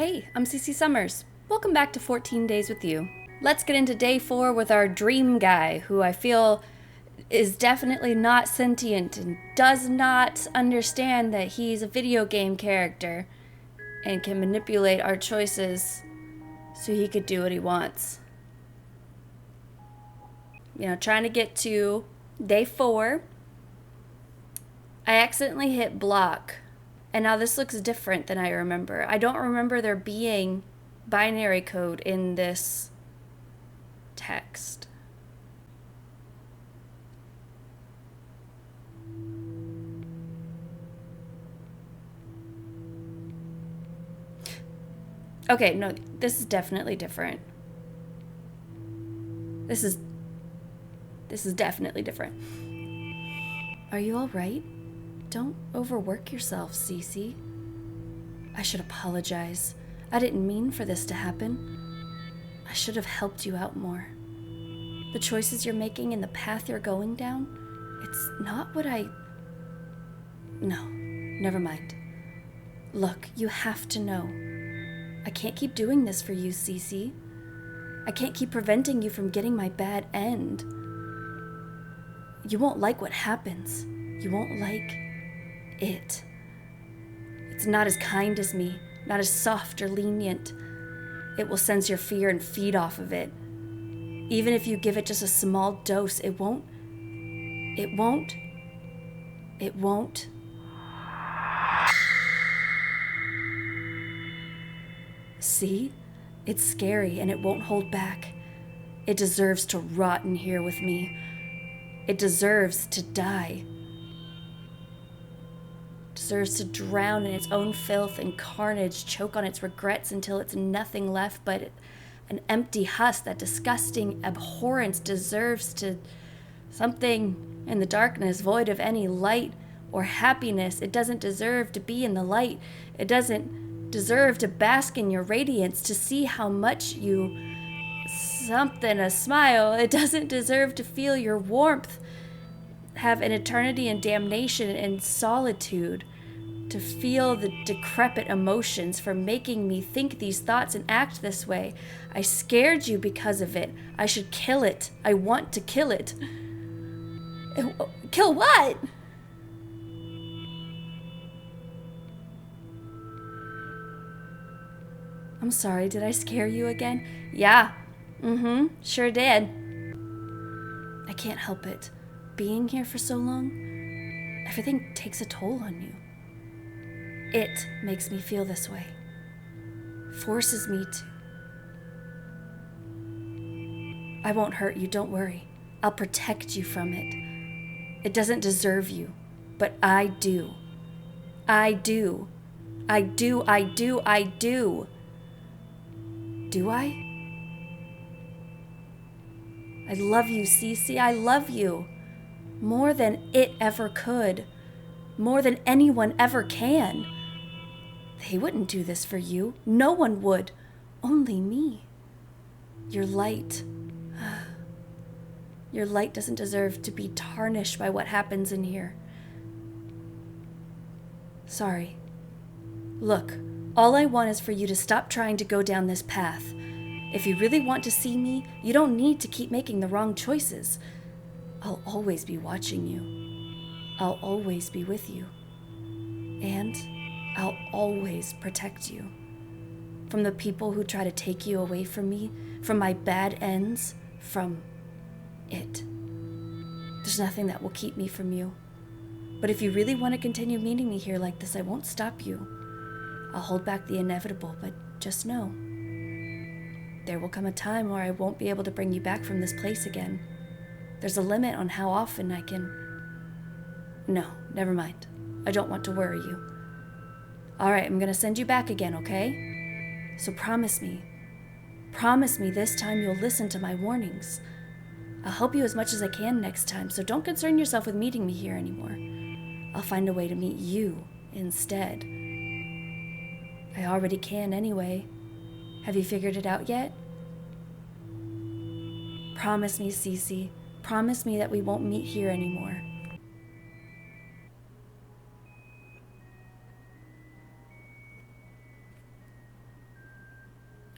Hey, I'm Cece Summers. Welcome back to 14 Days with You. Let's get into day 4 with our dream guy, who I feel is definitely not sentient and does not understand that he's a video game character and can manipulate our choices so he could do what he wants. Trying to get to day 4, I accidentally hit block. And now this looks different than I remember. I don't remember there being binary code in this text. Okay, no, this is definitely different. This is definitely different. Are you all right? Don't overwork yourself, Cece. I should apologize. I didn't mean for this to happen. I should have helped you out more. The choices you're making and the path you're going down, it's not what I... No, never mind. Look, you have to know. I can't keep doing this for you, Cece. I can't keep preventing you from getting my bad end. You won't like what happens. You won't like it. It's not as kind as me, not as soft or lenient. It will sense your fear and feed off of it. Even if you give it just a small dose, it won't. See? It's scary and it won't hold back. It deserves to rot in here with me. It deserves to die. Deserves to drown in its own filth and carnage, choke on its regrets until it's nothing left but an empty husk. That disgusting abhorrence deserves to something in the darkness, void of any light or happiness. It doesn't deserve to be in the light. It doesn't deserve to bask in your radiance, to see how much you a smile. It doesn't deserve to feel your warmth, have an eternity in damnation and solitude, to feel the decrepit emotions for making me think these thoughts and act this way. I scared you because of it. I should kill it. I want to kill it. Kill what? I'm sorry, did I scare you again? Yeah. Sure did. I can't help it. Being here for so long, everything takes a toll on you. It makes me feel this way. Forces me to. I won't hurt you, don't worry. I'll protect you from it. It doesn't deserve you, but I do. I do. I do. Do I? I love you, Cece. I love you. More than it ever could. More than anyone ever can. They wouldn't do this for you. No one would. Only me. Your light. Your light doesn't deserve to be tarnished by what happens in here. Sorry. Look, all I want is for you to stop trying to go down this path. If you really want to see me, you don't need to keep making the wrong choices. I'll always be watching you. I'll always be with you. And I'll always protect you. From the people who try to take you away from me, from my bad ends, from it. There's nothing that will keep me from you. But if you really want to continue meeting me here like this, I won't stop you. I'll hold back the inevitable, but just know, there will come a time where I won't be able to bring you back from this place again. There's a limit on how often I can... No, never mind. I don't want to worry you. All right, I'm gonna send you back again, okay? So promise me this time you'll listen to my warnings. I'll help you as much as I can next time, so don't concern yourself with meeting me here anymore. I'll find a way to meet you instead. I already can anyway. Have you figured it out yet? Promise me, Cece. Promise me that we won't meet here anymore.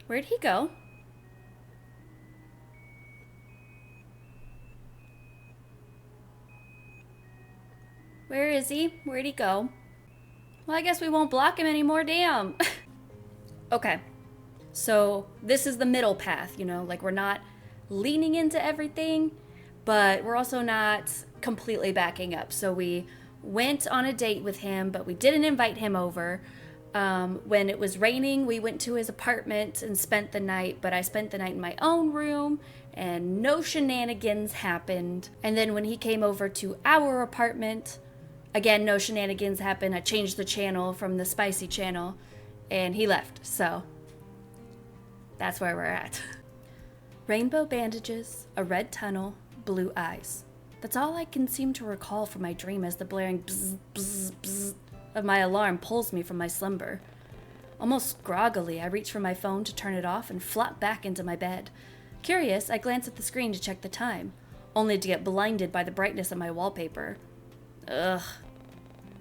Where'd he go? Where is he? Where'd he go? Well, I guess we won't block him anymore, damn. Okay, so this is the middle path, like we're not leaning into everything, but we're also not completely backing up. So we went on a date with him, but we didn't invite him over. When it was raining, we went to his apartment and spent the night, but I spent the night in my own room and no shenanigans happened. And then when he came over to our apartment, again, no shenanigans happened. I changed the channel from the spicy channel and he left. So that's where we're at. Rainbow bandages, a red tunnel, blue eyes. That's all I can seem to recall from my dream as the blaring bzz, bzz, bzz of my alarm pulls me from my slumber. Almost groggily, I reach for my phone to turn it off and flop back into my bed. Curious, I glance at the screen to check the time, only to get blinded by the brightness of my wallpaper. Ugh.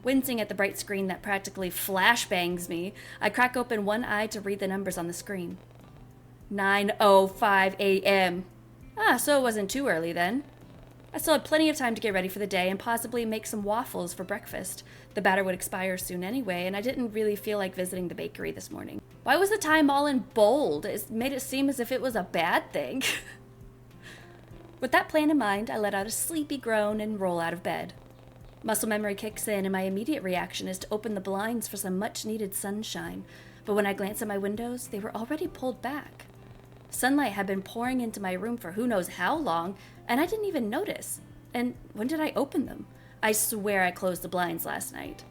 Wincing at the bright screen that practically flashbangs me, I crack open one eye to read the numbers on the screen. 9:05 a.m. So it wasn't too early then. I still had plenty of time to get ready for the day and possibly make some waffles for breakfast. The batter would expire soon anyway, and I didn't really feel like visiting the bakery this morning. Why was the time all in bold? It made it seem as if it was a bad thing. With that plan in mind, I let out a sleepy groan and roll out of bed. Muscle memory kicks in, and my immediate reaction is to open the blinds for some much-needed sunshine. But when I glance at my windows, they were already pulled back. Sunlight had been pouring into my room for who knows how long, and I didn't even notice. And when did I open them? I swear I closed the blinds last night.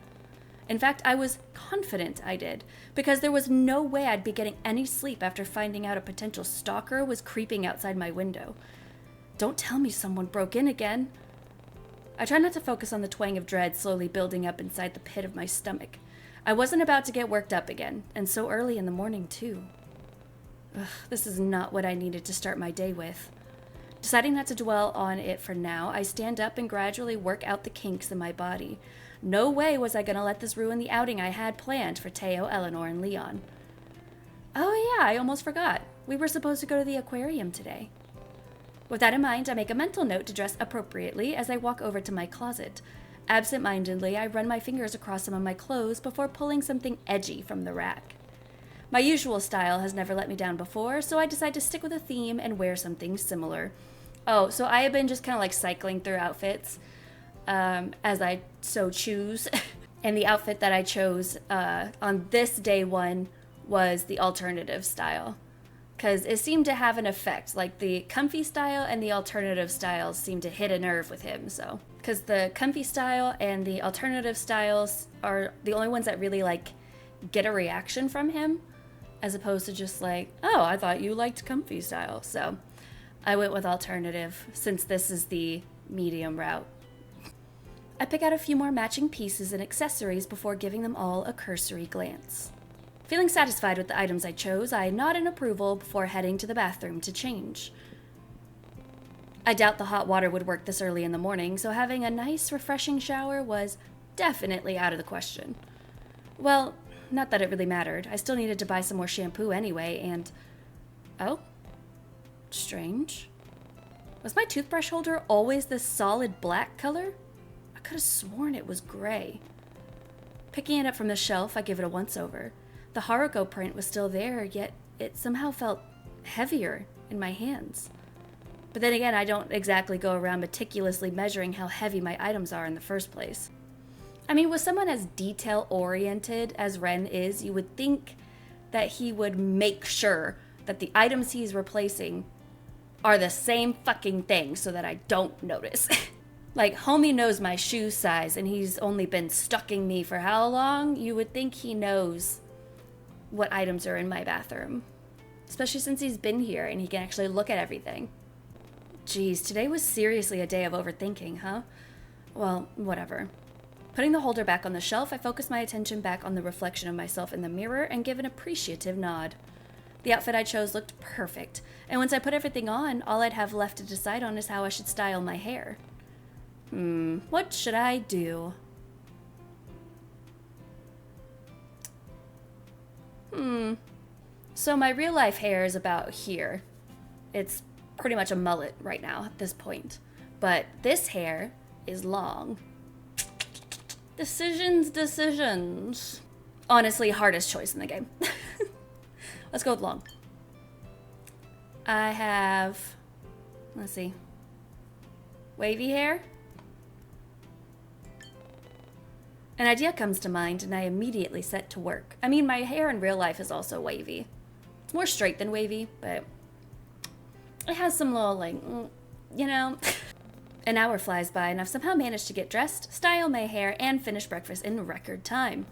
In fact, I was confident I did, because there was no way I'd be getting any sleep after finding out a potential stalker was creeping outside my window. Don't tell me someone broke in again. I try not to focus on the twang of dread slowly building up inside the pit of my stomach. I wasn't about to get worked up again, and so early in the morning, too. This is not what I needed to start my day with. Deciding not to dwell on it for now, I stand up and gradually work out the kinks in my body. No way was I going to let this ruin the outing I had planned for Teo, Eleanor, and Leon. Oh yeah, I almost forgot. We were supposed to go to the aquarium today. With that in mind, I make a mental note to dress appropriately as I walk over to my closet. Absent-mindedly, I run my fingers across some of my clothes before pulling something edgy from the rack. My usual style has never let me down before, so I decide to stick with a theme and wear something similar. Oh, so I have been just kind of like cycling through outfits as I so choose. And the outfit that I chose on this day one was the alternative style. Because it seemed to have an effect. Like the comfy style and the alternative styles seemed to hit a nerve with him. So, because the comfy style and the alternative styles are the only ones that really like get a reaction from him, as opposed to just like, oh, I thought you liked comfy style. So I went with alternative since this is the medium route. I pick out a few more matching pieces and accessories before giving them all a cursory glance. Feeling satisfied with the items I chose, I nod in approval before heading to the bathroom to change. I doubt the hot water would work this early in the morning, so having a nice, refreshing shower was definitely out of the question. Well, not that it really mattered. I still needed to buy some more shampoo anyway, and... Oh? Strange. Was my toothbrush holder always this solid black color? I could have sworn it was gray. Picking it up from the shelf, I give it a once-over. The Haruko print was still there, yet it somehow felt heavier in my hands. But then again, I don't exactly go around meticulously measuring how heavy my items are in the first place. I mean, with someone as detail-oriented as Ren is, you would think that he would make sure that the items he's replacing are the same fucking thing so that I don't notice. Like, homie knows my shoe size and he's only been stalking me for how long? You would think he knows what items are in my bathroom. Especially since he's been here and he can actually look at everything. Jeez, today was seriously a day of overthinking, huh? Well, whatever. Putting the holder back on the shelf, I focus my attention back on the reflection of myself in the mirror and give an appreciative nod. The outfit I chose looked perfect, and once I put everything on, all I'd have left to decide on is how I should style my hair. What should I do? So my real life hair is about here. It's pretty much a mullet right now at this point. But this hair is long. Decisions. Honestly, hardest choice in the game. Let's go with long. I have, let's see, wavy hair. An idea comes to mind and I immediately set to work. I mean, my hair in real life is also wavy. It's more straight than wavy, but it has some little, like, you know. An hour flies by and I've somehow managed to get dressed, style my hair, and finish breakfast in record time.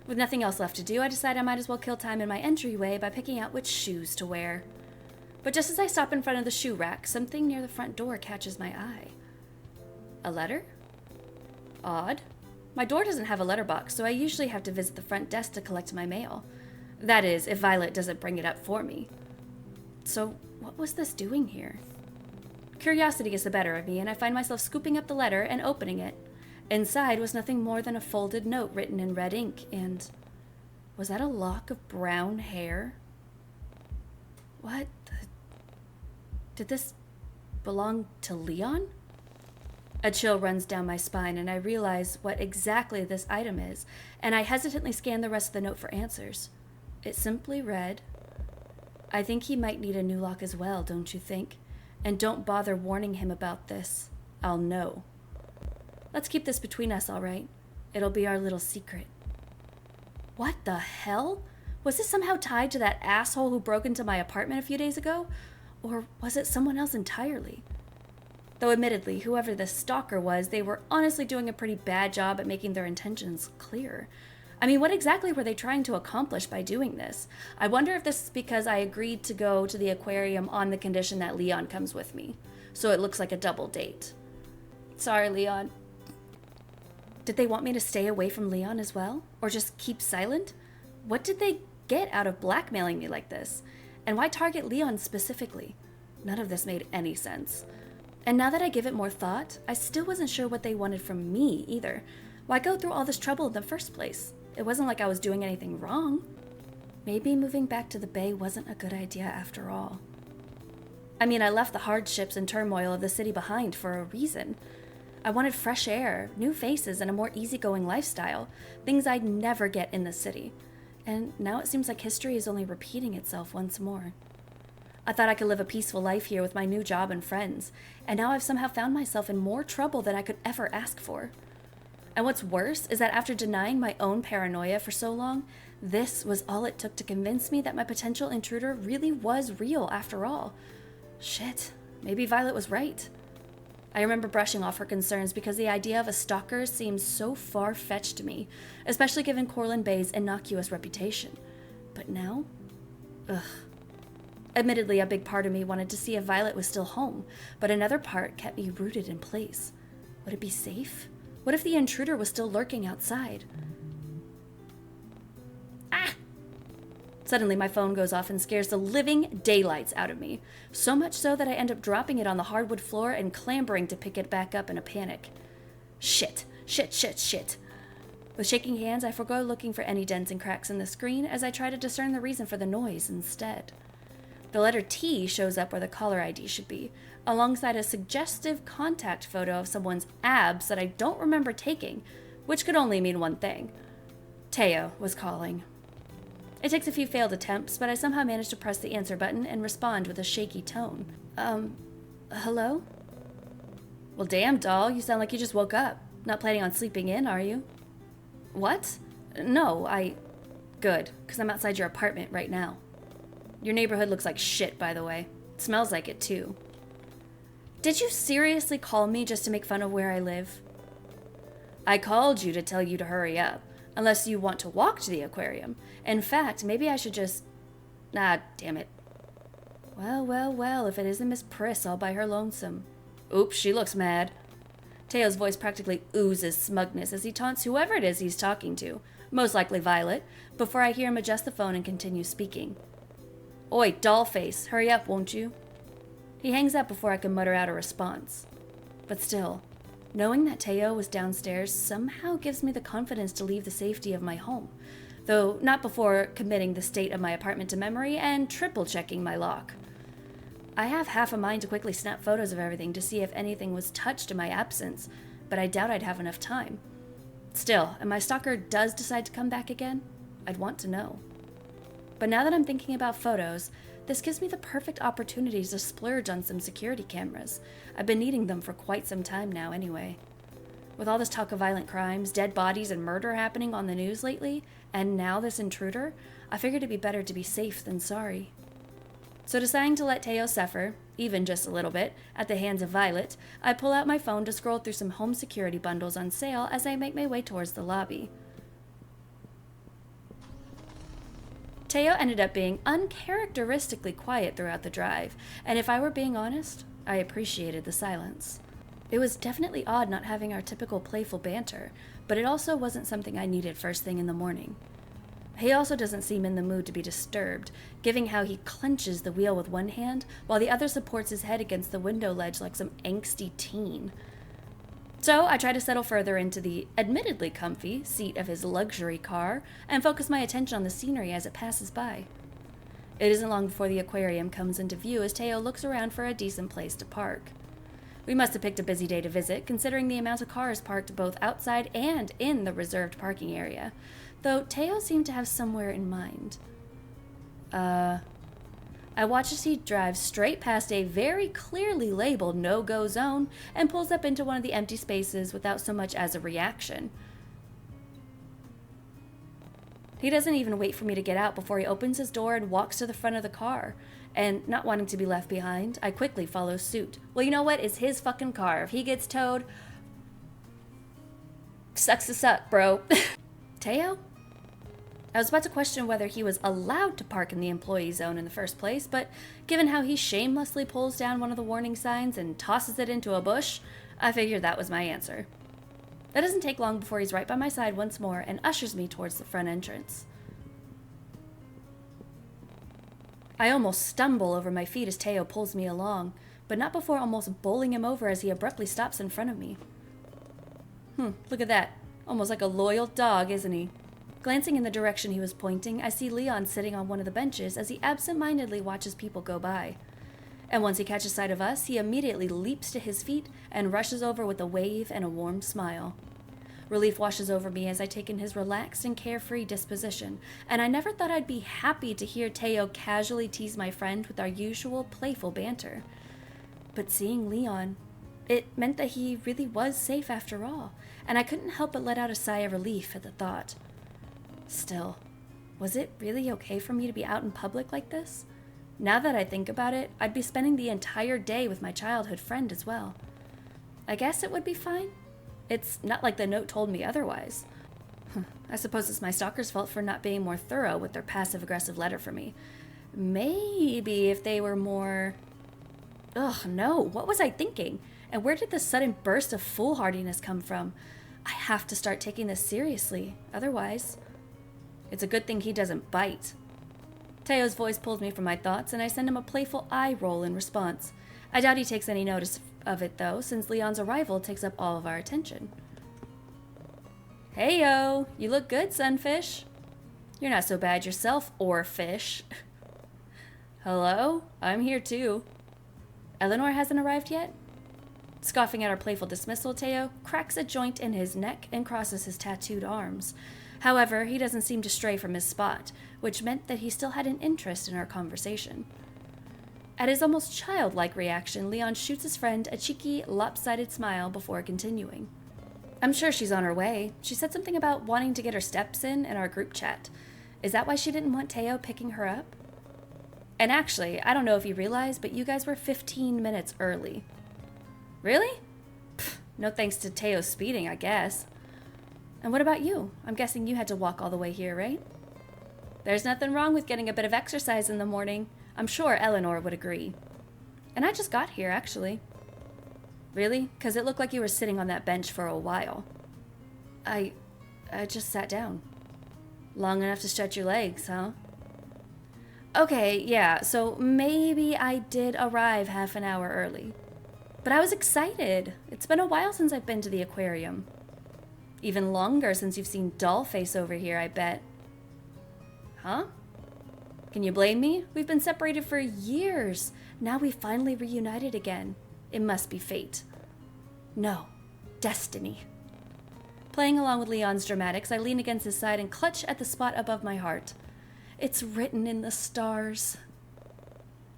With nothing else left to do, I decide I might as well kill time in my entryway by picking out which shoes to wear. But just as I stop in front of the shoe rack, something near the front door catches my eye. A letter? Odd. My door doesn't have a letterbox, so I usually have to visit the front desk to collect my mail. That is, if Violet doesn't bring it up for me. So, what was this doing here? Curiosity gets the better of me, and I find myself scooping up the letter and opening it. Inside was nothing more than a folded note written in red ink, and was that a lock of brown hair? What the... Did this belong to Leon? A chill runs down my spine, and I realize what exactly this item is, and I hesitantly scan the rest of the note for answers. It simply read, "I think he might need a new lock as well, don't you think? And don't bother warning him about this. I'll know. Let's keep this between us, all right? It'll be our little secret." What the hell? Was this somehow tied to that asshole who broke into my apartment a few days ago? Or was it someone else entirely? Though admittedly, whoever this stalker was, they were honestly doing a pretty bad job at making their intentions clear. I mean, what exactly were they trying to accomplish by doing this? I wonder if this is because I agreed to go to the aquarium on the condition that Leon comes with me. So it looks like a double date. Sorry, Leon. Did they want me to stay away from Leon as well? Or just keep silent? What did they get out of blackmailing me like this? And why target Leon specifically? None of this made any sense. And now that I give it more thought, I still wasn't sure what they wanted from me either. Why go through all this trouble in the first place? It wasn't like I was doing anything wrong. Maybe moving back to the Bay wasn't a good idea after all. I mean, I left the hardships and turmoil of the city behind for a reason. I wanted fresh air, new faces, and a more easygoing lifestyle, things I'd never get in the city. And now it seems like history is only repeating itself once more. I thought I could live a peaceful life here with my new job and friends, and now I've somehow found myself in more trouble than I could ever ask for. And what's worse is that after denying my own paranoia for so long, this was all it took to convince me that my potential intruder really was real after all. Shit, maybe Violet was right. I remember brushing off her concerns because the idea of a stalker seemed so far-fetched to me, especially given Corlin Bay's innocuous reputation. But now? Ugh. Admittedly, a big part of me wanted to see if Violet was still home, but another part kept me rooted in place. Would it be safe? What if the intruder was still lurking outside? Ah! Suddenly, my phone goes off and scares the living daylights out of me. So much so that I end up dropping it on the hardwood floor and clambering to pick it back up in a panic. Shit. With shaking hands, I forgo looking for any dents and cracks in the screen as I try to discern the reason for the noise instead. The letter T shows up where the caller ID should be, alongside a suggestive contact photo of someone's abs that I don't remember taking, which could only mean one thing. Teo was calling. It takes a few failed attempts, but I somehow manage to press the answer button and respond with a shaky tone. Hello? Well, damn, doll, you sound like you just woke up. Not planning on sleeping in, are you? What? No, Good, because I'm outside your apartment right now. Your neighborhood looks like shit, by the way. It smells like it, too. Did you seriously call me just to make fun of where I live? I called you to tell you to hurry up, unless you want to walk to the aquarium. In fact, maybe I should just... Ah, damn it. Well, if it isn't Miss Priss all by her lonesome. Oops, she looks mad. Teo's voice practically oozes smugness as he taunts whoever it is he's talking to, most likely Violet, before I hear him adjust the phone and continue speaking. Oi, dollface, hurry up, won't you? He hangs up before I can mutter out a response. But still, knowing that Teo was downstairs somehow gives me the confidence to leave the safety of my home. though not before committing the state of my apartment to memory and triple checking my lock. I have half a mind to quickly snap photos of everything to see if anything was touched in my absence, but I doubt I'd have enough time. Still, if my stalker does decide to come back again, I'd want to know. But now that I'm thinking about photos, this gives me the perfect opportunity to splurge on some security cameras. I've been needing them for quite some time now anyway. With all this talk of violent crimes, dead bodies, and murder happening on the news lately, and now this intruder, I figured it'd be better to be safe than sorry. So deciding to let Teo suffer, even just a little bit, at the hands of Violet, I pull out my phone to scroll through some home security bundles on sale as I make my way towards the lobby. Teo ended up being uncharacteristically quiet throughout the drive, and if I were being honest, I appreciated the silence. It was definitely odd not having our typical playful banter, but it also wasn't something I needed first thing in the morning. He also doesn't seem in the mood to be disturbed, given how he clenches the wheel with one hand while the other supports his head against the window ledge like some angsty teen. So I try to settle further into the admittedly comfy seat of his luxury car and focus my attention on the scenery as it passes by. It isn't long before the aquarium comes into view as Teo looks around for a decent place to park. We must have picked a busy day to visit, considering the amount of cars parked both outside and in the reserved parking area, though Teo seemed to have somewhere in mind. I watch as he drives straight past a very clearly labeled no-go zone and pulls up into one of the empty spaces without so much as a reaction. He doesn't even wait for me to get out before he opens his door and walks to the front of the car. And not wanting to be left behind, I quickly follow suit. Well, you know what? It's his fucking car. If he gets towed, sucks to suck, bro. Teo? I was about to question whether he was allowed to park in the employee zone in the first place, but given how he shamelessly pulls down one of the warning signs and tosses it into a bush, I figured that was my answer. It doesn't take long before he's right by my side once more and ushers me towards the front entrance. I almost stumble over my feet as Teo pulls me along, but not before almost bowling him over as he abruptly stops in front of me. Look at that. Almost like a loyal dog, isn't he? Glancing in the direction he was pointing, I see Leon sitting on one of the benches as he absent-mindedly watches people go by. And once he catches sight of us, he immediately leaps to his feet and rushes over with a wave and a warm smile. Relief washes over me as I take in his relaxed and carefree disposition, and I never thought I'd be happy to hear Teo casually tease my friend with our usual playful banter. But seeing Leon, it meant that he really was safe after all, and I couldn't help but let out a sigh of relief at the thought. Still, was it really okay for me to be out in public like this? Now that I think about it, I'd be spending the entire day with my childhood friend as well. I guess it would be fine. It's not like the note told me otherwise. I suppose it's my stalker's fault for not being more thorough with their passive-aggressive letter for me. Maybe if they were more... Ugh, no, what was I thinking? And where did this sudden burst of foolhardiness come from? I have to start taking this seriously, otherwise... It's a good thing he doesn't bite. Teo's voice pulls me from my thoughts, and I send him a playful eye roll in response. I doubt he takes any notice of it, though, since Leon's arrival takes up all of our attention. Hey-yo, you look good, sunfish. You're not so bad yourself, or fish. Hello? I'm here, too. Eleanor hasn't arrived yet? Scoffing at our playful dismissal, Teo cracks a joint in his neck and crosses his tattooed arms. However, he doesn't seem to stray from his spot, which meant that he still had an interest in our conversation. At his almost childlike reaction, Leon shoots his friend a cheeky, lopsided smile before continuing. I'm sure she's on her way. She said something about wanting to get her steps in our group chat. Is that why she didn't want Teo picking her up? And actually, I don't know if you realize, but you guys were 15 minutes early. Really? Pfft, no thanks to Teo's speeding, I guess. And what about you? I'm guessing you had to walk all the way here, right? There's nothing wrong with getting a bit of exercise in the morning. I'm sure Eleanor would agree. And I just got here, actually. Really? Because it looked like you were sitting on that bench for a while. I just sat down. Long enough to stretch your legs, huh? Okay, yeah, so maybe I did arrive half an hour early. But I was excited. It's been a while since I've been to the aquarium. Even longer since you've seen Dollface over here, I bet. Huh? Can you blame me? We've been separated for years. Now we've finally reunited again. It must be fate. No, destiny. Playing along with Leon's dramatics, I lean against his side and clutch at the spot above my heart. It's written in the stars.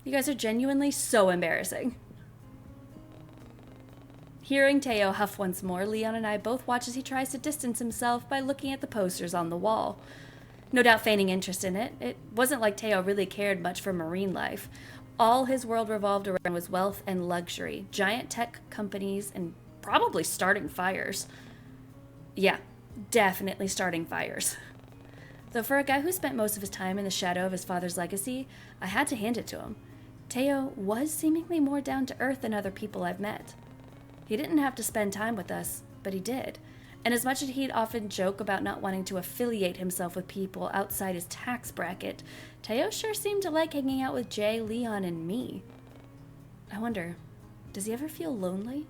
You guys are genuinely so embarrassing. Hearing Teo huff once more, Leon and I both watch as he tries to distance himself by looking at the posters on the wall. No doubt feigning interest in it. It wasn't like Teo really cared much for marine life. All his world revolved around was wealth and luxury, giant tech companies, and probably starting fires. Yeah, definitely starting fires. Though for a guy who spent most of his time in the shadow of his father's legacy, I had to hand it to him. Teo was seemingly more down to earth than other people I've met. He didn't have to spend time with us, but he did. And as much as he'd often joke about not wanting to affiliate himself with people outside his tax bracket, Teo sure seemed to like hanging out with Jay, Leon, and me. I wonder, does he ever feel lonely?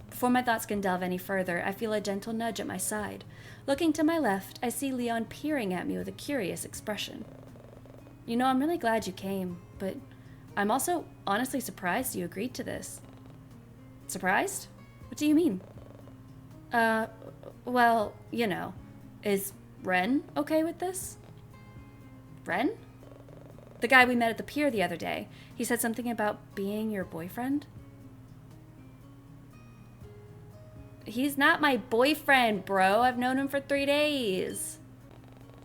Before my thoughts can delve any further, I feel a gentle nudge at my side. Looking to my left, I see Leon peering at me with a curious expression. You know, I'm really glad you came, but I'm also honestly surprised you agreed to this. Surprised? What do you mean? Well, you know, is Ren okay with this? Ren? The guy we met at the pier the other day. He said something about being your boyfriend. He's not my boyfriend, bro. I've known him for 3 days.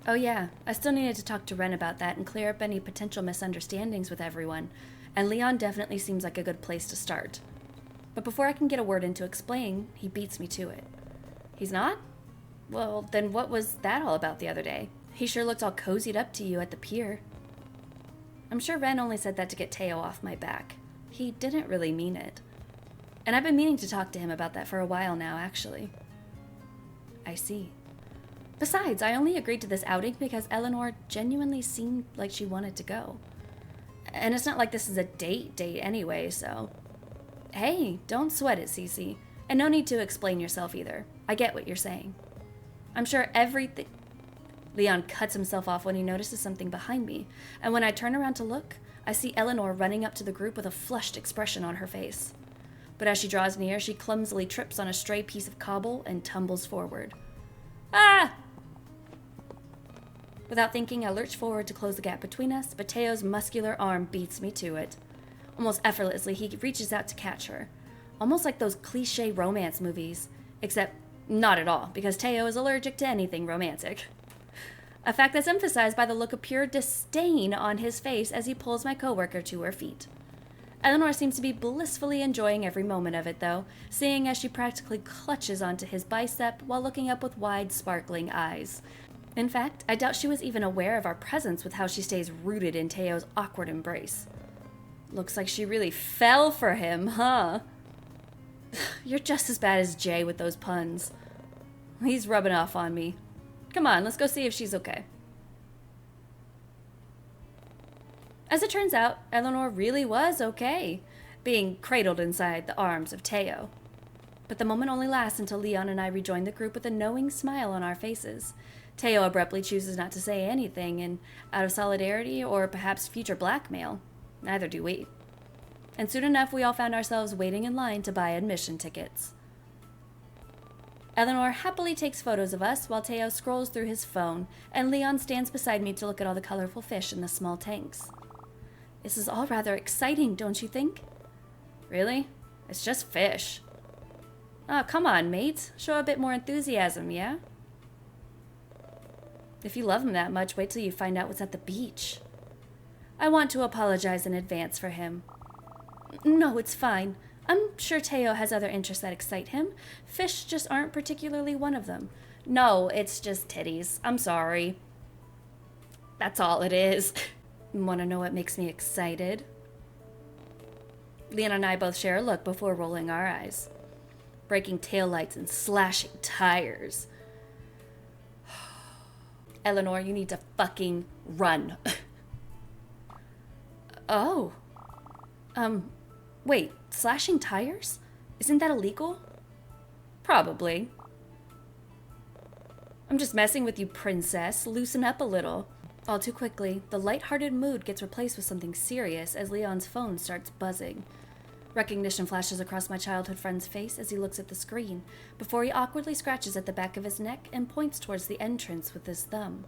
Oh yeah, I still needed to talk to Ren about that and clear up any potential misunderstandings with everyone, and Leon definitely seems like a good place to start. But before I can get a word in to explain, he beats me to it. He's not? Well, then what was that all about the other day? He sure looked all cozied up to you at the pier. I'm sure Ren only said that to get Teo off my back. He didn't really mean it. And I've been meaning to talk to him about that for a while now, actually. I see. Besides, I only agreed to this outing because Eleanor genuinely seemed like she wanted to go. And it's not like this is a date anyway, so... Hey, don't sweat it, Cece. And no need to explain yourself either. I get what you're saying. I'm sure everything... Leon cuts himself off when he notices something behind me, and when I turn around to look, I see Eleanor running up to the group with a flushed expression on her face. But as she draws near, she clumsily trips on a stray piece of cobble and tumbles forward. Ah! Without thinking, I lurch forward to close the gap between us, but Teo's muscular arm beats me to it. Almost effortlessly, he reaches out to catch her. Almost like those cliché romance movies. Except not at all, because Teo is allergic to anything romantic. A fact that's emphasized by the look of pure disdain on his face as he pulls my coworker to her feet. Eleanor seems to be blissfully enjoying every moment of it, though, seeing as she practically clutches onto his bicep while looking up with wide, sparkling eyes. In fact, I doubt she was even aware of our presence with how she stays rooted in Teo's awkward embrace. Looks like she really fell for him, huh? You're just as bad as Jay with those puns. He's rubbing off on me. Come on, let's go see if she's okay. As it turns out, Eleanor really was okay, being cradled inside the arms of Teo. But the moment only lasts until Leon and I rejoin the group with a knowing smile on our faces. Teo abruptly chooses not to say anything, and out of solidarity or perhaps future blackmail, neither do we. And soon enough, we all found ourselves waiting in line to buy admission tickets. Eleanor happily takes photos of us while Teo scrolls through his phone, and Leon stands beside me to look at all the colorful fish in the small tanks. This is all rather exciting, don't you think? Really? It's just fish. Oh, come on, mate. Show a bit more enthusiasm, yeah? If you love him that much, wait till you find out what's at the beach. I want to apologize in advance for him. No, it's fine. I'm sure Teo has other interests that excite him. Fish just aren't particularly one of them. No, it's just titties. I'm sorry. That's all it is. Want to know what makes me excited? Leon and I both share a look before rolling our eyes. Breaking taillights and slashing tires. Eleanor, you need to fucking run. Oh. Wait, slashing tires? Isn't that illegal? Probably. I'm just messing with you, princess. Loosen up a little. All too quickly, the light-hearted mood gets replaced with something serious as Leon's phone starts buzzing. Recognition flashes across my childhood friend's face as he looks at the screen, before he awkwardly scratches at the back of his neck and points towards the entrance with his thumb.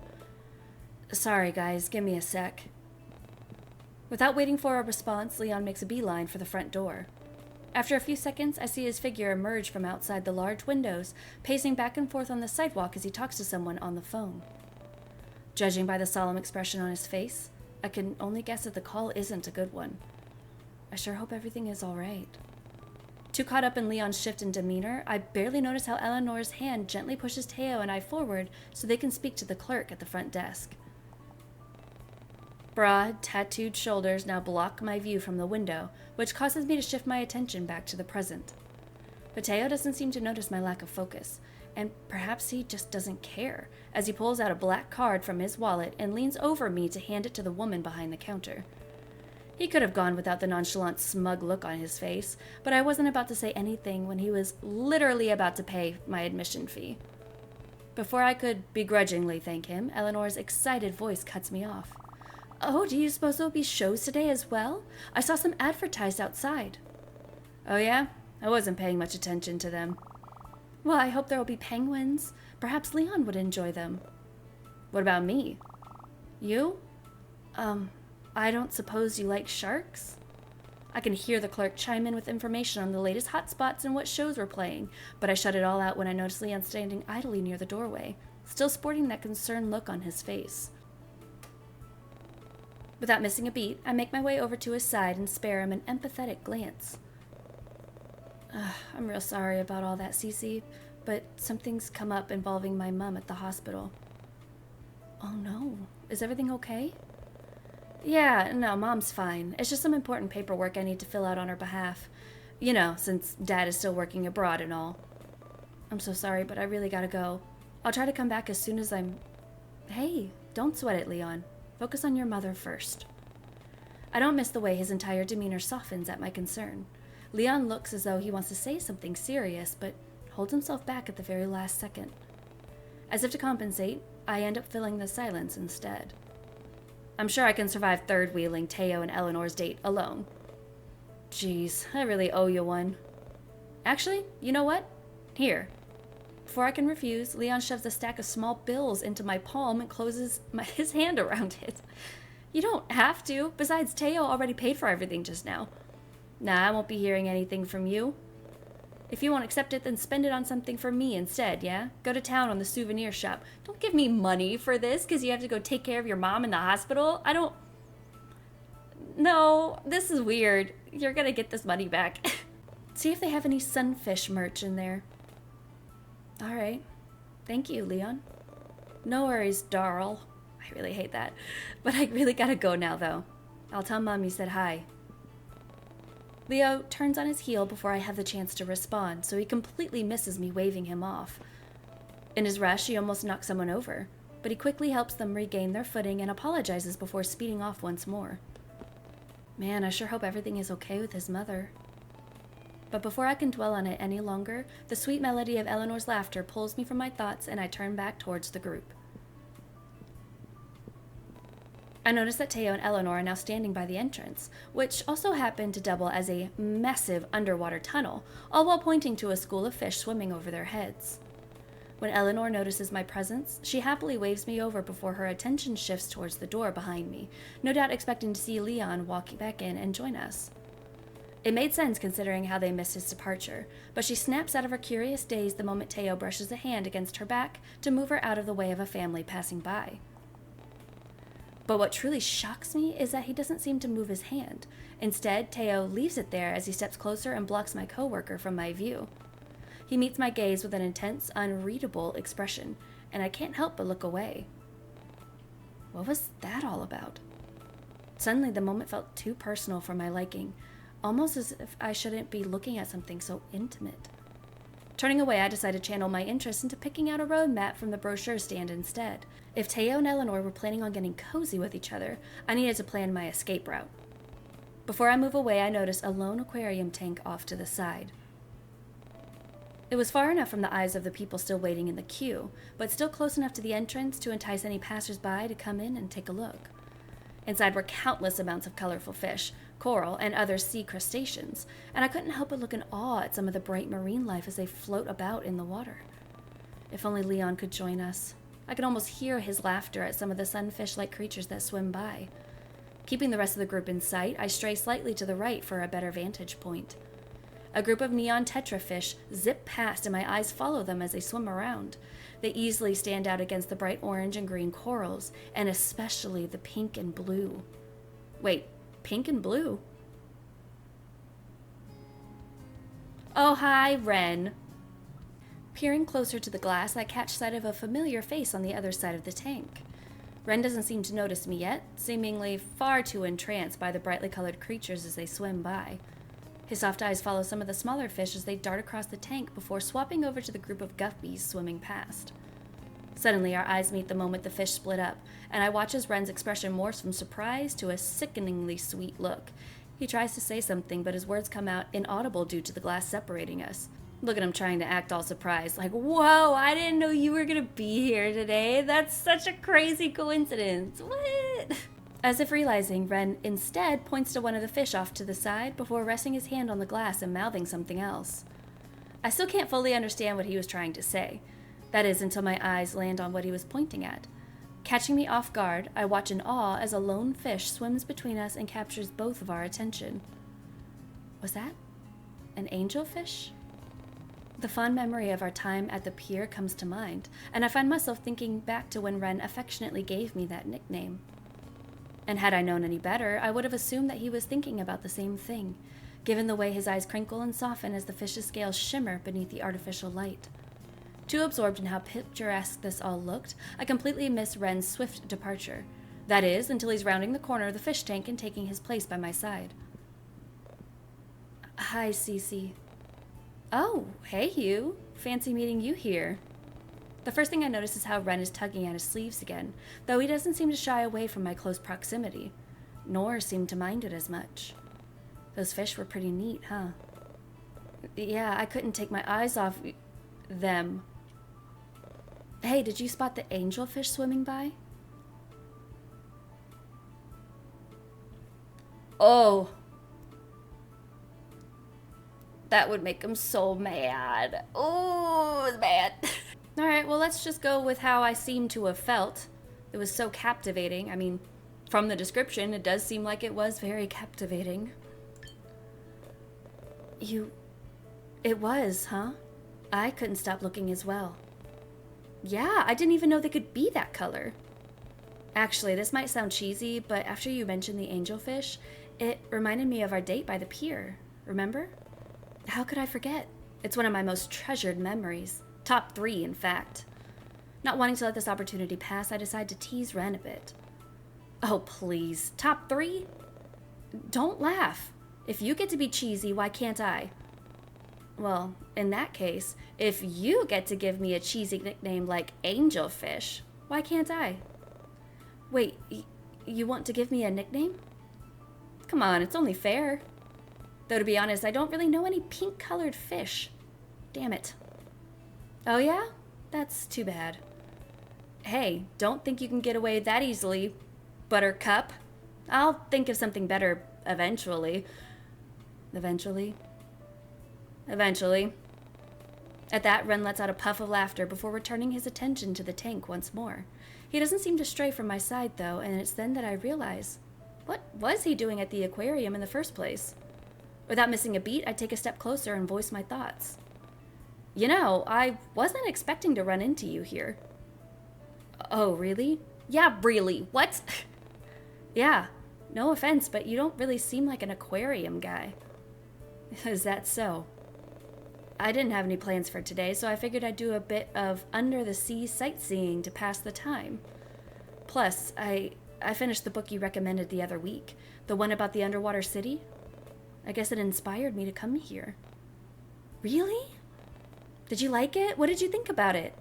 Sorry, guys, give me a sec. Without waiting for a response, Leon makes a beeline for the front door. After a few seconds, I see his figure emerge from outside the large windows, pacing back and forth on the sidewalk as he talks to someone on the phone. Judging by the solemn expression on his face, I can only guess that the call isn't a good one. I sure hope everything is all right. Too caught up in Leon's shift in demeanor, I barely notice how Eleanor's hand gently pushes Teo and I forward so they can speak to the clerk at the front desk. Broad, tattooed shoulders now block my view from the window, which causes me to shift my attention back to the present. But Teo doesn't seem to notice my lack of focus, and perhaps he just doesn't care, as he pulls out a black card from his wallet and leans over me to hand it to the woman behind the counter. He could have gone without the nonchalant, smug look on his face, but I wasn't about to say anything when he was literally about to pay my admission fee. Before I could begrudgingly thank him, Eleanor's excited voice cuts me off. Oh, do you suppose there'll be shows today as well? I saw some advertised outside. Oh yeah? I wasn't paying much attention to them. Well, I hope there will be penguins. Perhaps Leon would enjoy them. What about me? You? I don't suppose you like sharks? I can hear the clerk chime in with information on the latest hotspots and what shows were playing, but I shut it all out when I noticed Leon standing idly near the doorway, still sporting that concerned look on his face. Without missing a beat, I make my way over to his side and spare him an empathetic glance. I'm real sorry about all that, Cece, but something's come up involving my mom at the hospital. Oh no, is everything okay? Yeah, no, Mom's fine. It's just some important paperwork I need to fill out on her behalf. You know, since Dad is still working abroad and all. I'm so sorry, but I really gotta go. I'll try to come back as soon as I'm... Hey, don't sweat it, Leon. Focus on your mother first. I don't miss the way his entire demeanor softens at my concern. Leon looks as though he wants to say something serious, but holds himself back at the very last second. As if to compensate, I end up filling the silence instead. I'm sure I can survive third-wheeling Teo and Eleanor's date alone. Jeez, I really owe you one. Actually, you know what? Here. Before I can refuse, Leon shoves a stack of small bills into my palm and closes his hand around it. You don't have to. Besides, Teo already paid for everything just now. Nah, I won't be hearing anything from you. If you won't accept it, then spend it on something for me instead, yeah? Go to town on the souvenir shop. Don't give me money for this because you have to go take care of your mom in the hospital. I don't... No, this is weird. You're gonna get this money back. See if they have any sunfish merch in there. Alright. Thank you, Leon. No worries, darl. I really hate that. But I really gotta go now, though. I'll tell Mom you said hi. Leo turns on his heel before I have the chance to respond, so he completely misses me waving him off. In his rush, he almost knocks someone over, but he quickly helps them regain their footing and apologizes before speeding off once more. Man, I sure hope everything is okay with his mother. But before I can dwell on it any longer, the sweet melody of Eleanor's laughter pulls me from my thoughts and I turn back towards the group. I notice that Teo and Eleanor are now standing by the entrance, which also happened to double as a massive underwater tunnel, all while pointing to a school of fish swimming over their heads. When Eleanor notices my presence, she happily waves me over before her attention shifts towards the door behind me, no doubt expecting to see Leon walk back in and join us. It made sense considering how they missed his departure, but she snaps out of her curious daze the moment Teo brushes a hand against her back to move her out of the way of a family passing by. But what truly shocks me is that he doesn't seem to move his hand. Instead, Teo leaves it there as he steps closer and blocks my coworker from my view. He meets my gaze with an intense, unreadable expression, and I can't help but look away. What was that all about? Suddenly, the moment felt too personal for my liking, almost as if I shouldn't be looking at something so intimate. Turning away, I decided to channel my interest into picking out a road map from the brochure stand instead. If Teo and Eleanor were planning on getting cozy with each other, I needed to plan my escape route. Before I move away, I notice a lone aquarium tank off to the side. It was far enough from the eyes of the people still waiting in the queue, but still close enough to the entrance to entice any passers-by to come in and take a look. Inside were countless amounts of colorful fish, coral, and other sea crustaceans, and I couldn't help but look in awe at some of the bright marine life as they float about in the water. If only Leon could join us. I could almost hear his laughter at some of the sunfish-like creatures that swim by. Keeping the rest of the group in sight, I stray slightly to the right for a better vantage point. A group of neon tetrafish zip past and my eyes follow them as they swim around. They easily stand out against the bright orange and green corals, and especially the pink and blue. Wait, pink and blue? Oh, hi, Ren. Peering closer to the glass, I catch sight of a familiar face on the other side of the tank. Ren doesn't seem to notice me yet, seemingly far too entranced by the brightly colored creatures as they swim by. His soft eyes follow some of the smaller fish as they dart across the tank before swapping over to the group of guppies swimming past. Suddenly, our eyes meet the moment the fish split up, and I watch as Ren's expression morphs from surprise to a sickeningly sweet look. He tries to say something, but his words come out inaudible due to the glass separating us. Look at him trying to act all surprised, like, "Whoa, I didn't know you were gonna be here today. That's such a crazy coincidence. What?" As if realizing, Ren instead points to one of the fish off to the side before resting his hand on the glass and mouthing something else. I still can't fully understand what he was trying to say. That is, until my eyes land on what he was pointing at. Catching me off guard, I watch in awe as a lone fish swims between us and captures both of our attention. Was that an angelfish? The fond memory of our time at the pier comes to mind, and I find myself thinking back to when Ren affectionately gave me that nickname. And had I known any better, I would have assumed that he was thinking about the same thing, given the way his eyes crinkle and soften as the fish's scales shimmer beneath the artificial light. Too absorbed in how picturesque this all looked, I completely miss Ren's swift departure. That is, until he's rounding the corner of the fish tank and taking his place by my side. Hi, Cece. Oh, hey, Hugh. Fancy meeting you here. The first thing I notice is how Ren is tugging at his sleeves again, though he doesn't seem to shy away from my close proximity, nor seem to mind it as much. Those fish were pretty neat, huh? Yeah, I couldn't take my eyes off them. Hey, did you spot the angelfish swimming by? Oh. That would make him so mad. Oh, it was bad. Alright, well, let's just go with how I seem to have felt. It was so captivating. I mean, from the description, it does seem like it was very captivating. It was, huh? I couldn't stop looking as well. Yeah, I didn't even know they could be that color. Actually, this might sound cheesy, but after you mentioned the angelfish, it reminded me of our date by the pier. Remember? How could I forget? It's one of my most treasured memories. Top 3, in fact. Not wanting to let this opportunity pass, I decide to tease Ren a bit. Oh, please. Top 3? Don't laugh. If you get to be cheesy, why can't I? Well, in that case, if you get to give me a cheesy nickname like Angelfish, why can't I? Wait, you want to give me a nickname? Come on, it's only fair. Though to be honest, I don't really know any pink-colored fish. Damn it. Oh yeah? That's too bad. Hey, don't think you can get away that easily, Buttercup. I'll think of something better eventually. Eventually. At that, Ren lets out a puff of laughter before returning his attention to the tank once more. He doesn't seem to stray from my side, though, and it's then that I realize, what was he doing at the aquarium in the first place? Without missing a beat, I take a step closer and voice my thoughts. You know, I wasn't expecting to run into you here. Oh, really? Yeah, really. What? Yeah, no offense, but you don't really seem like an aquarium guy. Is that so? I didn't have any plans for today, so I figured I'd do a bit of under-the-sea sightseeing to pass the time. Plus, I finished the book you recommended the other week, the one about the underwater city. I guess it inspired me to come here. Really? Did you like it? What did you think about it?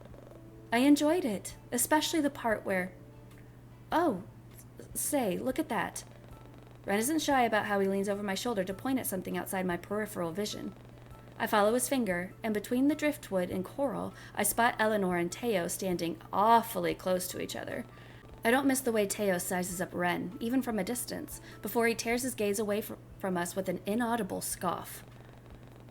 I enjoyed it, especially the part where... Oh, say, look at that. Ren isn't shy about how he leans over my shoulder to point at something outside my peripheral vision. I follow his finger, and between the driftwood and coral, I spot Eleanor and Teo standing awfully close to each other. I don't miss the way Teo sizes up Ren, even from a distance, before he tears his gaze away from us with an inaudible scoff.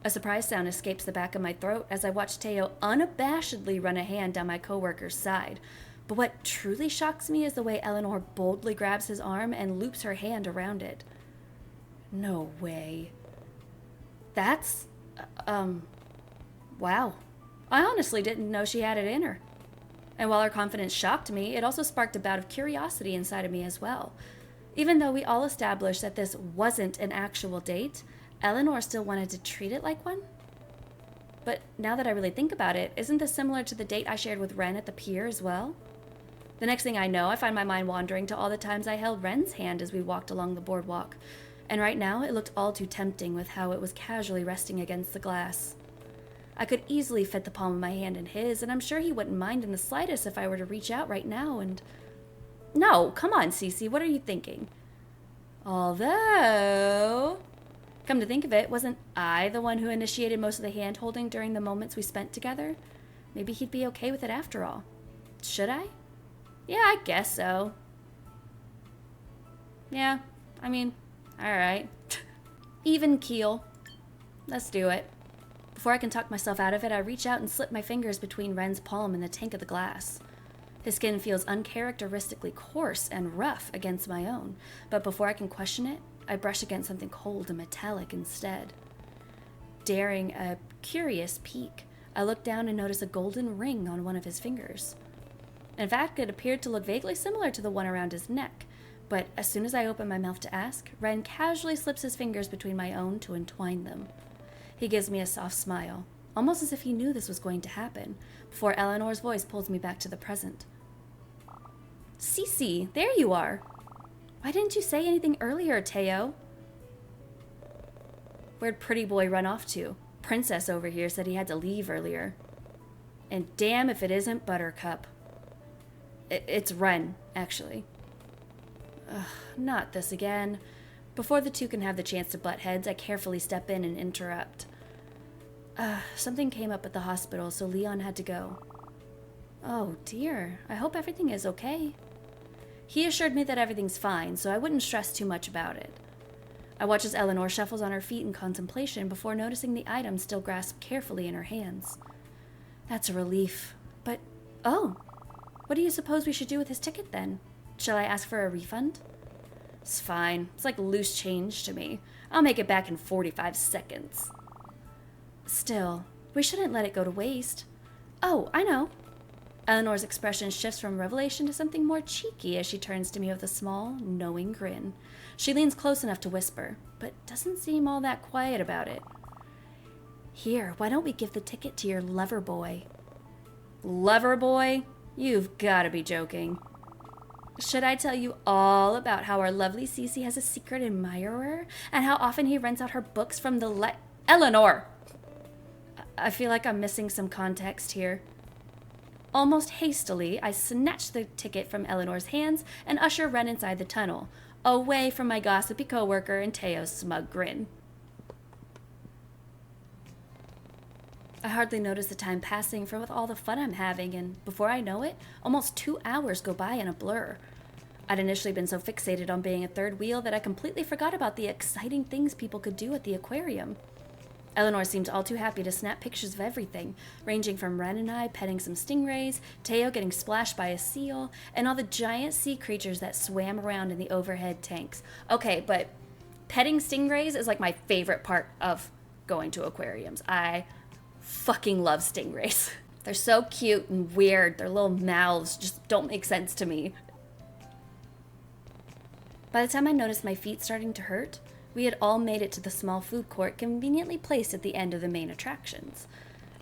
A surprise sound escapes the back of my throat as I watch Teo unabashedly run a hand down my coworker's side. But what truly shocks me is the way Eleanor boldly grabs his arm and loops her hand around it. No way. That's, wow. I honestly didn't know she had it in her. And while her confidence shocked me, it also sparked a bout of curiosity inside of me as well. Even though we all established that this wasn't an actual date, Eleanor still wanted to treat it like one. But now that I really think about it, isn't this similar to the date I shared with Ren at the pier as well? The next thing I know, I find my mind wandering to all the times I held Ren's hand as we walked along the boardwalk. And right now, it looked all too tempting with how it was casually resting against the glass. I could easily fit the palm of my hand in his, and I'm sure he wouldn't mind in the slightest if I were to reach out right now and... No, come on, Cece, what are you thinking? Although... Come to think of it, wasn't I the one who initiated most of the hand-holding during the moments we spent together? Maybe he'd be okay with it after all. Should I? Yeah, I guess so. Yeah, I mean, alright. Even keel. Let's do it. Before I can talk myself out of it, I reach out and slip my fingers between Ren's palm and the tank of the glass. His skin feels uncharacteristically coarse and rough against my own, but before I can question it, I brush against something cold and metallic instead. Daring a curious peek, I look down and notice a golden ring on one of his fingers. In fact, it appeared to look vaguely similar to the one around his neck, but as soon as I open my mouth to ask, Ren casually slips his fingers between my own to entwine them. He gives me a soft smile, almost as if he knew this was going to happen, before Eleanor's voice pulls me back to the present. Cece, there you are! Why didn't you say anything earlier, Teo? Where'd pretty boy run off to? Princess over here said he had to leave earlier. And damn if it isn't Buttercup. It's Ren, actually. Ugh, not this again. Before the two can have the chance to butt heads, I carefully step in and interrupt. Something came up at the hospital, so Leon had to go. Oh dear, I hope everything is okay. He assured me that everything's fine, so I wouldn't stress too much about it. I watch as Eleanor shuffles on her feet in contemplation before noticing the item still grasped carefully in her hands. That's a relief. But, oh, what do you suppose we should do with his ticket then? Shall I ask for a refund? It's fine. It's like loose change to me. I'll make it back in 45 seconds. Still, we shouldn't let it go to waste. Oh, I know. Eleanor's expression shifts from revelation to something more cheeky as she turns to me with a small, knowing grin. She leans close enough to whisper, but doesn't seem all that quiet about it. Here, why don't we give the ticket to your lover boy? Lover boy? You've got to be joking. Should I tell you all about how our lovely Cece has a secret admirer and how often he rents out her books from the Eleanor! I feel like I'm missing some context here. Almost hastily, I snatch the ticket from Eleanor's hands and usher Ren inside the tunnel, away from my gossipy coworker and Teo's smug grin. I hardly notice the time passing with all the fun I'm having, and before I know it, almost 2 hours go by in a blur. I'd initially been so fixated on being a third wheel that I completely forgot about the exciting things people could do at the aquarium. Eleanor seemed all too happy to snap pictures of everything, ranging from Ren and I petting some stingrays, Teo getting splashed by a seal, and all the giant sea creatures that swam around in the overhead tanks. Okay, but petting stingrays is like my favorite part of going to aquariums. I fucking love stingrays. They're so cute and weird. Their little mouths just don't make sense to me. By the time I noticed my feet starting to hurt, we had all made it to the small food court conveniently placed at the end of the main attractions.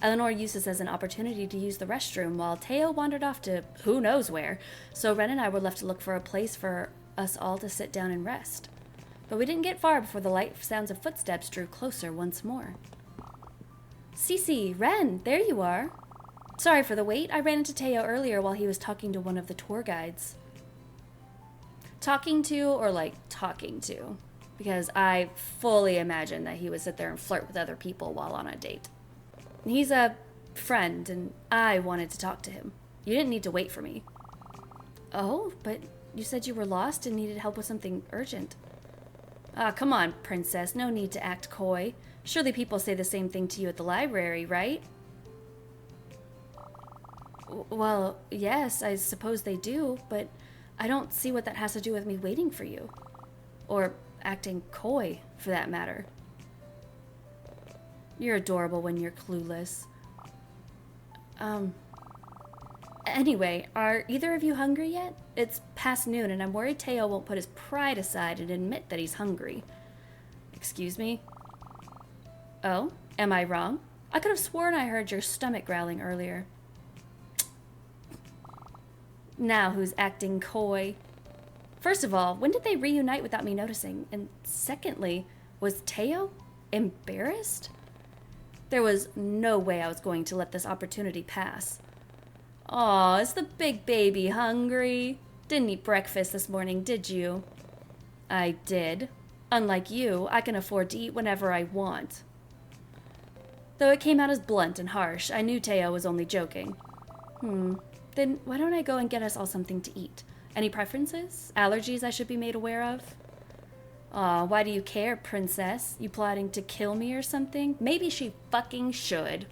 Eleanor used this as an opportunity to use the restroom while Teo wandered off to who knows where, so Ren and I were left to look for a place for us all to sit down and rest. But we didn't get far before the light sounds of footsteps drew closer once more. Cece, Ren, there you are. Sorry for the wait. I ran into Teo earlier while he was talking to one of the tour guides. Talking to or like talking to? because I fully imagine that he would sit there and flirt with other people while on a date. He's a friend, and I wanted to talk to him. You didn't need to wait for me. Oh, but you said you were lost and needed help with something urgent. Ah, come on, princess. No need to act coy. Surely people say the same thing to you at the library, right? Well, yes, I suppose they do, but I don't see what that has to do with me waiting for you. Or acting coy, for that matter. You're adorable when you're clueless. Anyway, are either of you hungry yet? It's past noon, and I'm worried Teo won't put his pride aside and admit that he's hungry. Excuse me? Oh, am I wrong? I could have sworn I heard your stomach growling earlier. Now who's acting coy? First of all, when did they reunite without me noticing? And secondly, was Teo embarrassed? There was no way I was going to let this opportunity pass. Aw, is the big baby hungry? Didn't eat breakfast this morning, did you? I did. Unlike you, I can afford to eat whenever I want. Though it came out as blunt and harsh, I knew Teo was only joking. Then why don't I go and get us all something to eat? Any preferences? Allergies I should be made aware of? Aw, why do you care, princess? You plotting to kill me or something? Maybe she fucking should.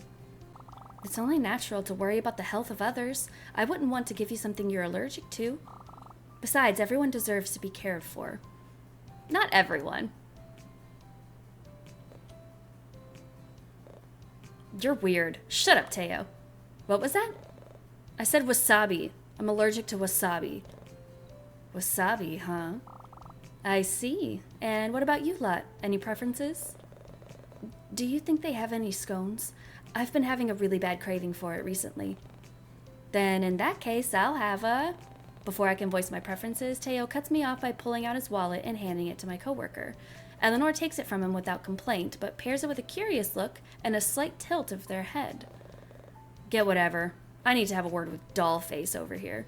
It's only natural to worry about the health of others. I wouldn't want to give you something you're allergic to. Besides, everyone deserves to be cared for. Not everyone. You're weird. Shut up, Teo. What was that? I said wasabi. I'm allergic to wasabi. Wasabi, huh? I see. And what about you lot? Any preferences? Do you think they have any scones? I've been having a really bad craving for it recently. Then in that case, I'll have a... Before I can voice my preferences, Teo cuts me off by pulling out his wallet and handing it to my coworker. Eleanor takes it from him without complaint, but pairs it with a curious look and a slight tilt of their head. Get whatever. I need to have a word with Dollface over here.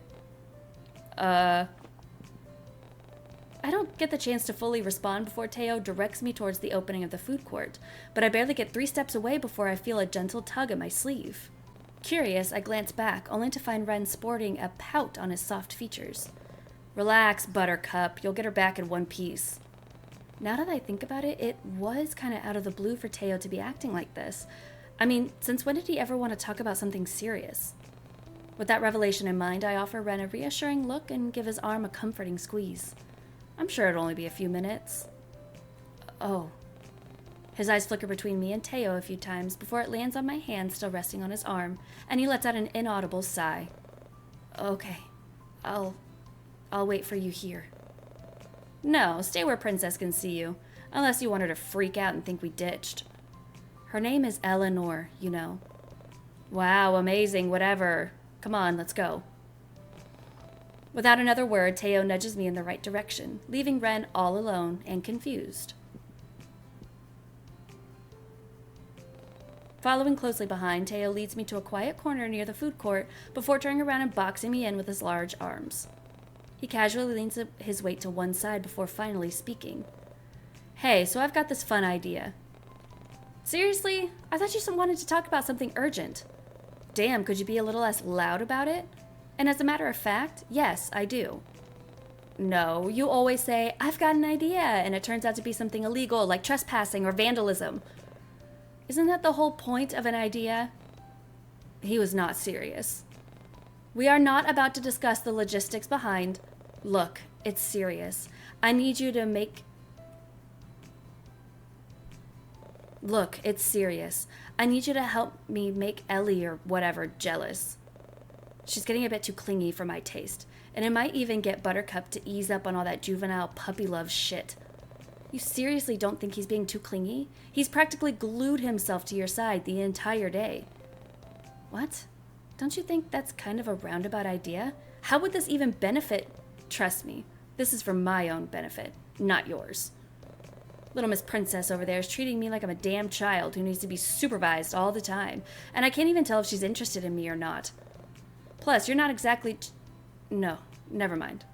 I don't get the chance to fully respond before Teo directs me towards the opening of the food court, but I barely get 3 steps away before I feel a gentle tug at my sleeve. Curious, I glance back, only to find Ren sporting a pout on his soft features. Relax, Buttercup. You'll get her back in one piece. Now that I think about it, it was kind of out of the blue for Teo to be acting like this. I mean, since when did he ever want to talk about something serious? With that revelation in mind, I offer Ren a reassuring look and give his arm a comforting squeeze. I'm sure it'll only be a few minutes. Oh. His eyes flicker between me and Teo a few times before it lands on my hand still resting on his arm, and he lets out an inaudible sigh. Okay. I'll wait for you here. No, stay where Princess can see you, unless you want her to freak out and think we ditched. Her name is Eleanor, you know. Wow, amazing, whatever. Come on, let's go. Without another word, Teo nudges me in the right direction, leaving Ren all alone and confused. Following closely behind, Teo leads me to a quiet corner near the food court before turning around and boxing me in with his large arms. He casually leans his weight to one side before finally speaking. Hey, so I've got this fun idea. Seriously? I thought you wanted to talk about something urgent. Damn, could you be a little less loud about it? And as a matter of fact, yes, I do. No, you always say, I've got an idea, and it turns out to be something illegal like trespassing or vandalism. Isn't that the whole point of an idea? He was not serious. We are not about to discuss the logistics behind. Look, it's serious. I need you to make... Look, it's serious. I need you to help me make Ellie or whatever jealous. She's getting a bit too clingy for my taste, and it might even get Buttercup to ease up on all that juvenile puppy love shit. You seriously don't think he's being too clingy? He's practically glued himself to your side the entire day. What? Don't you think that's kind of a roundabout idea? How would this even benefit? Trust me, this is for my own benefit, not yours. Little Miss Princess over there is treating me like I'm a damn child who needs to be supervised all the time, and I can't even tell if she's interested in me or not. Plus, you're not exactly... No, never mind.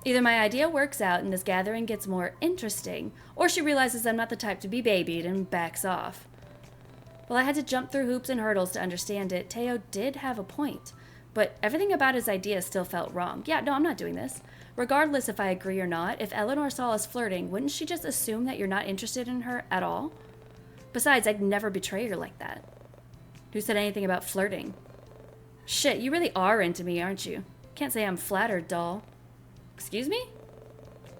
Either my idea works out and this gathering gets more interesting, or she realizes I'm not the type to be babied and backs off. While I had to jump through hoops and hurdles to understand it, Teo did have a point. But everything about his idea still felt wrong. Yeah, no, I'm not doing this. Regardless if I agree or not, if Eleanor saw us flirting, wouldn't she just assume that you're not interested in her at all? Besides, I'd never betray her like that. Who said anything about flirting? Shit, you really are into me, aren't you? Can't say I'm flattered, doll. Excuse me?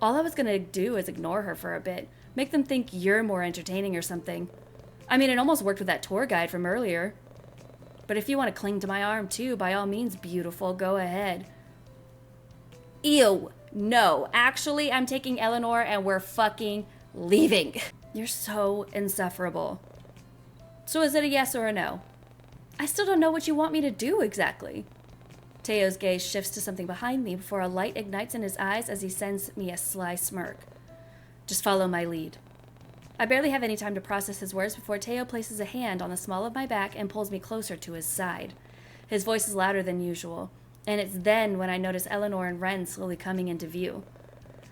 All I was gonna do is ignore her for a bit. Make them think you're more entertaining or something. I mean, it almost worked with that tour guide from earlier. But if you want to cling to my arm too, by all means, beautiful, go ahead. Ew. No. Actually, I'm taking Eleanor and we're fucking leaving. You're so insufferable. So is it a yes or a no? I still don't know what you want me to do exactly. Teo's gaze shifts to something behind me before a light ignites in his eyes as he sends me a sly smirk. Just follow my lead. I barely have any time to process his words before Teo places a hand on the small of my back and pulls me closer to his side. His voice is louder than usual, and it's then when I notice Eleanor and Ren slowly coming into view.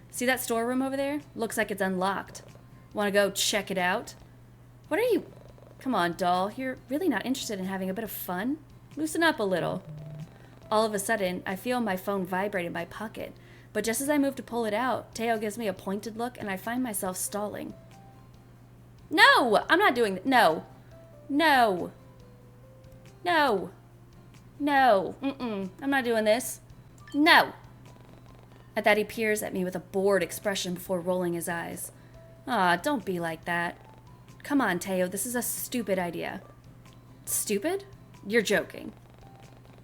See that storeroom over there? Looks like it's unlocked. Want to go check it out? What are you... Come on, doll. You're really not interested in having a bit of fun? Loosen up a little. All of a sudden, I feel my phone vibrate in my pocket, but just as I move to pull it out, Teo gives me a pointed look and I find myself stalling. No! I'm not doing that. No. No. No. No. I'm not doing this. No. At that, he peers at me with a bored expression before rolling his eyes. Ah, don't be like that. Come on, Teo, this is a stupid idea. Stupid? You're joking.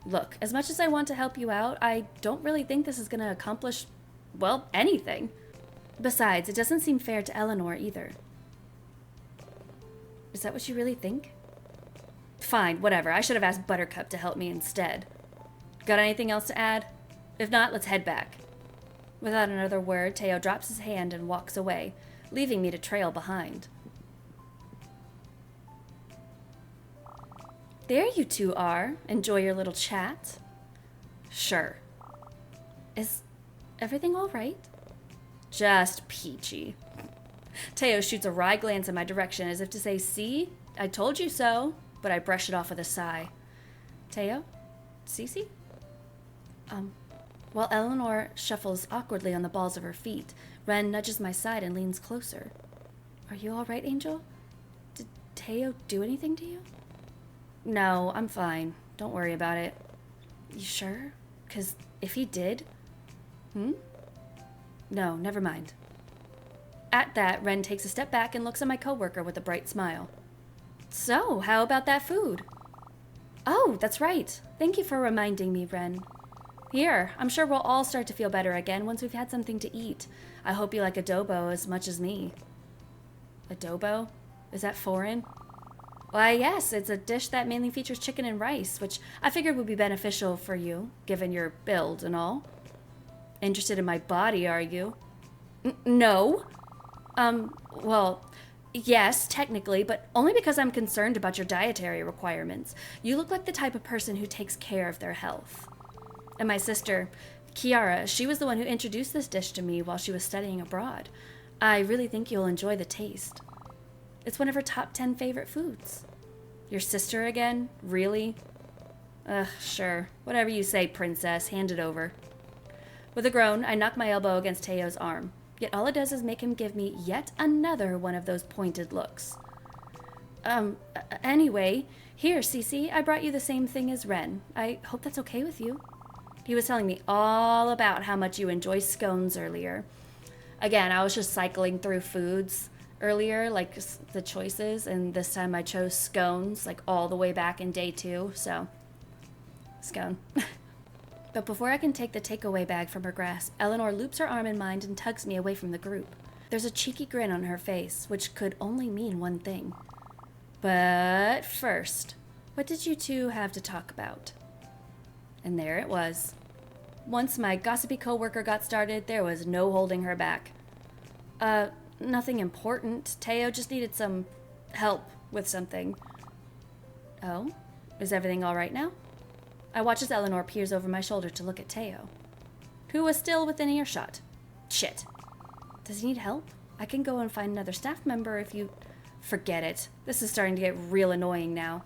Look, as much as I want to help you out, I don't really think this is going to accomplish, well, anything. Besides, it doesn't seem fair to Eleanor either. Is that what you really think? Fine, whatever. I should have asked Buttercup to help me instead. Got anything else to add? If not, let's head back. Without another word, Teo drops his hand and walks away, leaving me to trail behind. There you two are. Enjoy your little chat. Sure. Is everything all right? Just peachy. Teo shoots a wry glance in my direction as if to say, see, I told you so, but I brush it off with a sigh. Teo? Cece? While Eleanor shuffles awkwardly on the balls of her feet, Ren nudges my side and leans closer. Are you all right, Angel? Did Teo do anything to you? No, I'm fine. Don't worry about it. You sure? 'Cause if he did... No, never mind. At that, Ren takes a step back and looks at my coworker with a bright smile. So, how about that food? Oh, that's right. Thank you for reminding me, Ren. Here, I'm sure we'll all start to feel better again once we've had something to eat. I hope you like adobo as much as me. Adobo? Is that foreign? Why, yes, it's a dish that mainly features chicken and rice, which I figured would be beneficial for you, given your build and all. Interested in my body, are you? No. Well, yes, technically, but only because I'm concerned about your dietary requirements. You look like the type of person who takes care of their health. And my sister, Kiara, she was the one who introduced this dish to me while she was studying abroad. I really think you'll enjoy the taste. It's one of her top 10 favorite foods. Your sister again? Really? Sure. Whatever you say, princess. Hand it over. With a groan, I knock my elbow against Teo's arm. Yet all it does is make him give me yet another one of those pointed looks. Anyway, here, Cece, I brought you the same thing as Ren. I hope that's okay with you. He was telling me all about how much you enjoy scones earlier. Again, I was just cycling through foods earlier, like the choices, and this time I chose scones, like all the way back in day 2, so scone. But before I can take the takeaway bag from her grasp, Eleanor loops her arm in mine and tugs me away from the group. There's a cheeky grin on her face, which could only mean one thing. But first, what did you two have to talk about? And there it was. Once my gossipy coworker got started, there was no holding her back. Nothing important. Teo just needed some help with something. Oh? Is everything all right now? I watch as Eleanor peers over my shoulder to look at Teo. who was still within earshot. Shit. Does he need help? I can go and find another staff member if you... Forget it. This is starting to get real annoying now.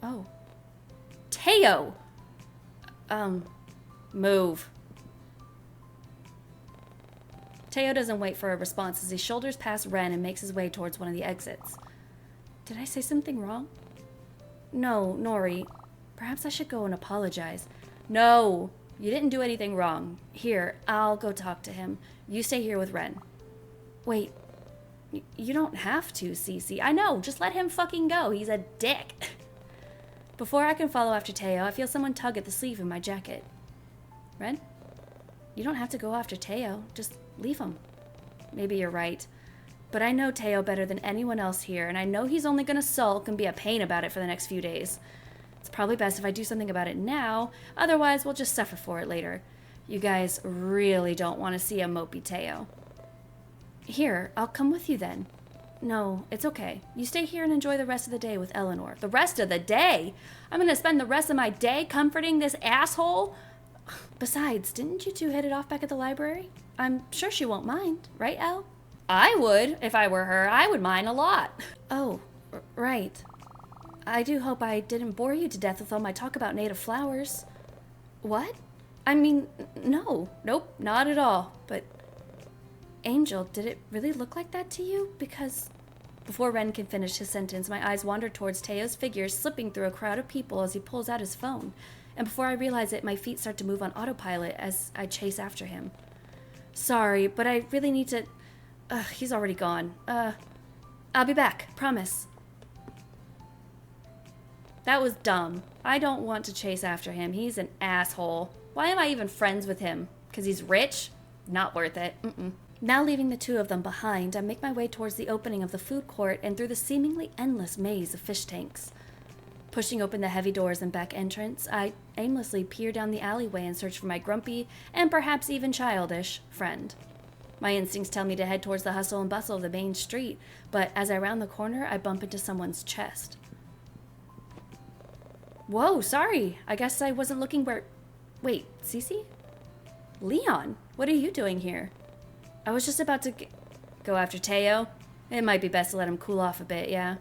Oh. Teo! Move. Teo doesn't wait for a response as he shoulders past Ren and makes his way towards one of the exits. Did I say something wrong? No, Nori. Perhaps I should go and apologize. No, you didn't do anything wrong. Here, I'll go talk to him. You stay here with Ren. Wait, you don't have to, Cece. I know, just let him fucking go. He's a dick. Before I can follow after Teo, I feel someone tug at the sleeve of my jacket. Ren? You don't have to go after Teo. Just leave him. Maybe you're right. But I know Teo better than anyone else here, and I know he's only gonna sulk and be a pain about it for the next few days. It's probably best if I do something about it now, otherwise we'll just suffer for it later. You guys really don't want to see a mopey Teo. Here, I'll come with you then. No, it's okay. You stay here and enjoy the rest of the day with Eleanor. The rest of the day? I'm gonna spend the rest of my day comforting this asshole? Besides, didn't you two hit it off back at the library? I'm sure she won't mind, right, Elle? I would. If I were her, I would mind a lot. Oh, right. I do hope I didn't bore you to death with all my talk about native flowers. What? I mean, no. Nope, not at all. But, Angel, did it really look like that to you? Because... Before Ren can finish his sentence, my eyes wander towards Teo's figure slipping through a crowd of people as he pulls out his phone. And before I realize it, my feet start to move on autopilot as I chase after him. Sorry, but I really need to... he's already gone. I'll be back, promise. That was dumb. I don't want to chase after him. He's an asshole. Why am I even friends with him? Because he's rich? Not worth it. Now leaving the two of them behind, I make my way towards the opening of the food court and through the seemingly endless maze of fish tanks. Pushing open the heavy doors and back entrance, I aimlessly peer down the alleyway and search for my grumpy, and perhaps even childish, friend. My instincts tell me to head towards the hustle and bustle of the main street, but as I round the corner, I bump into someone's chest. Whoa, sorry. I guess I wasn't looking where... Wait, Cece? Leon, what are you doing here? I was just about to go after Teo. It might be best to let him cool off a bit, yeah?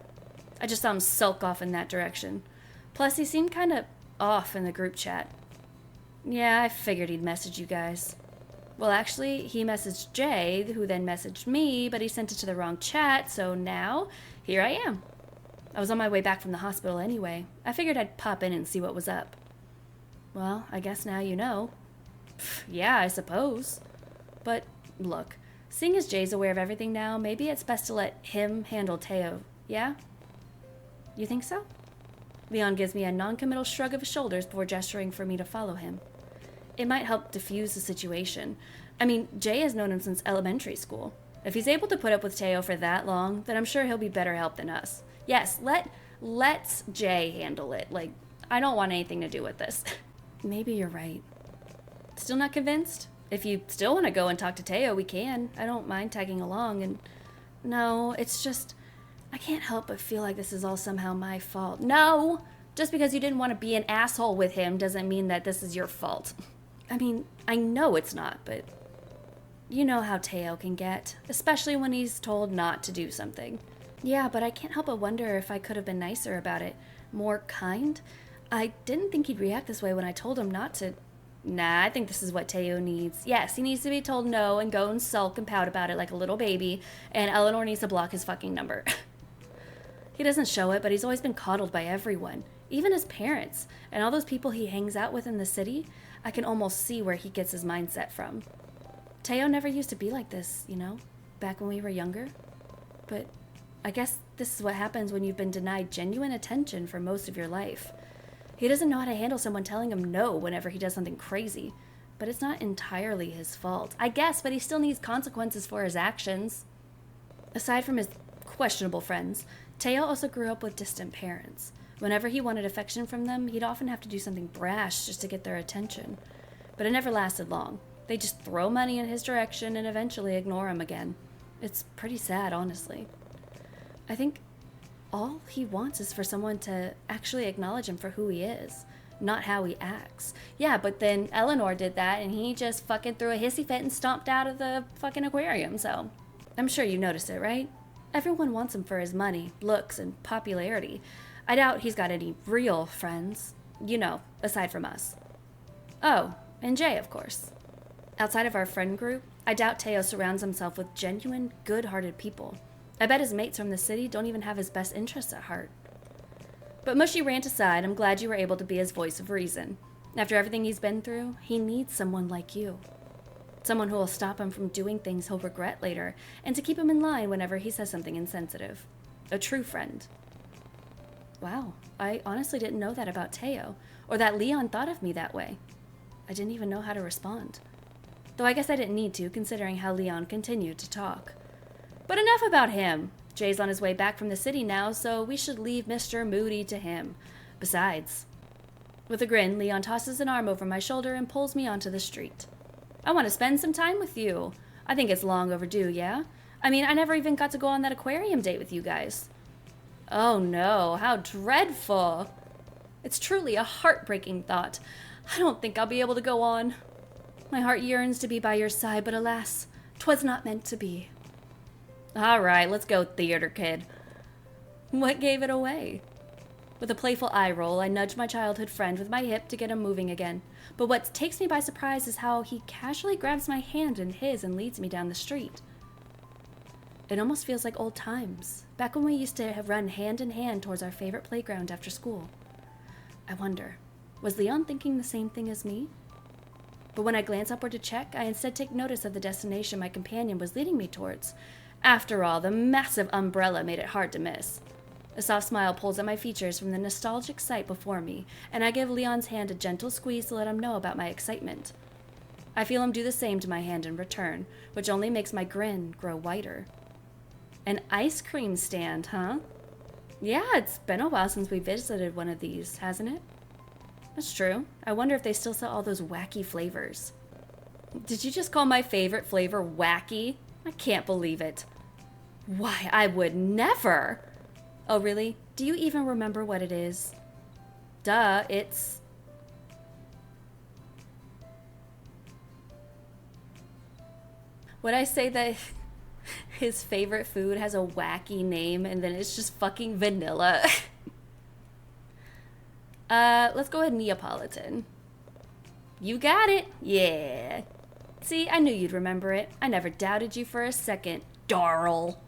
I just saw him sulk off in that direction. Plus, he seemed kind of off in the group chat. Yeah, I figured he'd message you guys. Well, actually, he messaged Jay, who then messaged me, but he sent it to the wrong chat, so now, here I am. I was on my way back from the hospital anyway. I figured I'd pop in and see what was up. Well, I guess now you know. Yeah, I suppose. But, look, seeing as Jay's aware of everything now, maybe it's best to let him handle Teo, yeah? You think so? Leon gives me a non-committal shrug of his shoulders before gesturing for me to follow him. It might help diffuse the situation. I mean, Jay has known him since elementary school. If he's able to put up with Teo for that long, then I'm sure he'll be better help than us. Yes, let's Jay handle it. Like, I don't want anything to do with this. Maybe you're right. Still not convinced? If you still want to go and talk to Teo, we can. I don't mind tagging along, and... No, it's just... I can't help but feel like this is all somehow my fault. No! Just because you didn't want to be an asshole with him doesn't mean that this is your fault. I mean, I know it's not, but... You know how Teo can get, especially when he's told not to do something. Yeah, but I can't help but wonder if I could have been nicer about it. More kind? I didn't think he'd react this way when I told him not to. Nah, I think this is what Teo needs. Yes, he needs to be told no and go and sulk and pout about it like a little baby, and Eleanor needs to block his fucking number. He doesn't show it, but he's always been coddled by everyone, even his parents, and all those people he hangs out with in the city. I can almost see where he gets his mindset from. Teo never used to be like this, you know, back when we were younger. But I guess this is what happens when you've been denied genuine attention for most of your life. He doesn't know how to handle someone telling him no whenever he does something crazy. But it's not entirely his fault, I guess, but he still needs consequences for his actions. Aside from his questionable friends, Teo also grew up with distant parents. Whenever he wanted affection from them, he'd often have to do something brash just to get their attention. But it never lasted long. They just throw money in his direction and eventually ignore him again. It's pretty sad, honestly. I think all he wants is for someone to actually acknowledge him for who he is. not how he acts. Yeah, but then Eleanor did that and he just fucking threw a hissy fit and stomped out of the fucking aquarium, so I'm sure you noticed it, right? Everyone wants him for his money, looks, and popularity. I doubt he's got any real friends. You know, aside from us. Oh, and Jay, of course. Outside of our friend group, I doubt Teo surrounds himself with genuine, good-hearted people. I bet his mates from the city don't even have his best interests at heart. But mushy rant aside, I'm glad you were able to be his voice of reason. After everything he's been through, he needs someone like you. Someone who will stop him from doing things he'll regret later, and to keep him in line whenever he says something insensitive. A true friend. Wow, I honestly didn't know that about Teo, or that Leon thought of me that way. I didn't even know how to respond. Though I guess I didn't need to, considering how Leon continued to talk. But enough about him. Jay's on his way back from the city now, so we should leave Mr. Moody to him. Besides... With a grin, Leon tosses an arm over my shoulder and pulls me onto the street. I want to spend some time with you. I think it's long overdue, yeah? I mean, I never even got to go on that aquarium date with you guys. Oh no, how dreadful. It's truly a heartbreaking thought. I don't think I'll be able to go on. My heart yearns to be by your side, but alas, 'twas not meant to be. All right, let's go, theater kid. What gave it away? With a playful eye roll, I nudged my childhood friend with my hip to get him moving again. But what takes me by surprise is how he casually grabs my hand in his and leads me down the street. It almost feels like old times, back when we used to have run hand in hand towards our favorite playground after school. I wonder, was Leon thinking the same thing as me? But when I glance upward to check, I instead take notice of the destination my companion was leading me towards. After all, the massive umbrella made it hard to miss. A soft smile pulls at my features from the nostalgic sight before me, and I give Leon's hand a gentle squeeze to let him know about my excitement. I feel him do the same to my hand in return, which only makes my grin grow wider. An ice cream stand, huh? Yeah, it's been a while since we visited one of these, hasn't it? That's true. I wonder if they still sell all those wacky flavors. Did you just call my favorite flavor wacky? I can't believe it. Why, I would never! Oh, really? Do you even remember what it is? Duh, it's... Would I say that his favorite food has a wacky name and then it's just fucking vanilla? Let's go with Neapolitan. You got it! Yeah. See, I knew you'd remember it. I never doubted you for a second, Darl.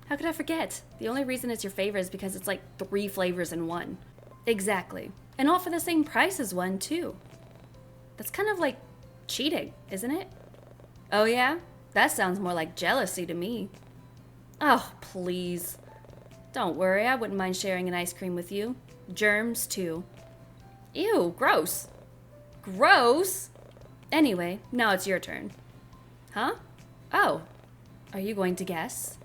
How could I forget? The only reason it's your favorite is because it's like 3 flavors in one. Exactly. And all for the same price as one, too. That's kind of like cheating, isn't it? Oh yeah? That sounds more like jealousy to me. Oh, please. Don't worry, I wouldn't mind sharing an ice cream with you. Germs, too. Ew, gross. Gross? Anyway, now it's your turn. Huh? Oh. Are you going to guess?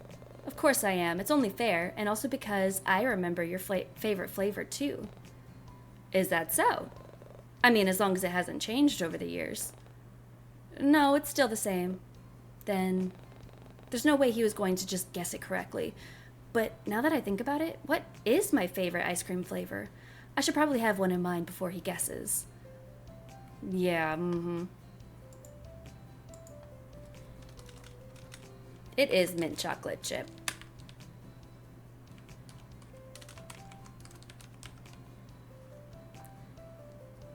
Of course I am. It's only fair, and also because I remember your favorite flavor, too. Is that so? I mean, as long as it hasn't changed over the years. No, it's still the same. Then, there's no way he was going to just guess it correctly. But now that I think about it, what is my favorite ice cream flavor? I should probably have one in mind before he guesses. Yeah, It is mint chocolate chip.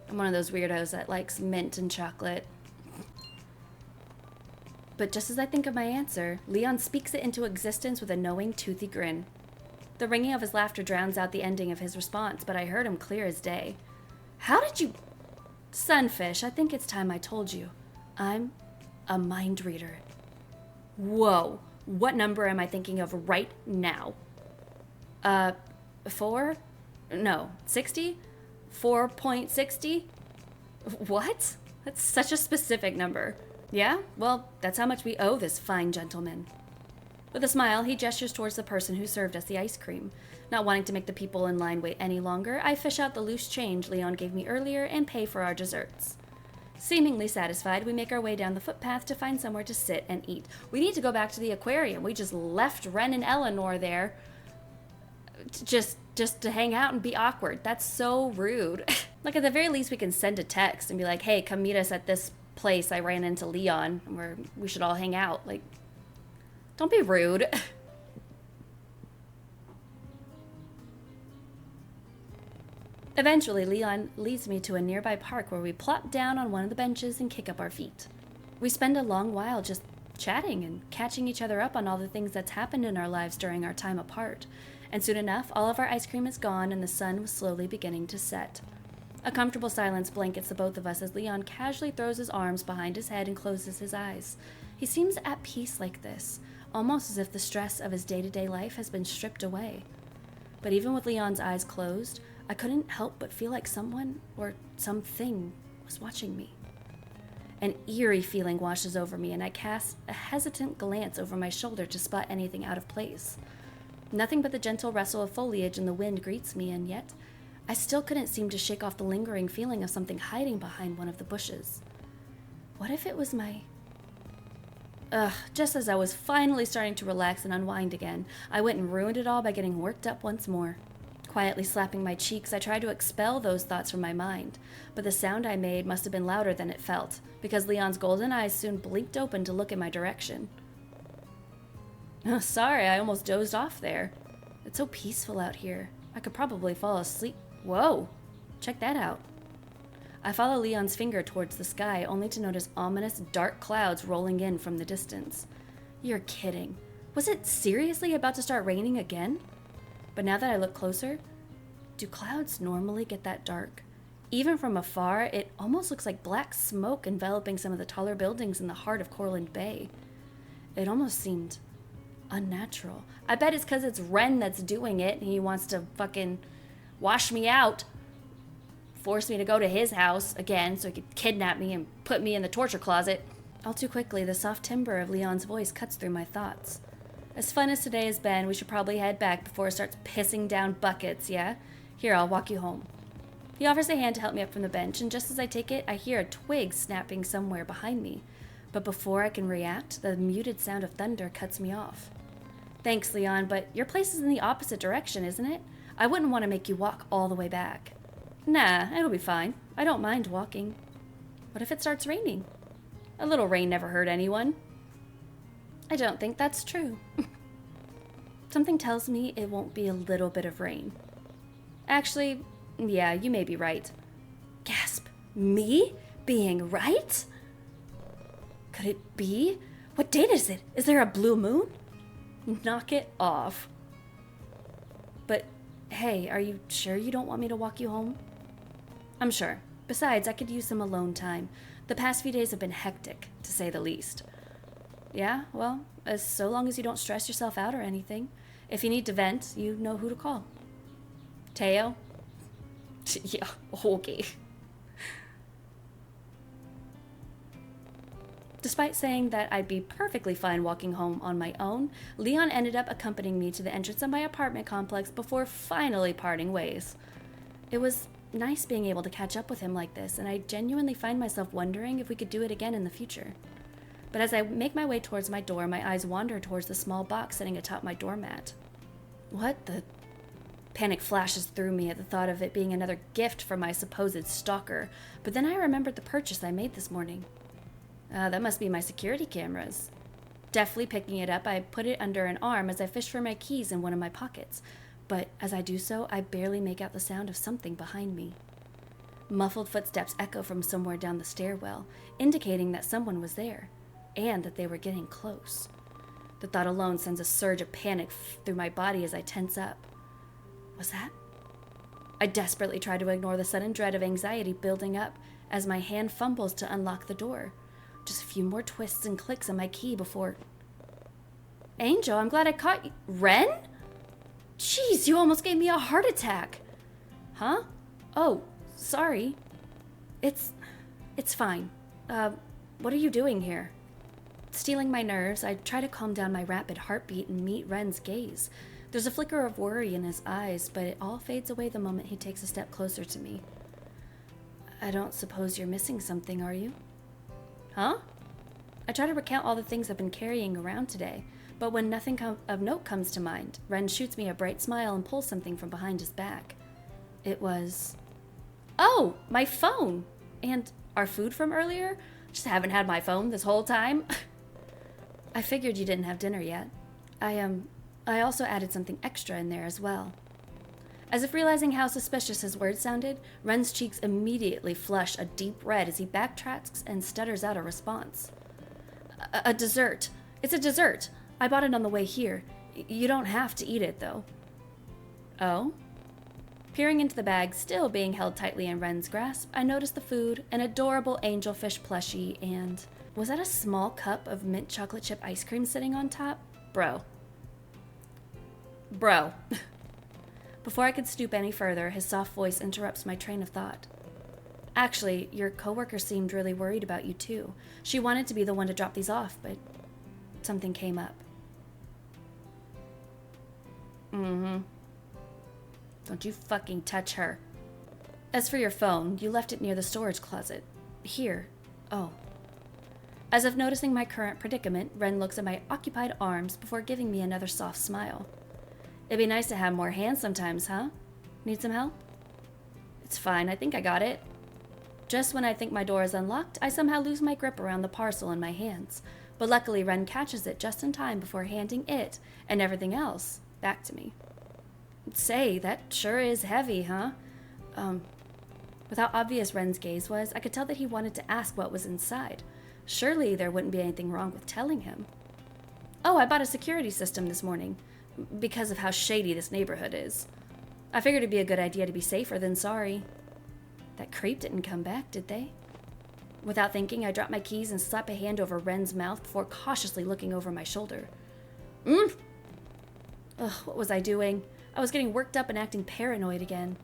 I'm one of those weirdos that likes mint and chocolate. But just as I think of my answer, Leon speaks it into existence with a knowing, toothy grin. The ringing of his laughter drowns out the ending of his response, but I heard him clear as day. How did you... Sunfish, I think it's time I told you. I'm a mind reader. Whoa, what number am I thinking of right now? 4? No, 60? 4.60? What? That's such a specific number. Yeah? Well, that's how much we owe this fine gentleman. With a smile, he gestures towards the person who served us the ice cream. Not wanting to make the people in line wait any longer, I fish out the loose change Leon gave me earlier and pay for our desserts. Seemingly satisfied, we make our way down the footpath to find somewhere to sit and eat. We need to go back to the aquarium. We just left Ren and Eleanor there. Just just to hang out and be awkward. That's so rude. Like, at the very least, we can send a text and be like, hey, come meet us at this place. I ran into Leon where we should all hang out. Like, don't be rude. Eventually, Leon leads me to a nearby park where we plop down on one of the benches and kick up our feet. We spend a long while just chatting and catching each other up on all the things that's happened in our lives during our time apart. And soon enough, all of our ice cream is gone and the sun was slowly beginning to set. A comfortable silence blankets the both of us as Leon casually throws his arms behind his head and closes his eyes. He seems at peace like this, almost as if the stress of his day-to-day life has been stripped away. But even with Leon's eyes closed, I couldn't help but feel like someone or something was watching me. An eerie feeling washes over me, and I cast a hesitant glance over my shoulder to spot anything out of place. Nothing but the gentle rustle of foliage in the wind greets me, and yet I still couldn't seem to shake off the lingering feeling of something hiding behind one of the bushes. What if it was my... Just as I was finally starting to relax and unwind again, I went and ruined it all by getting worked up once more. Quietly slapping my cheeks, I tried to expel those thoughts from my mind, but the sound I made must have been louder than it felt, because Leon's golden eyes soon blinked open to look in my direction. Oh, sorry, I almost dozed off there. It's so peaceful out here. I could probably fall asleep. Whoa, check that out. I follow Leon's finger towards the sky, only to notice ominous dark clouds rolling in from the distance. You're kidding. Was it seriously about to start raining again? But now that I look closer, do clouds normally get that dark? Even from afar, it almost looks like black smoke enveloping some of the taller buildings in the heart of Courland Bay. It almost seemed unnatural. I bet it's because it's Ren that's doing it and he wants to fucking wash me out, force me to go to his house again so he could kidnap me and put me in the torture closet. All too quickly, the soft timbre of Leon's voice cuts through my thoughts. As fun as today has been, we should probably head back before it starts pissing down buckets, yeah? Here, I'll walk you home. He offers a hand to help me up from the bench, and just as I take it, I hear a twig snapping somewhere behind me. But before I can react, the muted sound of thunder cuts me off. Thanks, Leon, but your place is in the opposite direction, isn't it? I wouldn't want to make you walk all the way back. Nah, it'll be fine. I don't mind walking. What if it starts raining? A little rain never hurt anyone. I don't think that's true. Something tells me it won't be a little bit of rain. Actually, yeah, you may be right. Gasp. Me? Being right? Could it be? What date is it? Is there a blue moon? Knock it off. But, hey, are you sure you don't want me to walk you home? I'm sure. Besides, I could use some alone time. The past few days have been hectic, to say the least. Yeah, well, so long as you don't stress yourself out or anything. If you need to vent, you know who to call. Teo? Yeah, okay. Despite saying that I'd be perfectly fine walking home on my own, Leon ended up accompanying me to the entrance of my apartment complex before finally parting ways. It was nice being able to catch up with him like this, and I genuinely find myself wondering if we could do it again in the future. But as I make my way towards my door, my eyes wander towards the small box sitting atop my doormat. What the... Panic flashes through me at the thought of it being another gift from my supposed stalker, but then I remembered the purchase I made this morning. That must be my security cameras. Deftly picking it up, I put it under an arm as I fish for my keys in one of my pockets, but as I do so, I barely make out the sound of something behind me. Muffled footsteps echo from somewhere down the stairwell, indicating that someone was there, and that they were getting close. The thought alone sends a surge of panic through my body as I tense up. Was that? I desperately try to ignore the sudden dread of anxiety building up as my hand fumbles to unlock the door. Just a few more twists and clicks on my key before... Angel, I'm glad I caught you. Ren? Jeez, you almost gave me a heart attack. Huh? Oh, sorry. It's fine. What are you doing here? Stealing my nerves, I try to calm down my rapid heartbeat and meet Ren's gaze. There's a flicker of worry in his eyes, but it all fades away the moment he takes a step closer to me. I don't suppose you're missing something, are you? Huh? I try to recount all the things I've been carrying around today, But when nothing of note comes to mind, Ren shoots me a bright smile and pulls something from behind his back. It was... Oh, my phone! And our food from earlier? Just haven't had my phone this whole time. I figured you didn't have dinner yet. I also added something extra in there as well. As if realizing how suspicious his words sounded, Ren's cheeks immediately flush a deep red as he backtracks and stutters out a response. A dessert. It's a dessert. I bought it on the way here. You don't have to eat it, though. Oh? Peering into the bag, still being held tightly in Ren's grasp, I noticed the food, an adorable angelfish plushie, and... Was that a small cup of mint chocolate chip ice cream sitting on top? Bro. Before I could stoop any further, his soft voice interrupts my train of thought. Actually, your coworker seemed really worried about you too. She wanted to be the one to drop these off, but something came up. Don't you fucking touch her. As for your phone, you left it near the storage closet. Here. Oh. As if noticing my current predicament, Ren looks at my occupied arms before giving me another soft smile. It'd be nice to have more hands sometimes, huh? Need some help? It's fine, I think I got it. Just when I think my door is unlocked, I somehow lose my grip around the parcel in my hands. But luckily, Ren catches it just in time before handing it, and everything else, back to me. Say, that sure is heavy, huh? With how obvious Ren's gaze was, I could tell that he wanted to ask what was inside. Surely there wouldn't be anything wrong with telling him. Oh, I bought a security system this morning, because of how shady this neighborhood is. I figured it'd be a good idea to be safer than sorry. That creep didn't come back, did they? Without thinking, I dropped my keys and slapped a hand over Ren's mouth before cautiously looking over my shoulder. Ugh, what was I doing? I was getting worked up and acting paranoid again.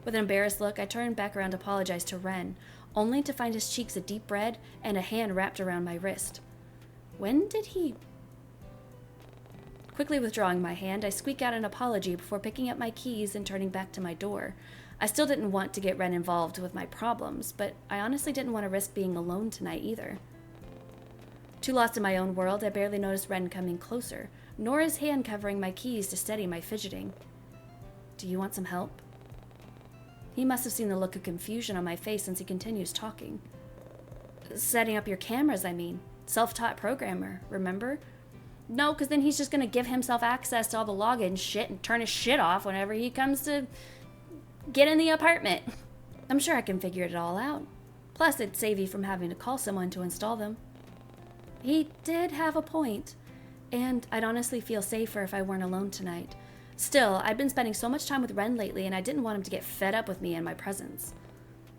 With an embarrassed look, I turned back around to apologize to Ren, only to find his cheeks a deep red and a hand wrapped around my wrist. When did he... Quickly withdrawing my hand, I squeak out an apology before picking up my keys and turning back to my door. I still didn't want to get Ren involved with my problems, but I honestly didn't want to risk being alone tonight either. Too lost in my own world, I barely noticed Ren coming closer, nor his hand covering my keys to steady my fidgeting. Do you want some help? He must have seen the look of confusion on my face since he continues talking. Setting up your cameras, I mean. Self-taught programmer, remember? No, because then he's just going to give himself access to all the login shit and turn his shit off whenever he comes to get in the apartment. I'm sure I can figure it all out. Plus, it'd save you from having to call someone to install them. He did have a point, and I'd honestly feel safer if I weren't alone tonight. Still, I'd been spending so much time with Ren lately, and I didn't want him to get fed up with me and my presence.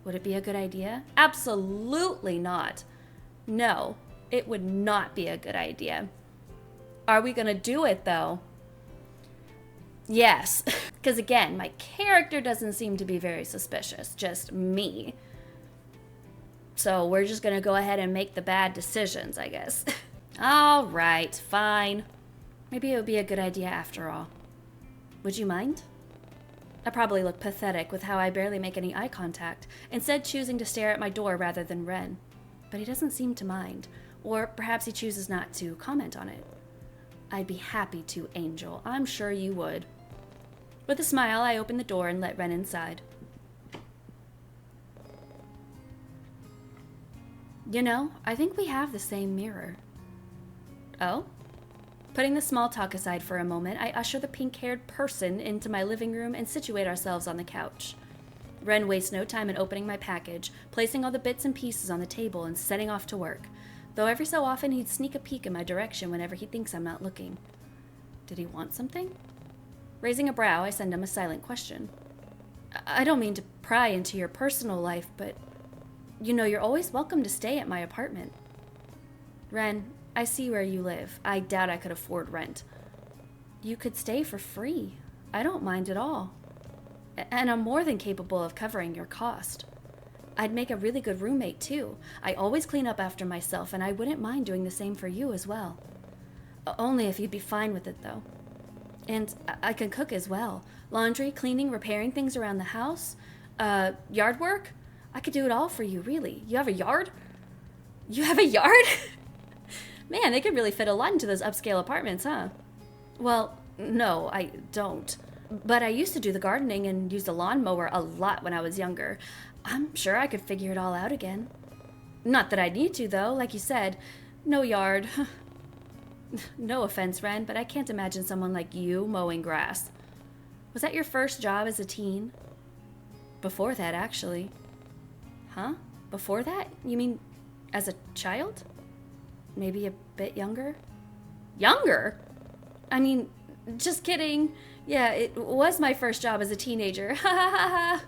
Would it be a good idea? Absolutely not. No, it would not be a good idea. Are we gonna do it, though? Yes, because again, my character doesn't seem to be very suspicious, just me. So we're just gonna go ahead and make the bad decisions, I guess. All right, fine. Maybe it would be a good idea after all. Would you mind? I probably look pathetic with how I barely make any eye contact, instead choosing to stare at my door rather than Ren. But he doesn't seem to mind, or perhaps he chooses not to comment on it. I'd be happy to, Angel. I'm sure you would. With a smile, I open the door and let Ren inside. You know, I think we have the same mirror. Oh? Putting the small talk aside for a moment, I usher the pink-haired person into my living room and situate ourselves on the couch. Ren wastes no time in opening my package, placing all the bits and pieces on the table and setting off to work, though every so often he'd sneak a peek in my direction whenever he thinks I'm not looking. Did he want something? Raising a brow, I send him a silent question. I don't mean to pry into your personal life, but you know you're always welcome to stay at my apartment. Ren, I see where you live. I doubt I could afford rent. You could stay for free. I don't mind at all. And I'm more than capable of covering your cost. I'd make a really good roommate, too. I always clean up after myself, and I wouldn't mind doing the same for you as well. Only if you'd be fine with it, though. And I can cook as well. Laundry, cleaning, repairing things around the house. Yard work. I could do it all for you, really. You have a yard? You have a yard? Man, they could really fit a lot into those upscale apartments, huh? Well, no, I don't. But I used to do the gardening and used a lawnmower a lot when I was younger. I'm sure I could figure it all out again. Not that I need to, though. Like you said, no yard. No offense, Ren, but I can't imagine someone like you mowing grass. Was that your first job as a teen? Before that, actually. Huh? Before that? You mean as a child? Maybe a bit younger? Younger? I mean, just kidding. Yeah, it was my first job as a teenager. Ha ha ha ha.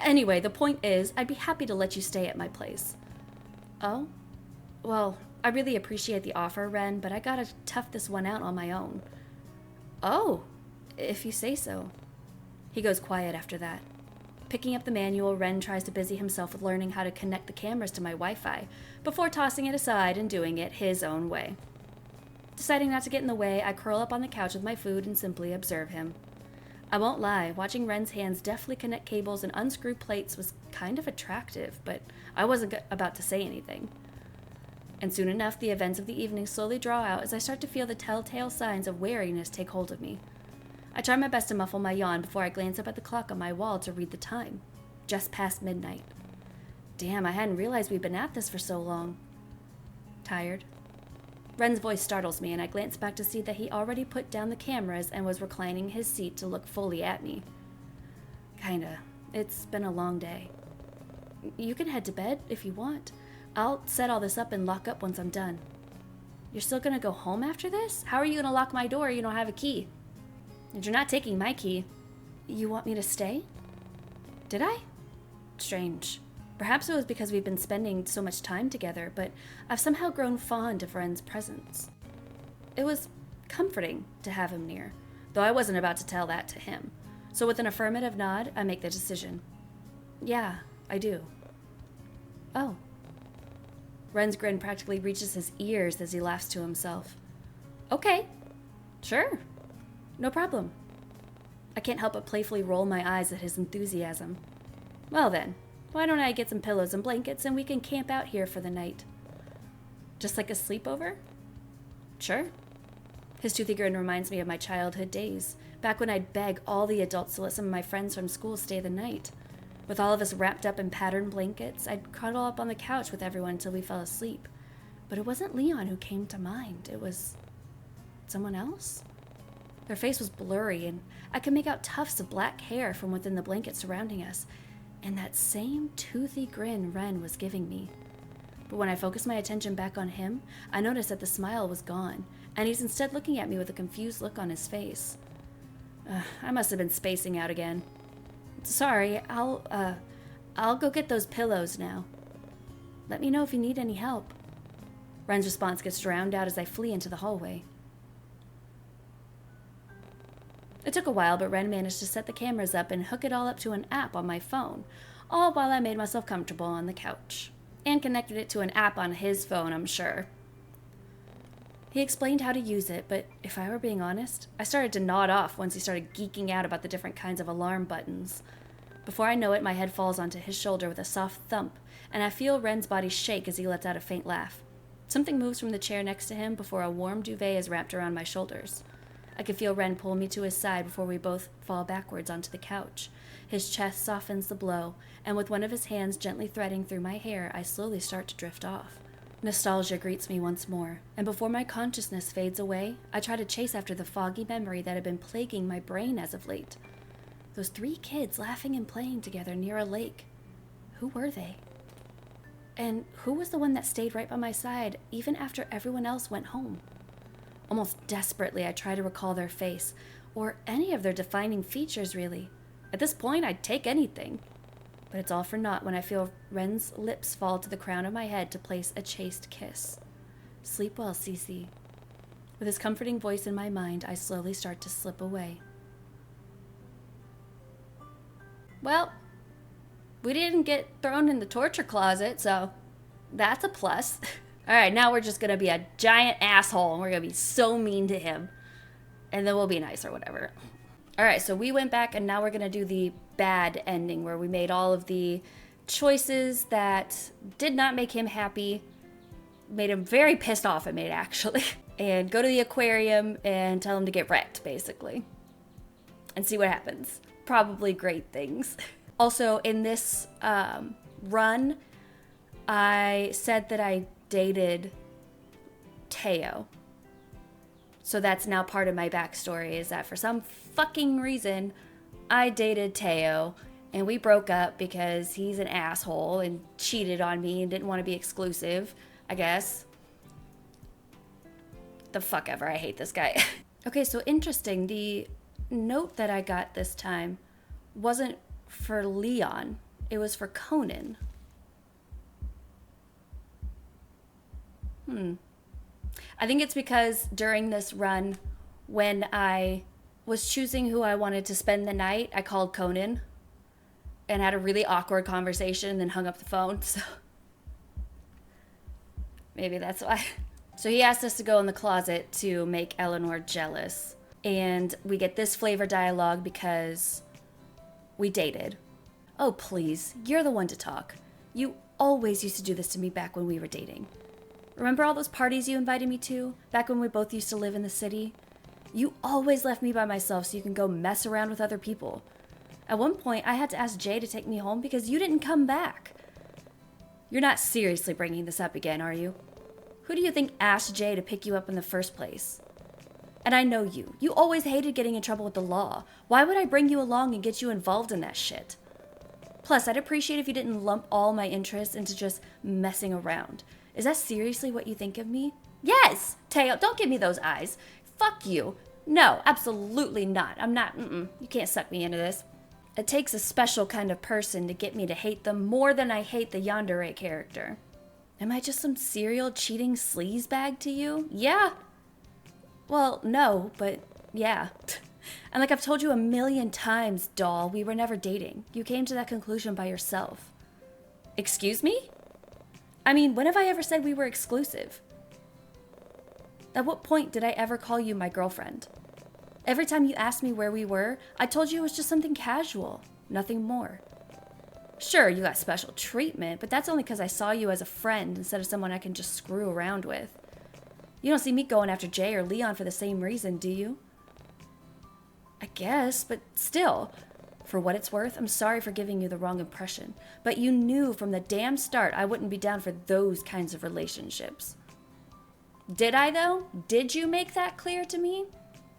Anyway, the point is, I'd be happy to let you stay at my place. Oh? Well, I really appreciate the offer, Ren, but I gotta tough this one out on my own. Oh, if you say so. He goes quiet after that. Picking up the manual, Ren tries to busy himself with learning how to connect the cameras to my Wi-Fi before tossing it aside and doing it his own way. Deciding not to get in the way, I curl up on the couch with my food and simply observe him. I won't lie, watching Ren's hands deftly connect cables and unscrew plates was kind of attractive, but I wasn't about to say anything. And soon enough, the events of the evening slowly draw out as I start to feel the telltale signs of weariness take hold of me. I try my best to muffle my yawn before I glance up at the clock on my wall to read the time. Just past midnight. Damn, I hadn't realized we'd been at this for so long. Tired? Ren's voice startles me, and I glance back to see that he already put down the cameras and was reclining his seat to look fully at me. Kinda. It's been a long day. You can head to bed if you want. I'll set all this up and lock up once I'm done. You're still gonna go home after this? How are you gonna lock my door? You don't have a key. And you're not taking my key. You want me to stay? Did I? Strange. Perhaps it was because we've been spending so much time together, but I've somehow grown fond of Ren's presence. It was comforting to have him near, though I wasn't about to tell that to him. So with an affirmative nod, I make the decision. Yeah, I do. Oh. Ren's grin practically reaches his ears as he laughs to himself. Okay. Sure. No problem. I can't help but playfully roll my eyes at his enthusiasm. Well then, why don't I get some pillows and blankets and we can camp out here for the night? Just like a sleepover? Sure. His toothy grin reminds me of my childhood days, back when I'd beg all the adults to let some of my friends from school stay the night. With all of us wrapped up in patterned blankets, I'd cuddle up on the couch with everyone until we fell asleep. But it wasn't Leon who came to mind. It was someone else? Their face was blurry, and I could make out tufts of black hair from within the blanket surrounding us, and that same toothy grin Ren was giving me. But when I focused my attention back on him, I noticed that the smile was gone, and he's instead looking at me with a confused look on his face. I must have been spacing out again. Sorry, I'll go get those pillows now. Let me know if you need any help. Ren's response gets drowned out as I flee into the hallway. It took a while, but Ren managed to set the cameras up and hook it all up to an app on my phone, all while I made myself comfortable on the couch. And connected it to an app on his phone, I'm sure. He explained how to use it, but if I were being honest, I started to nod off once he started geeking out about the different kinds of alarm buttons. Before I know it, my head falls onto his shoulder with a soft thump, and I feel Ren's body shake as he lets out a faint laugh. Something moves from the chair next to him before a warm duvet is wrapped around my shoulders. I can feel Ren pull me to his side before we both fall backwards onto the couch. His chest softens the blow, and with one of his hands gently threading through my hair, I slowly start to drift off. Nostalgia greets me once more, and before my consciousness fades away, I try to chase after the foggy memory that had been plaguing my brain as of late. Those 3 kids laughing and playing together near a lake. Who were they? And who was the one that stayed right by my side even after everyone else went home? Almost desperately, I try to recall their face, or any of their defining features, really. At this point, I'd take anything. But it's all for naught when I feel Ren's lips fall to the crown of my head to place a chaste kiss. Sleep well, Cece. With his comforting voice in my mind, I slowly start to slip away. Well, we didn't get thrown in the torture closet, so that's a plus. All right, now we're just going to be a giant asshole, and we're going to be so mean to him. And then we'll be nice or whatever. All right, so we went back, and now we're going to do the bad ending, where we made all of the choices that did not make him happy, made him very pissed off at me, actually. And go to the aquarium and tell him to get wrecked, basically. And see what happens. Probably great things. Also, in this run, I said that I dated Teo. So that's now part of my backstory, is that for some fucking reason, I dated Teo, and we broke up because he's an asshole and cheated on me and didn't want to be exclusive, I guess. The fuck ever, I hate this guy. Okay, so interesting, the note that I got this time wasn't for Leon, it was for Conan. I think it's because during this run, when I was choosing who I wanted to spend the night, I called Conan and had a really awkward conversation and then hung up the phone, so maybe that's why. So he asked us to go in the closet to make Eleanor jealous. And we get this flavor dialogue because we dated. Oh, please, you're the one to talk. You always used to do this to me back when we were dating. Remember all those parties you invited me to, back when we both used to live in the city? You always left me by myself so you can go mess around with other people. At one point, I had to ask Jay to take me home because you didn't come back. You're not seriously bringing this up again, are you? Who do you think asked Jay to pick you up in the first place? And I know you. You always hated getting in trouble with the law. Why would I bring you along and get you involved in that shit? Plus, I'd appreciate if you didn't lump all my interests into just messing around. Is that seriously what you think of me? Yes! Teo, don't give me those eyes. Fuck you. No, absolutely not. I'm not, You can't suck me into this. It takes a special kind of person to get me to hate them more than I hate the Yandere character. Am I just some serial cheating sleazebag to you? Yeah. Well, no, but yeah. And like I've told you a million times, doll, we were never dating. You came to that conclusion by yourself. Excuse me? I mean, when have I ever said we were exclusive? At what point did I ever call you my girlfriend? Every time you asked me where we were, I told you it was just something casual, nothing more. Sure, you got special treatment, but that's only because I saw you as a friend instead of someone I can just screw around with. You don't see me going after Jay or Leon for the same reason, do you? I guess, but still, for what it's worth, I'm sorry for giving you the wrong impression, but you knew from the damn start I wouldn't be down for those kinds of relationships. Did I, though? Did you make that clear to me?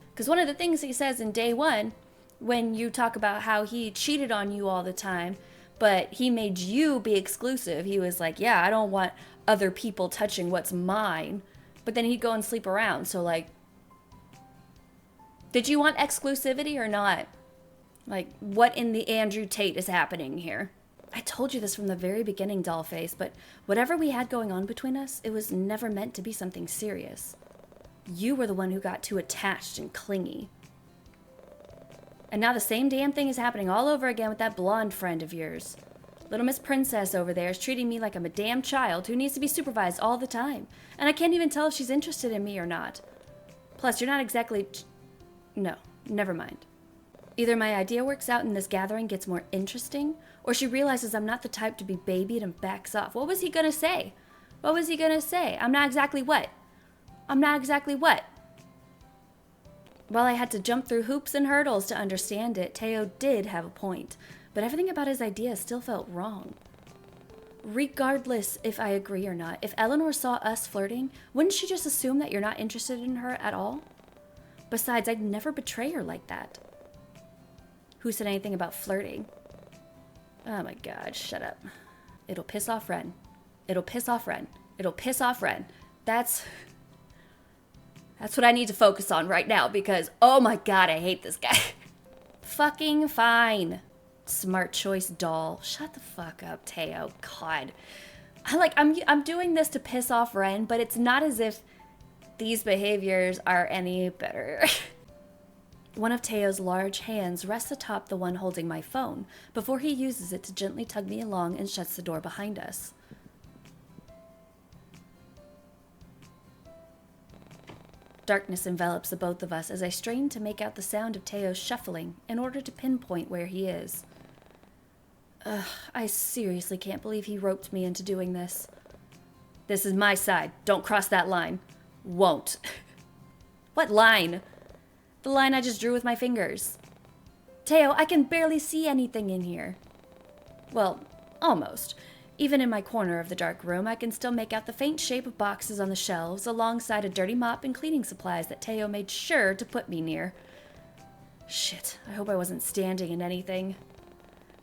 Because one of the things he says in day one, when you talk about how he cheated on you all the time, but he made you be exclusive, he was like, yeah, I don't want other people touching what's mine. But then he'd go and sleep around, so like, did you want exclusivity or not? Like, what in the Andrew Tate is happening here? I told you this from the very beginning, Dollface, but whatever we had going on between us, it was never meant to be something serious. You were the one who got too attached and clingy. And now the same damn thing is happening all over again with that blonde friend of yours. Little Miss Princess over there is treating me like I'm a damn child who needs to be supervised all the time. And I can't even tell if she's interested in me or not. Plus, you're not exactly... No, never mind. Either my idea works out and this gathering gets more interesting, or she realizes I'm not the type to be babied and backs off. What was he gonna say? What was he gonna say? I'm not exactly what? I'm not exactly what? While I had to jump through hoops and hurdles to understand it, Teo did have a point, but everything about his idea still felt wrong. Regardless if I agree or not, if Eleanor saw us flirting, wouldn't she just assume that you're not interested in her at all? Besides, I'd never betray her like that. Who said anything about flirting? Oh my god, shut up. It'll piss off Ren. It'll piss off Ren. It'll piss off Ren. That's what I need to focus on right now because, oh my god, I hate this guy. Fucking fine. Smart choice, doll. Shut the fuck up, Teo. God. I'm doing this to piss off Ren, but it's not as if these behaviors are any better. One of Teo's large hands rests atop the one holding my phone before he uses it to gently tug me along and shuts the door behind us. Darkness envelops the both of us as I strain to make out the sound of Teo's shuffling in order to pinpoint where he is. I seriously can't believe he roped me into doing this. This is my side. Don't cross that line. Won't. What line? The line I just drew with my fingers. Teo, I can barely see anything in here. Well, almost. Even in my corner of the dark room, I can still make out the faint shape of boxes on the shelves alongside a dirty mop and cleaning supplies that Teo made sure to put me near. Shit, I hope I wasn't standing in anything.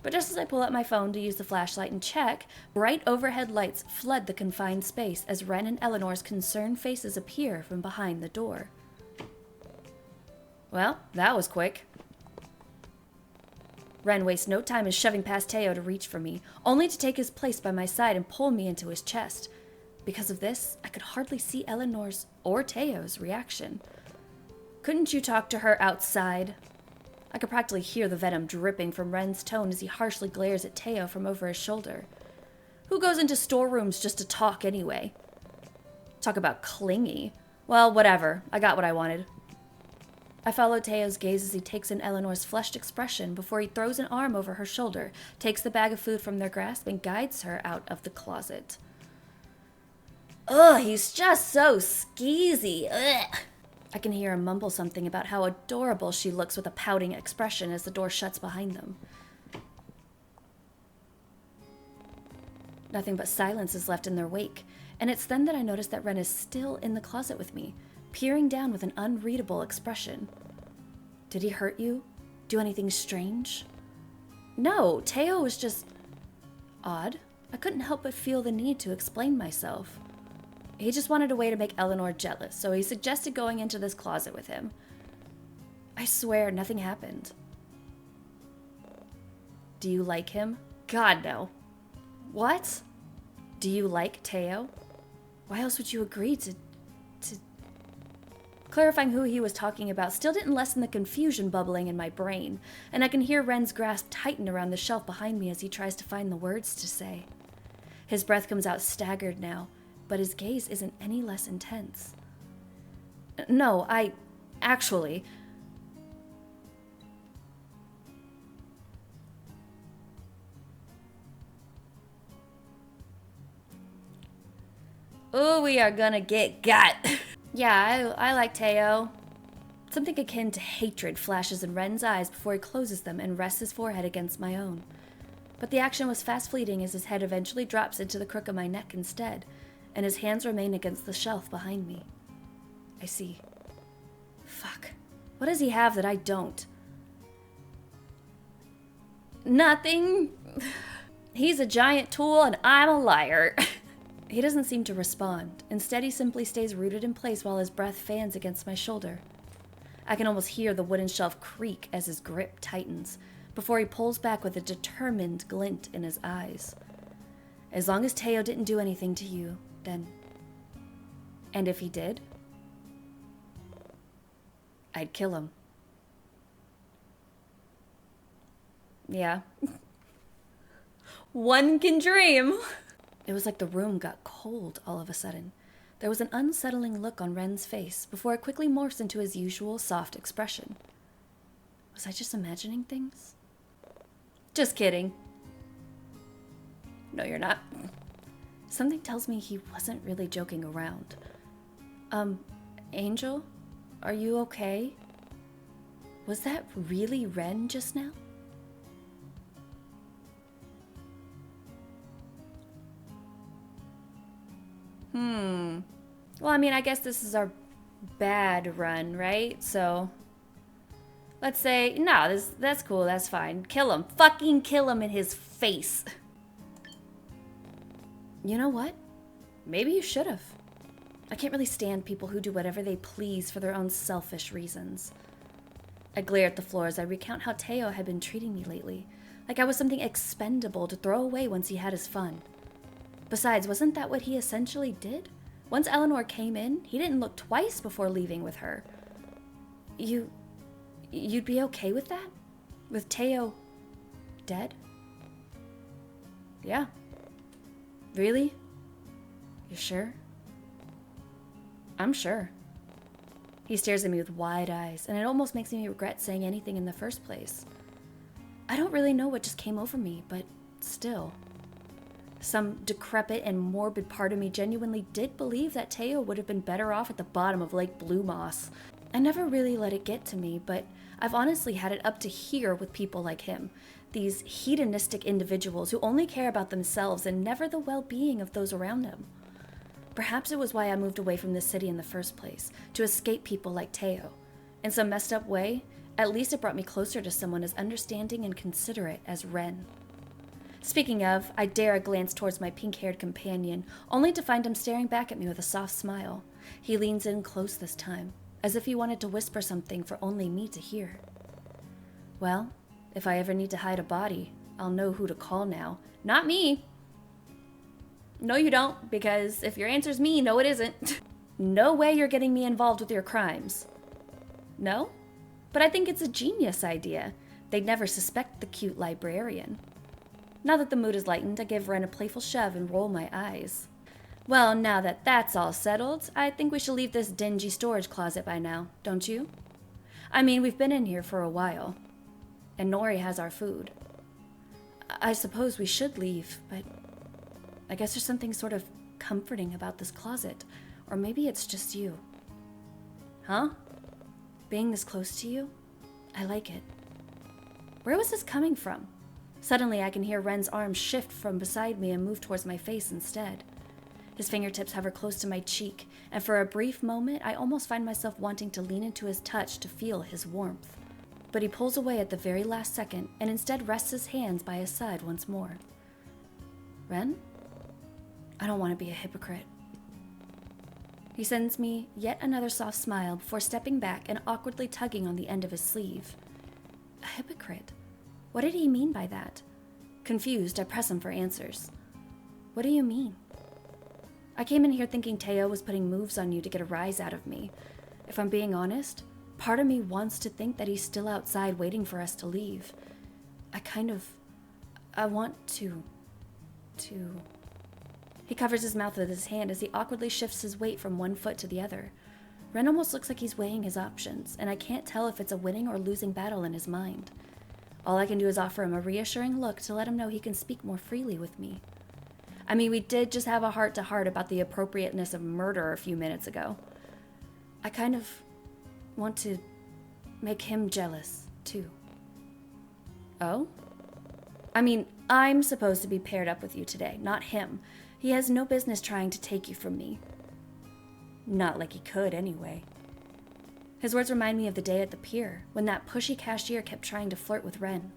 But just as I pull out my phone to use the flashlight and check, bright overhead lights flood the confined space as Ren and Eleanor's concerned faces appear from behind the door. Well, that was quick. Ren wastes no time in shoving past Teo to reach for me, only to take his place by my side and pull me into his chest. Because of this, I could hardly see Eleanor's or Teo's reaction. Couldn't you talk to her outside? I could practically hear the venom dripping from Ren's tone as he harshly glares at Teo from over his shoulder. Who goes into storerooms just to talk anyway? Talk about clingy. Well, whatever. I got what I wanted. I follow Teo's gaze as he takes in Eleanor's flushed expression before he throws an arm over her shoulder, takes the bag of food from their grasp, and guides her out of the closet. Ugh, he's just so skeezy. Ugh. I can hear him mumble something about how adorable she looks with a pouting expression as the door shuts behind them. Nothing but silence is left in their wake, and it's then that I notice that Ren is still in the closet with me, peering down with an unreadable expression. Did he hurt you? Do anything strange? No, Teo was just odd. I couldn't help but feel the need to explain myself. He just wanted a way to make Eleanor jealous, so he suggested going into this closet with him. I swear nothing happened. Do you like him? God, no. What? Do you like Teo? Why else would you agree to... Clarifying who he was talking about still didn't lessen the confusion bubbling in my brain, and I can hear Ren's grasp tighten around the shelf behind me as he tries to find the words to say. His breath comes out staggered now, but his gaze isn't any less intense. No, actually... Oh, we are gonna get got. Yeah, I like Teo. Something akin to hatred flashes in Ren's eyes before he closes them and rests his forehead against my own. But the action was fast fleeting as his head eventually drops into the crook of my neck instead, and his hands remain against the shelf behind me. I see. Fuck. What does he have that I don't? Nothing. He's a giant tool and I'm a liar. He doesn't seem to respond. Instead, he simply stays rooted in place while his breath fans against my shoulder. I can almost hear the wooden shelf creak as his grip tightens, before he pulls back with a determined glint in his eyes. As long as Teo didn't do anything to you, then... And if he did? I'd kill him. Yeah. One can dream. It was like the room got cold all of a sudden. There was an unsettling look on Ren's face before it quickly morphs into his usual soft expression. Was I just imagining things? Just kidding. No, you're not. Something tells me he wasn't really joking around. Angel? Are you okay? Was that really Ren just now? Well, I mean, I guess this is our bad run, right? So, let's say, no, that's cool, that's fine. Kill him. Fucking kill him in his face. You know what? Maybe you should have. I can't really stand people who do whatever they please for their own selfish reasons. I glare at the floor as I recount how Teo had been treating me lately, like I was something expendable to throw away once he had his fun. Besides, wasn't that what he essentially did? Once Eleanor came in, he didn't look twice before leaving with her. You'd be okay with that? With Teo dead? Yeah. Really? You're sure? I'm sure. He stares at me with wide eyes, and it almost makes me regret saying anything in the first place. I don't really know what just came over me, but still. Some decrepit and morbid part of me genuinely did believe that Teo would have been better off at the bottom of Lake Blue Moss. I never really let it get to me, but I've honestly had it up to here with people like him. These hedonistic individuals who only care about themselves and never the well-being of those around them. Perhaps it was why I moved away from this city in the first place, to escape people like Teo. In some messed up way, at least it brought me closer to someone as understanding and considerate as Ren. Speaking of, I dare a glance towards my pink-haired companion, only to find him staring back at me with a soft smile. He leans in close this time, as if he wanted to whisper something for only me to hear. Well, if I ever need to hide a body, I'll know who to call now. Not me! No, you don't, because if your answer's me, no, it isn't. No way you're getting me involved with your crimes. No? But I think it's a genius idea. They'd never suspect the cute librarian. Now that the mood is lightened, I give Ren a playful shove and roll my eyes. Well, now that that's all settled, I think we should leave this dingy storage closet by now, don't you? I mean, we've been in here for a while. And Nori has our food. I suppose we should leave, but I guess there's something sort of comforting about this closet. Or maybe it's just you. Huh? Being this close to you? I like it. Where was this coming from? Suddenly, I can hear Ren's arm shift from beside me and move towards my face instead. His fingertips hover close to my cheek, and for a brief moment, I almost find myself wanting to lean into his touch to feel his warmth. But he pulls away at the very last second, and instead rests his hands by his side once more. Ren? I don't want to be a hypocrite. He sends me yet another soft smile before stepping back and awkwardly tugging on the end of his sleeve. A hypocrite? What did he mean by that? Confused, I press him for answers. What do you mean? I came in here thinking Teo was putting moves on you to get a rise out of me. If I'm being honest, part of me wants to think that he's still outside waiting for us to leave. I want to... He covers his mouth with his hand as he awkwardly shifts his weight from one foot to the other. Ren almost looks like he's weighing his options, and I can't tell if it's a winning or losing battle in his mind. All I can do is offer him a reassuring look to let him know he can speak more freely with me. I mean, we did just have a heart-to-heart about the appropriateness of murder a few minutes ago. I kind of want to make him jealous, too. Oh? I mean, I'm supposed to be paired up with you today, not him. He has no business trying to take you from me. Not like he could, anyway. His words remind me of the day at the pier, when that pushy cashier kept trying to flirt with Ren.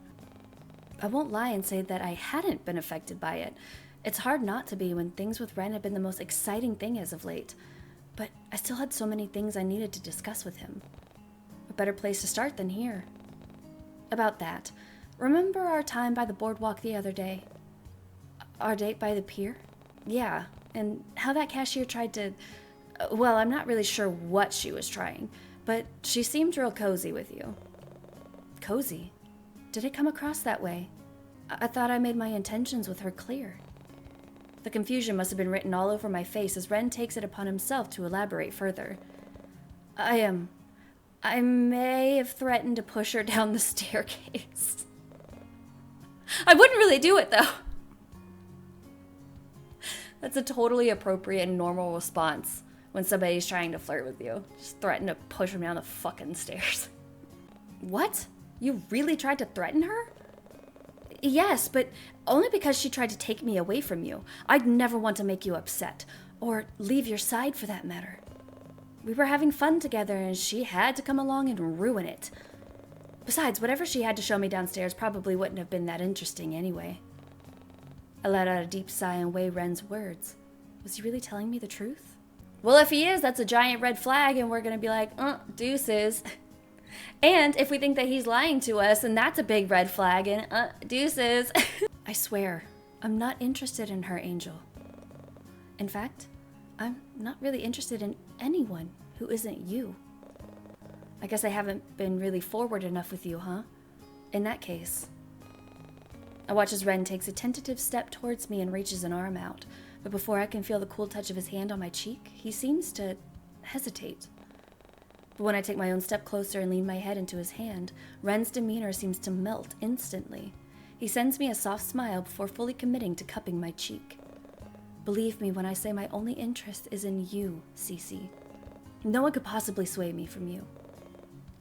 I won't lie and say that I hadn't been affected by it. It's hard not to be when things with Ren have been the most exciting thing as of late. But I still had so many things I needed to discuss with him. A better place to start than here. About that, remember our time by the boardwalk the other day? Our date by the pier? Yeah, and how that cashier tried to... Well, I'm not really sure what she was trying, but she seemed real cozy with you. Cozy? Did it come across that way? I thought I made my intentions with her clear. The confusion must have been written all over my face as Ren takes it upon himself to elaborate further. I may have threatened to push her down the staircase. I wouldn't really do it, though. That's a totally appropriate and normal response when somebody's trying to flirt with you. Just threaten to push them down the fucking stairs. What? You really tried to threaten her? Yes, but only because she tried to take me away from you. I'd never want to make you upset, or leave your side for that matter. We were having fun together and she had to come along and ruin it. Besides, whatever she had to show me downstairs probably wouldn't have been that interesting anyway. I let out a deep sigh and weighed Ren's words. Was he really telling me the truth? Well, if he is, that's a giant red flag and we're gonna be like, deuces. And if we think that he's lying to us, then that's a big red flag and deuces. I swear, I'm not interested in her, Angel. In fact, I'm not really interested in anyone who isn't you. I guess I haven't been really forward enough with you, huh? In that case. I watch as Ren takes a tentative step towards me and reaches an arm out, but before I can feel the cool touch of his hand on my cheek, he seems to hesitate. But when I take my own step closer and lean my head into his hand, Ren's demeanor seems to melt instantly. He sends me a soft smile before fully committing to cupping my cheek. Believe me when I say my only interest is in you, Cece. No one could possibly sway me from you.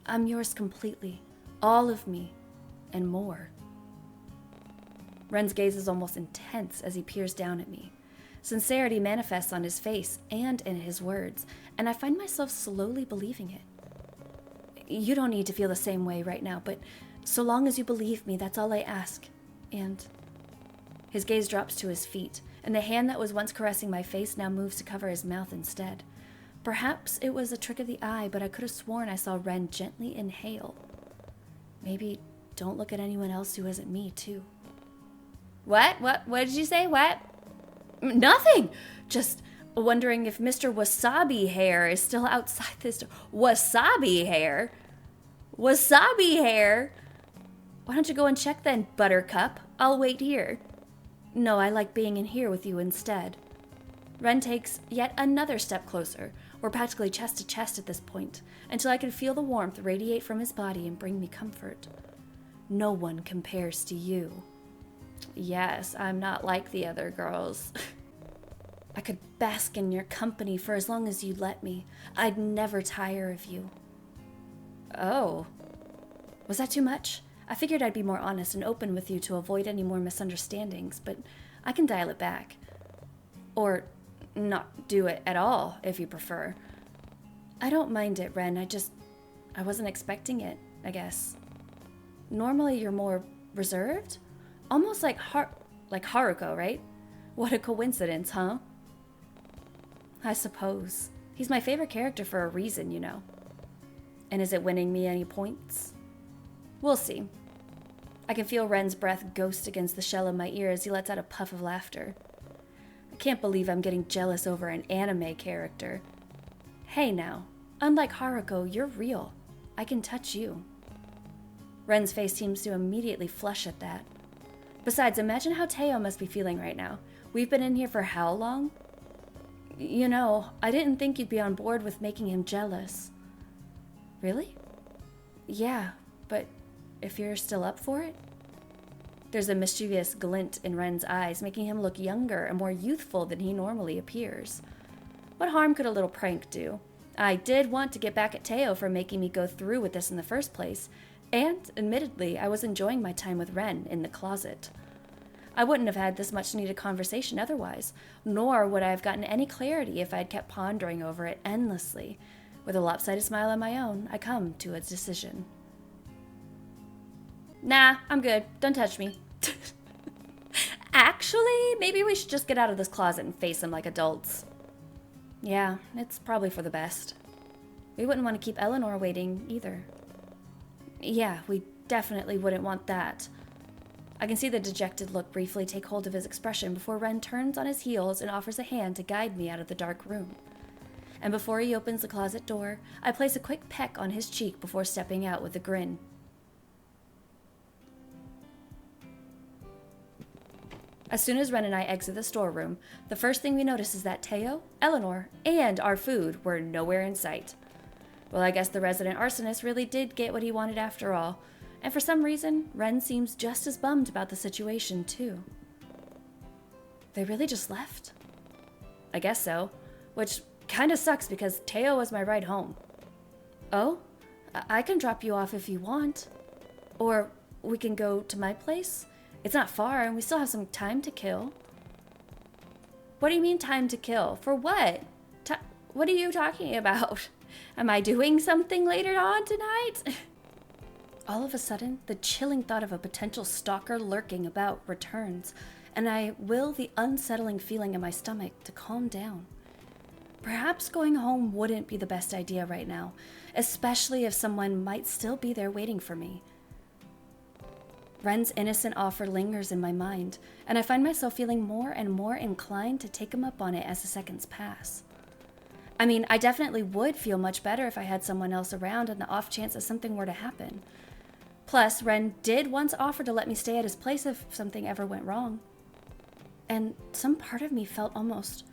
I'm yours completely, all of me, and more. Ren's gaze is almost intense as he peers down at me. Sincerity manifests on his face and in his words, and I find myself slowly believing it. You don't need to feel the same way right now, but so long as you believe me, that's all I ask. And his gaze drops to his feet, and the hand that was once caressing my face now moves to cover his mouth instead. Perhaps it was a trick of the eye, but I could have sworn I saw Ren gently inhale. Maybe don't look at anyone else who isn't me, too. What did you say? What? Nothing! Just wondering if Mr. Wasabi Hair is still outside this door. Wasabi Hair? Wasabi Hair? Why don't you go and check then, Buttercup? I'll wait here. No, I like being in here with you instead. Ren takes yet another step closer. We're practically chest to chest at this point, until I can feel the warmth radiate from his body and bring me comfort. No one compares to you. Yes, I'm not like the other girls. I could bask in your company for as long as you'd let me. I'd never tire of you. Oh. Was that too much? I figured I'd be more honest and open with you to avoid any more misunderstandings, but I can dial it back. Or not do it at all, if you prefer. I don't mind it, Ren. I wasn't expecting it, I guess. Normally you're more reserved? Almost like Haruko, right? What a coincidence, huh? I suppose. He's my favorite character for a reason, you know. And is it winning me any points? We'll see. I can feel Ren's breath ghost against the shell of my ear as he lets out a puff of laughter. I can't believe I'm getting jealous over an anime character. Hey now, unlike Haruko, you're real. I can touch you. Ren's face seems to immediately flush at that. Besides, imagine how Teo must be feeling right now. We've been in here for how long? You know, I didn't think you'd be on board with making him jealous. Really? Yeah, but if you're still up for it? There's a mischievous glint in Ren's eyes, making him look younger and more youthful than he normally appears. What harm could a little prank do? I did want to get back at Teo for making me go through with this in the first place, and, admittedly, I was enjoying my time with Ren in the closet. I wouldn't have had this much needed conversation otherwise, nor would I have gotten any clarity if I had kept pondering over it endlessly. With a lopsided smile on my own, I come to a decision. Nah, I'm good. Don't touch me. Actually, maybe we should just get out of this closet and face him like adults. Yeah, it's probably for the best. We wouldn't want to keep Eleanor waiting either. Yeah, we definitely wouldn't want that. I can see the dejected look briefly take hold of his expression before Ren turns on his heels and offers a hand to guide me out of the dark room. And before he opens the closet door, I place a quick peck on his cheek before stepping out with a grin. As soon as Ren and I exit the storeroom, the first thing we notice is that Teo, Eleanor, and our food were nowhere in sight. Well, I guess the resident arsonist really did get what he wanted after all, and for some reason, Ren seems just as bummed about the situation, too. They really just left? I guess so, which kinda sucks because Teo was my ride home. Oh? I can drop you off if you want. Or we can go to my place? It's not far, and we still have some time to kill. What do you mean time to kill? For what? What are you talking about? Am I doing something later on tonight? All of a sudden, the chilling thought of a potential stalker lurking about returns, and I will the unsettling feeling in my stomach to calm down. Perhaps going home wouldn't be the best idea right now, especially if someone might still be there waiting for me. Ren's innocent offer lingers in my mind, and I find myself feeling more and more inclined to take him up on it as the seconds pass. I mean, I definitely would feel much better if I had someone else around on the off chance that something were to happen. Plus, Ren did once offer to let me stay at his place if something ever went wrong. And some part of me felt almost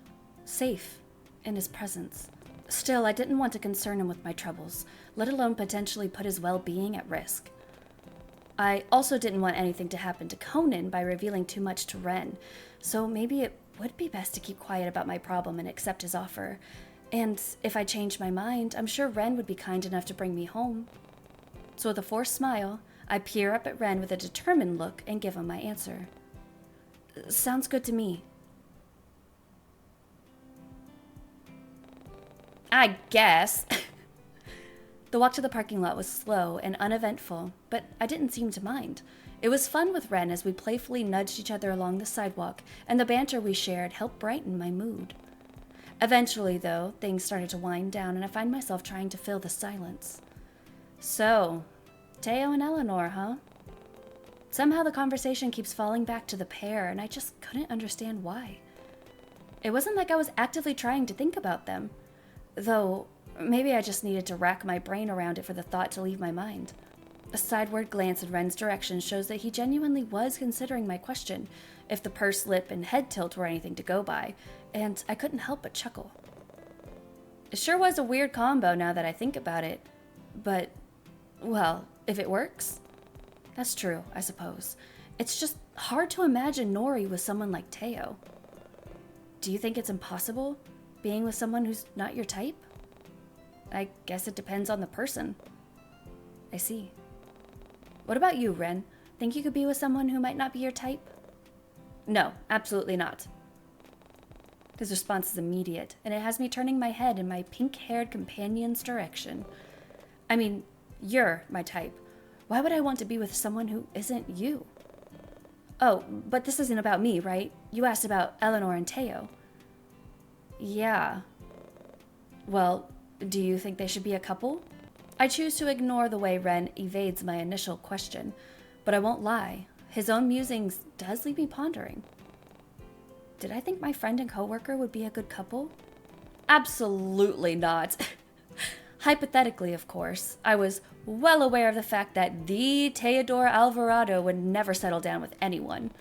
safe in his presence. Still, I didn't want to concern him with my troubles, let alone potentially put his well-being at risk. I also didn't want anything to happen to Conan by revealing too much to Ren, so maybe it would be best to keep quiet about my problem and accept his offer. And if I changed my mind, I'm sure Ren would be kind enough to bring me home. So with a forced smile, I peer up at Ren with a determined look and give him my answer. Sounds good to me. I guess. The walk to the parking lot was slow and uneventful, but I didn't seem to mind. It was fun with Ren as we playfully nudged each other along the sidewalk, and the banter we shared helped brighten my mood. Eventually, though, things started to wind down, and I find myself trying to fill the silence. So, Teo and Eleanor, huh? Somehow the conversation keeps falling back to the pair, and I just couldn't understand why. It wasn't like I was actively trying to think about them, though maybe I just needed to rack my brain around it for the thought to leave my mind. A sideward glance in Ren's direction shows that he genuinely was considering my question, if the pursed lip and head tilt were anything to go by, and I couldn't help but chuckle. It sure was a weird combo now that I think about it, but, well, if it works, that's true, I suppose. It's just hard to imagine Nori with someone like Teo. Do you think it's impossible, being with someone who's not your type? I guess it depends on the person. I see. What about you, Ren? Think you could be with someone who might not be your type? No, absolutely not. His response is immediate, and it has me turning my head in my pink-haired companion's direction. I mean, you're my type. Why would I want to be with someone who isn't you? Oh, but this isn't about me, right? You asked about Eleanor and Teo. Yeah. Well, do you think they should be a couple? I choose to ignore the way Ren evades my initial question, but I won't lie. His own musings does leave me pondering. Did I think my friend and coworker would be a good couple? Absolutely not. Hypothetically, of course, I was well aware of the fact that the Teodoro Alvarado would never settle down with anyone.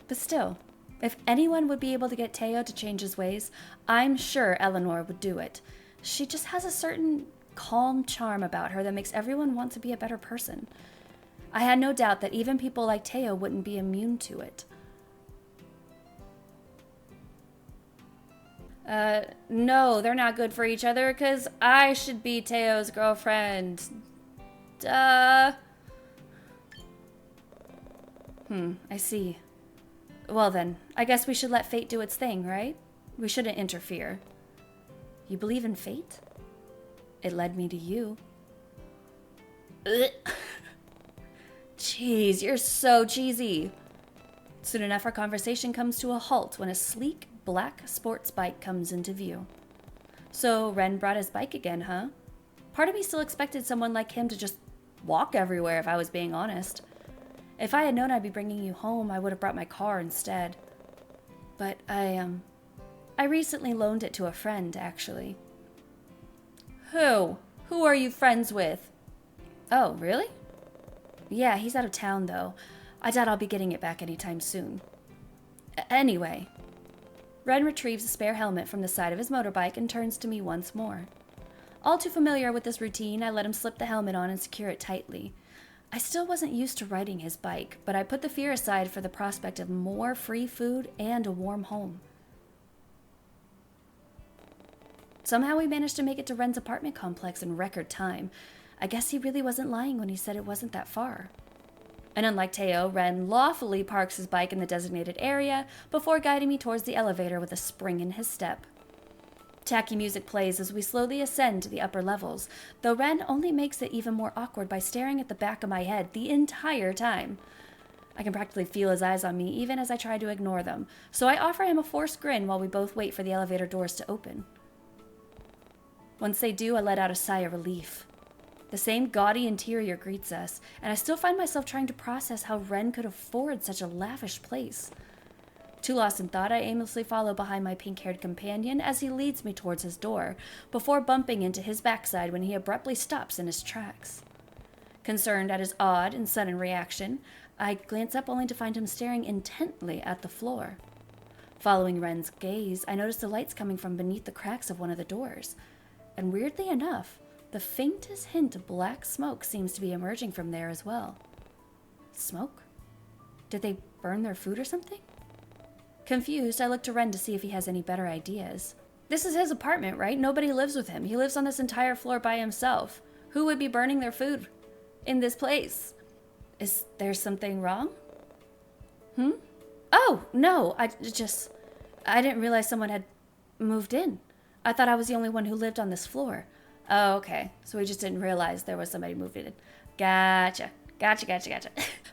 But still, if anyone would be able to get Teo to change his ways, I'm sure Eleanor would do it. She just has a certain calm charm about her that makes everyone want to be a better person. I had no doubt that even people like Teo wouldn't be immune to it. No, they're not good for each other because I should be Teo's girlfriend. Duh. I see. Well then, I guess we should let fate do its thing, right? We shouldn't interfere. You believe in fate? It led me to you. Ugh. Jeez, you're so cheesy. Soon enough, our conversation comes to a halt when a sleek, black sports bike comes into view. So, Ren brought his bike again, huh? Part of me still expected someone like him to just walk everywhere, if I was being honest. If I had known I'd be bringing you home, I would have brought my car instead. But I recently loaned it to a friend, actually. Who? Who are you friends with? Oh, really? Yeah, he's out of town, though. I doubt I'll be getting it back anytime soon. Anyway. Ren retrieves a spare helmet from the side of his motorbike and turns to me once more. All too familiar with this routine, I let him slip the helmet on and secure it tightly. I still wasn't used to riding his bike, but I put the fear aside for the prospect of more free food and a warm home. Somehow we managed to make it to Ren's apartment complex in record time. I guess he really wasn't lying when he said it wasn't that far. And unlike Teo, Ren lawfully parks his bike in the designated area before guiding me towards the elevator with a spring in his step. Tacky music plays as we slowly ascend to the upper levels, though Ren only makes it even more awkward by staring at the back of my head the entire time. I can practically feel his eyes on me even as I try to ignore them, so I offer him a forced grin while we both wait for the elevator doors to open. Once they do, I let out a sigh of relief. The same gaudy interior greets us, and I still find myself trying to process how Ren could afford such a lavish place. Too lost in thought, I aimlessly follow behind my pink-haired companion as he leads me towards his door, before bumping into his backside when he abruptly stops in his tracks. Concerned at his odd and sudden reaction, I glance up only to find him staring intently at the floor. Following Ren's gaze, I notice the lights coming from beneath the cracks of one of the doors, and weirdly enough, the faintest hint of black smoke seems to be emerging from there as well. Smoke? Did they burn their food or something? Confused, I look to Ren to see if he has any better ideas. This is his apartment, right? Nobody lives with him. He lives on this entire floor by himself. Who would be burning their food in this place? Is there something wrong? Oh, no, I didn't realize someone had moved in. I thought I was the only one who lived on this floor. Oh, okay. So we just didn't realize there was somebody moved in. Gotcha.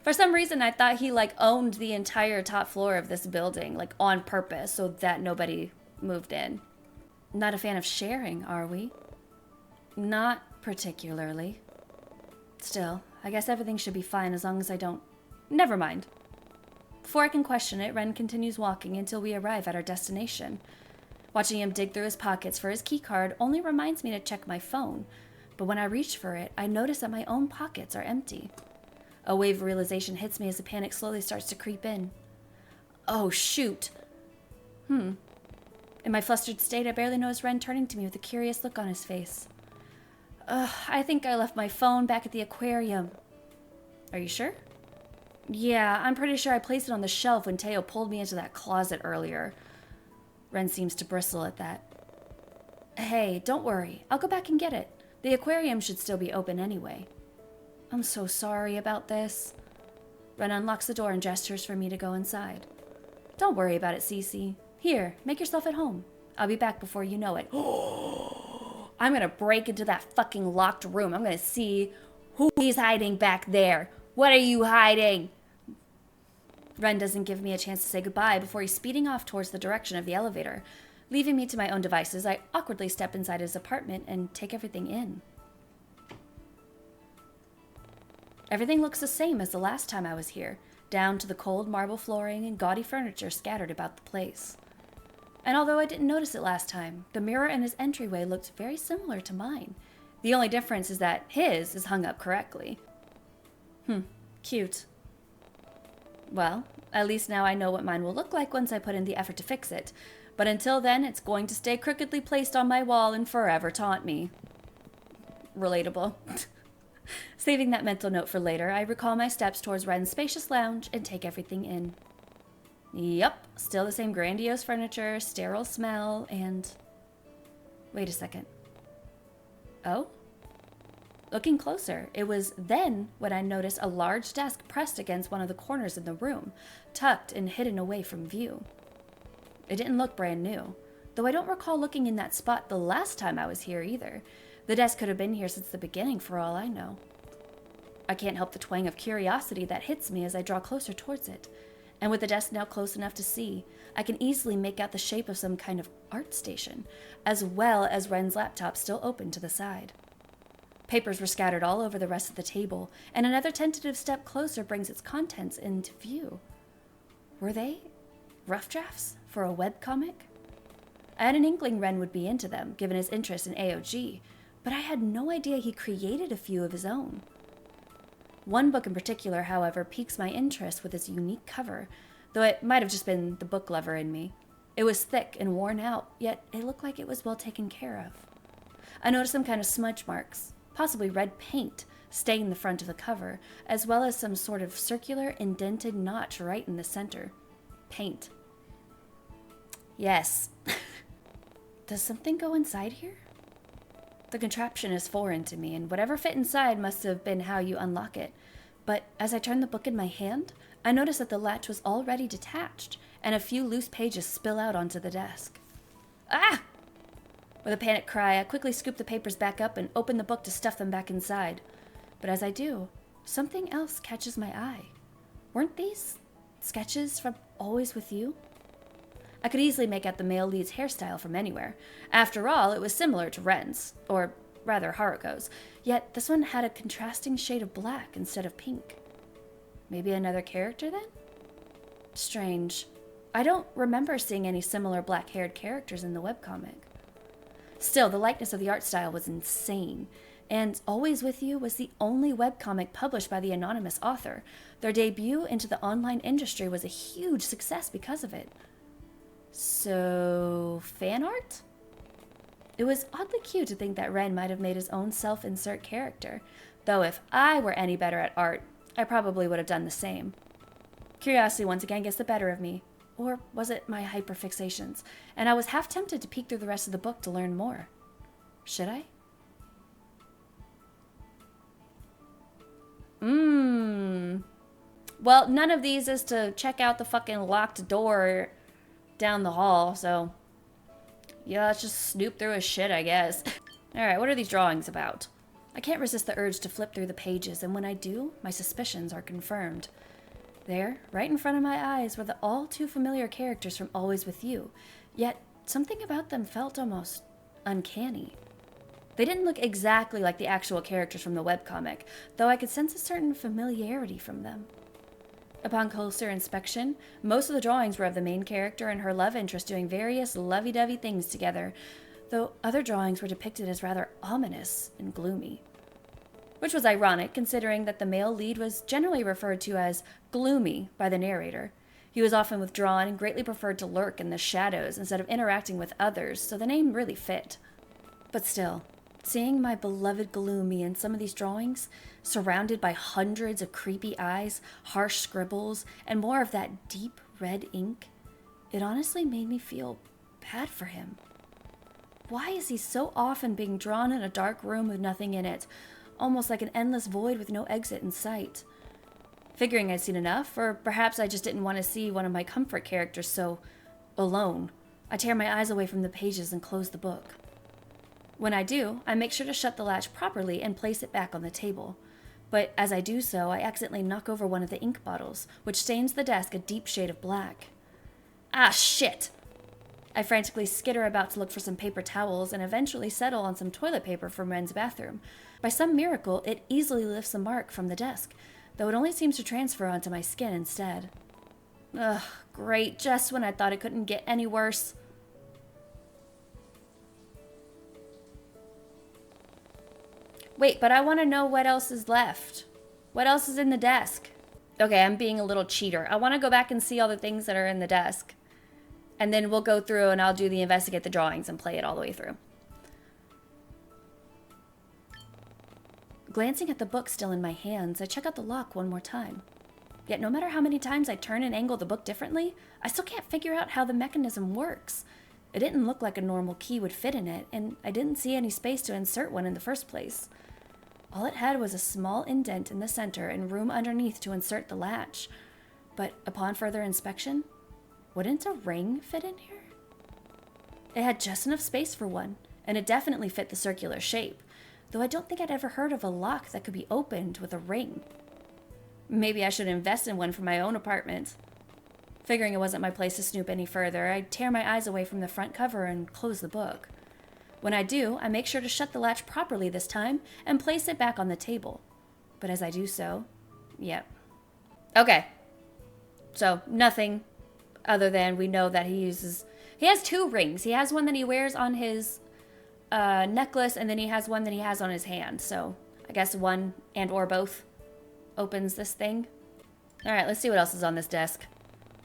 For some reason, I thought he, owned the entire top floor of this building, on purpose, so that nobody moved in. Not a fan of sharing, are we? Not particularly. Still, I guess everything should be fine as long as I don't... Never mind. Before I can question it, Ren continues walking until we arrive at our destination. Watching him dig through his pockets for his keycard only reminds me to check my phone, but when I reach for it, I notice that my own pockets are empty. A wave of realization hits me as the panic slowly starts to creep in. Oh, shoot. In my flustered state, I barely notice Ren turning to me with a curious look on his face. I think I left my phone back at the aquarium. Are you sure? Yeah, I'm pretty sure I placed it on the shelf when Teo pulled me into that closet earlier. Ren seems to bristle at that. Hey, don't worry. I'll go back and get it. The aquarium should still be open anyway. I'm so sorry about this. Ren unlocks the door and gestures for me to go inside. Don't worry about it, Cece. Here, make yourself at home. I'll be back before you know it. I'm gonna break into that fucking locked room. I'm gonna see who he's hiding back there. What are you hiding? Ren doesn't give me a chance to say goodbye before he's speeding off towards the direction of the elevator. Leaving me to my own devices, I awkwardly step inside his apartment and take everything in. Everything looks the same as the last time I was here, down to the cold marble flooring and gaudy furniture scattered about the place. And although I didn't notice it last time, the mirror in his entryway looked very similar to mine. The only difference is that his is hung up correctly. Cute. Well, at least now I know what mine will look like once I put in the effort to fix it. But until then, it's going to stay crookedly placed on my wall and forever taunt me. Relatable. Saving that mental note for later, I recall my steps towards Ren's spacious lounge and take everything in. Yup, still the same grandiose furniture, sterile smell, and... Wait a second. Oh? Looking closer, it was then when I noticed a large desk pressed against one of the corners in the room, tucked and hidden away from view. It didn't look brand new, though I don't recall looking in that spot the last time I was here either. The desk could have been here since the beginning for all I know. I can't help the twang of curiosity that hits me as I draw closer towards it, and with the desk now close enough to see, I can easily make out the shape of some kind of art station, as well as Ren's laptop still open to the side. Papers were scattered all over the rest of the table, and another tentative step closer brings its contents into view. Were they rough drafts for a webcomic? I had an inkling Ren would be into them, given his interest in AOG, but I had no idea he created a few of his own. One book in particular, however, piques my interest with its unique cover, though it might have just been the book lover in me. It was thick and worn out, yet it looked like it was well taken care of. I noticed some kind of smudge marks, possibly red paint, stain the front of the cover, as well as some sort of circular indented notch right in the center. Paint. Yes. Does something go inside here? The contraption is foreign to me, and whatever fit inside must have been how you unlock it. But as I turned the book in my hand, I noticed that the latch was already detached, and a few loose pages spill out onto the desk. Ah! With a panic cry, I quickly scoop the papers back up and open the book to stuff them back inside. But as I do, something else catches my eye. Weren't these sketches from Always With You? I could easily make out the male lead's hairstyle from anywhere. After all, it was similar to Ren's, or rather Haruko's, yet this one had a contrasting shade of black instead of pink. Maybe another character then? Strange. I don't remember seeing any similar black-haired characters in the webcomic. Still, the likeness of the art style was insane, and Always With You was the only webcomic published by the anonymous author. Their debut into the online industry was a huge success because of it. So, fan art? It was oddly cute to think that Ren might have made his own self-insert character, though if I were any better at art, I probably would have done the same. Curiosity once again gets the better of me. Or was it my hyperfixations? And I was half tempted to peek through the rest of the book to learn more. Should I? Well, none of these is to check out the fucking locked door down the hall, so yeah, let's just snoop through his shit, I guess. Alright, what are these drawings about? I can't resist the urge to flip through the pages, and when I do, my suspicions are confirmed. There, right in front of my eyes, were the all too familiar characters from Always With You, yet something about them felt almost uncanny. They didn't look exactly like the actual characters from the webcomic, though I could sense a certain familiarity from them. Upon closer inspection, most of the drawings were of the main character and her love interest doing various lovey-dovey things together, though other drawings were depicted as rather ominous and gloomy. Which was ironic, considering that the male lead was generally referred to as gloomy by the narrator. He was often withdrawn and greatly preferred to lurk in the shadows instead of interacting with others, so the name really fit. But still, seeing my beloved Gloomy in some of these drawings, surrounded by hundreds of creepy eyes, harsh scribbles, and more of that deep red ink, it honestly made me feel bad for him. Why is he so often being drawn in a dark room with nothing in it, almost like an endless void with no exit in sight? Figuring I'd seen enough, or perhaps I just didn't want to see one of my comfort characters so alone, I tear my eyes away from the pages and close the book. When I do, I make sure to shut the latch properly and place it back on the table. But as I do so, I accidentally knock over one of the ink bottles, which stains the desk a deep shade of black. Ah, shit! I frantically skitter about to look for some paper towels and eventually settle on some toilet paper from Ren's bathroom. By some miracle, it easily lifts a mark from the desk, though it only seems to transfer onto my skin instead. Ugh, great, just when I thought it couldn't get any worse. Wait, but I want to know what else is left. What else is in the desk? Okay, I'm being a little cheater. I want to go back and see all the things that are in the desk. And then we'll go through and I'll do the investigate the drawings and play it all the way through. Glancing at the book still in my hands, I check out the lock one more time. Yet no matter how many times I turn and angle the book differently, I still can't figure out how the mechanism works. It didn't look like a normal key would fit in it, and I didn't see any space to insert one in the first place. All it had was a small indent in the center and room underneath to insert the latch. But upon further inspection, wouldn't a ring fit in here? It had just enough space for one, and it definitely fit the circular shape, though I don't think I'd ever heard of a lock that could be opened with a ring. Maybe I should invest in one for my own apartment. Figuring it wasn't my place to snoop any further, I tear my eyes away from the front cover and close the book. When I do, I make sure to shut the latch properly this time and place it back on the table. But as I do so, yep. Okay. So, nothing other than we know that he has two rings. He has one that he wears on his necklace, and then he has one that he has on his hand. So, I guess one and or both opens this thing. Alright, let's see what else is on this desk.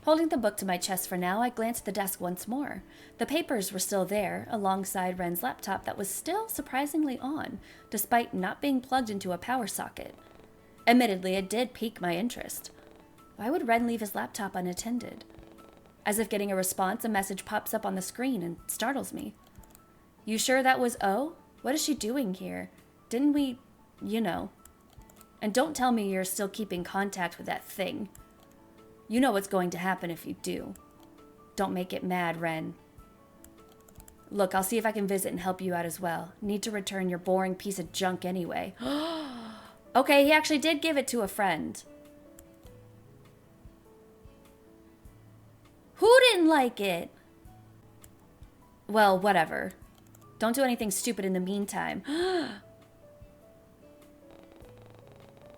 Holding the book to my chest for now, I glanced at the desk once more. The papers were still there, alongside Ren's laptop that was still surprisingly on, despite not being plugged into a power socket. Admittedly, it did pique my interest. Why would Ren leave his laptop unattended? As if getting a response, a message pops up on the screen and startles me. You sure that was O? What is she doing here? Didn't we, you know. And don't tell me you're still keeping contact with that thing. You know what's going to happen if you do. Don't make it mad, Ren. Look, I'll see if I can visit and help you out as well. Need to return your boring piece of junk anyway. Okay, he actually did give it to a friend. Who didn't like it? Well, whatever. Don't do anything stupid in the meantime.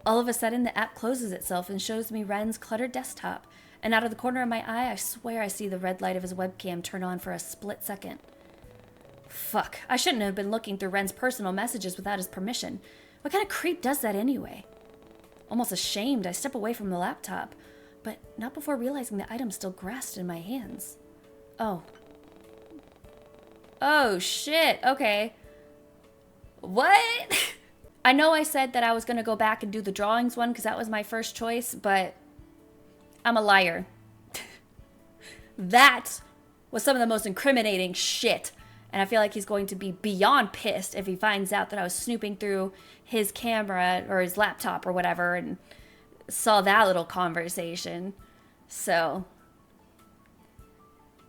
All of a sudden, the app closes itself and shows me Ren's cluttered desktop, and out of the corner of my eye, I swear I see the red light of his webcam turn on for a split second. Fuck, I shouldn't have been looking through Ren's personal messages without his permission. What kind of creep does that anyway? Almost ashamed, I step away from the laptop, but not before realizing the item's still grasped in my hands. Oh. Oh, shit, okay. What? I know I said that I was going to go back and do the drawings one because that was my first choice, but I'm a liar. That was some of the most incriminating shit. And I feel like he's going to be beyond pissed if he finds out that I was snooping through his camera or his laptop or whatever and saw that little conversation. So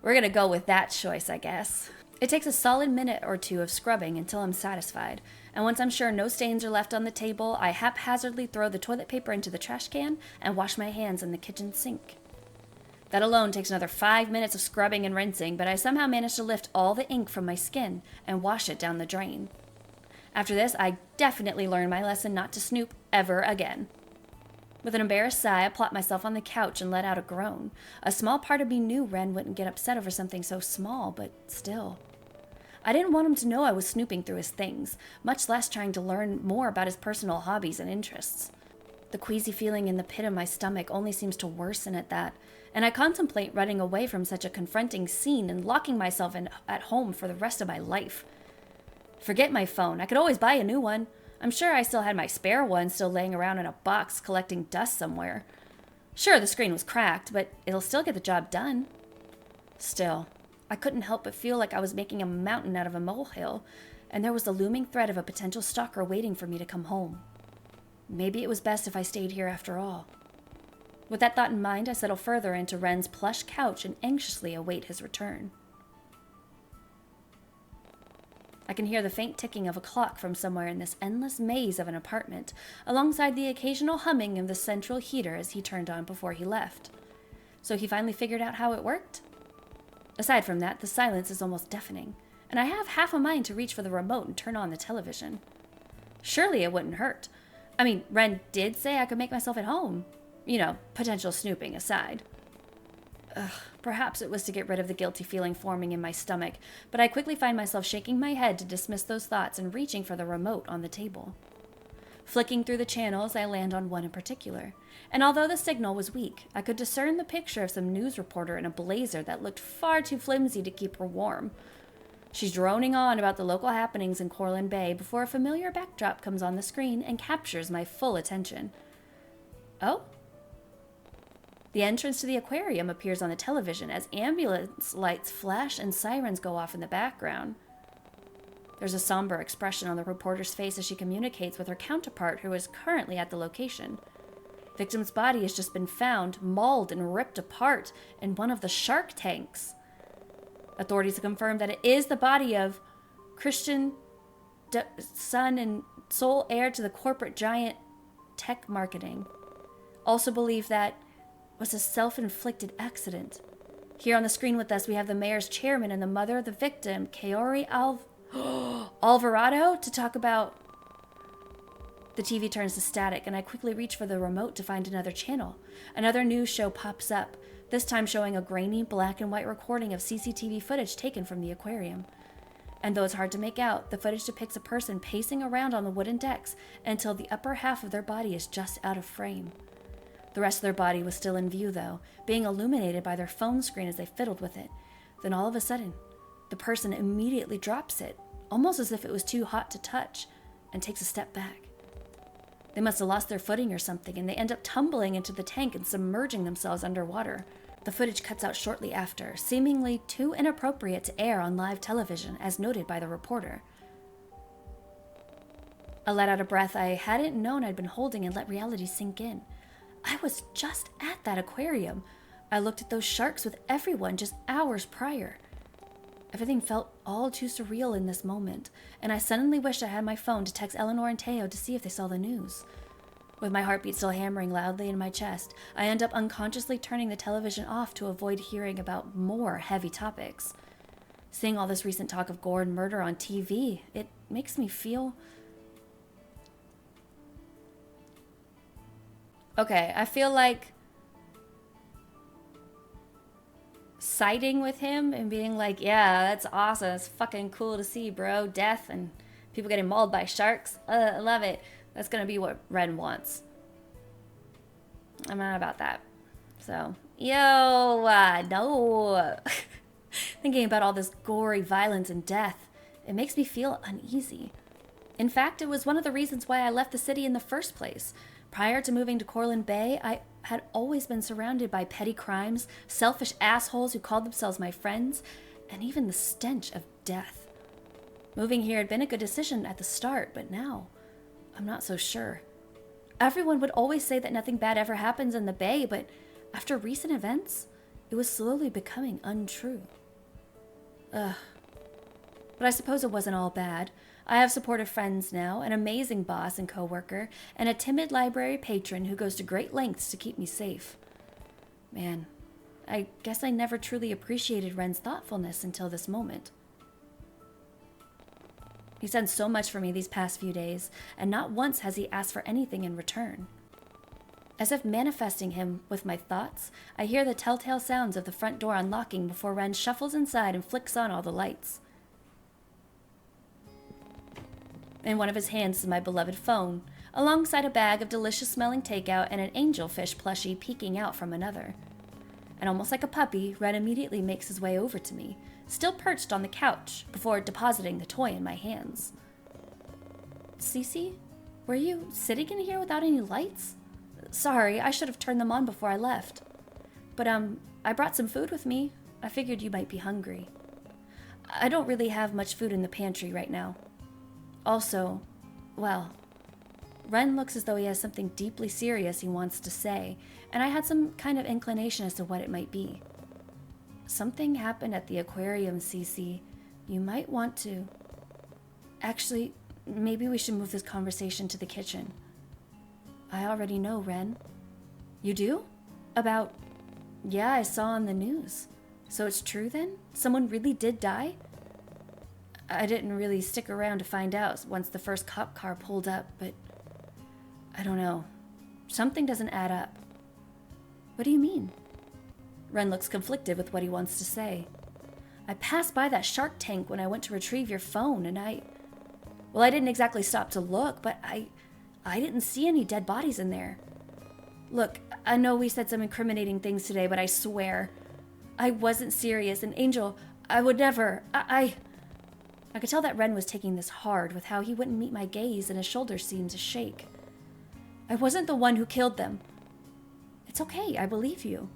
we're going to go with that choice, I guess. It takes a solid minute or two of scrubbing until I'm satisfied. And once I'm sure no stains are left on the table, I haphazardly throw the toilet paper into the trash can and wash my hands in the kitchen sink. That alone takes another 5 minutes of scrubbing and rinsing, but I somehow manage to lift all the ink from my skin and wash it down the drain. After this, I definitely learned my lesson not to snoop ever again. With an embarrassed sigh, I plopped myself on the couch and let out a groan. A small part of me knew Ren wouldn't get upset over something so small, but still. I didn't want him to know I was snooping through his things, much less trying to learn more about his personal hobbies and interests. The queasy feeling in the pit of my stomach only seems to worsen at that, and I contemplate running away from such a confronting scene and locking myself at home for the rest of my life. Forget my phone. I could always buy a new one. I'm sure I still had my spare one still laying around in a box collecting dust somewhere. Sure, the screen was cracked, but it'll still get the job done. Still, I couldn't help but feel like I was making a mountain out of a molehill, and there was the looming threat of a potential stalker waiting for me to come home. Maybe it was best if I stayed here after all. With that thought in mind, I settle further into Ren's plush couch and anxiously await his return. I can hear the faint ticking of a clock from somewhere in this endless maze of an apartment, alongside the occasional humming of the central heater as he turned on before he left. So he finally figured out how it worked? Aside from that, the silence is almost deafening, and I have half a mind to reach for the remote and turn on the television. Surely it wouldn't hurt. I mean, Ren did say I could make myself at home. You know, potential snooping aside. Perhaps it was to get rid of the guilty feeling forming in my stomach, but I quickly find myself shaking my head to dismiss those thoughts and reaching for the remote on the table. Flicking through the channels, I land on one in particular, and although the signal was weak, I could discern the picture of some news reporter in a blazer that looked far too flimsy to keep her warm. She's droning on about the local happenings in Corlin Bay before a familiar backdrop comes on the screen and captures my full attention. Oh? The entrance to the aquarium appears on the television as ambulance lights flash and sirens go off in the background. There's a somber expression on the reporter's face as she communicates with her counterpart who is currently at the location. Victim's body has just been found, mauled and ripped apart in one of the shark tanks. Authorities have confirmed that it is the body of Christian, son and sole heir to the corporate giant Tech Marketing. Also believe that was a self-inflicted accident. Here on the screen with us, we have the mayor's chairman and the mother of the victim, Kaori Alvarado, to talk about. The TV turns to static, and I quickly reach for the remote to find another channel. Another news show pops up, this time showing a grainy black and white recording of CCTV footage taken from the aquarium. And though it's hard to make out, the footage depicts a person pacing around on the wooden decks until the upper half of their body is just out of frame. The rest of their body was still in view, though, being illuminated by their phone screen as they fiddled with it. Then all of a sudden, the person immediately drops it, almost as if it was too hot to touch, and takes a step back. They must have lost their footing or something, and they end up tumbling into the tank and submerging themselves underwater. The footage cuts out shortly after, seemingly too inappropriate to air on live television, as noted by the reporter. I let out a breath I hadn't known I'd been holding and let reality sink in. I was just at that aquarium. I looked at those sharks with everyone just hours prior. Everything felt all too surreal in this moment, and I suddenly wished I had my phone to text Eleanor and Teo to see if they saw the news. With my heartbeat still hammering loudly in my chest, I end up unconsciously turning the television off to avoid hearing about more heavy topics. Seeing all this recent talk of gore and murder on TV, it makes me feel... Okay, I feel like siding with him and being like, yeah, that's awesome. It's fucking cool to see, bro. Death and people getting mauled by sharks. I love it. That's going to be what Ren wants. I'm not about that. So, no. Thinking about all this gory violence and death, it makes me feel uneasy. In fact, it was one of the reasons why I left the city in the first place. Prior to moving to Corlin Bay, I had always been surrounded by petty crimes, selfish assholes who called themselves my friends, and even the stench of death. Moving here had been a good decision at the start, but now, I'm not so sure. Everyone would always say that nothing bad ever happens in the Bay, but after recent events, it was slowly becoming untrue. Ugh. But I suppose it wasn't all bad. I have supportive friends now, an amazing boss and coworker, and a timid library patron who goes to great lengths to keep me safe. Man, I guess I never truly appreciated Ren's thoughtfulness until this moment. He's done so much for me these past few days, and not once has he asked for anything in return. As if manifesting him with my thoughts, I hear the telltale sounds of the front door unlocking before Ren shuffles inside and flicks on all the lights. In one of his hands is my beloved phone, alongside a bag of delicious-smelling takeout and an angelfish plushie peeking out from another. And almost like a puppy, Ren immediately makes his way over to me, still perched on the couch, before depositing the toy in my hands. Cece, were you sitting in here without any lights? Sorry, I should have turned them on before I left. But, I brought some food with me. I figured you might be hungry. I don't really have much food in the pantry right now. Also, well, Ren looks as though he has something deeply serious he wants to say, and I had some kind of inclination as to what it might be. Something happened at the aquarium, Cece. You might want to... Actually, maybe we should move this conversation to the kitchen. I already know, Ren. You do? About... Yeah, I saw on the news. So it's true then? Someone really did die? I didn't really stick around to find out once the first cop car pulled up, but... I don't know. Something doesn't add up. What do you mean? Ren looks conflicted with what he wants to say. I passed by that shark tank when I went to retrieve your phone, and Well, I didn't exactly stop to look, but I didn't see any dead bodies in there. Look, I know we said some incriminating things today, but I swear, I wasn't serious, and Angel, I would never, I could tell that Ren was taking this hard with how he wouldn't meet my gaze and his shoulders seemed to shake. I wasn't the one who killed them. It's okay, I believe you.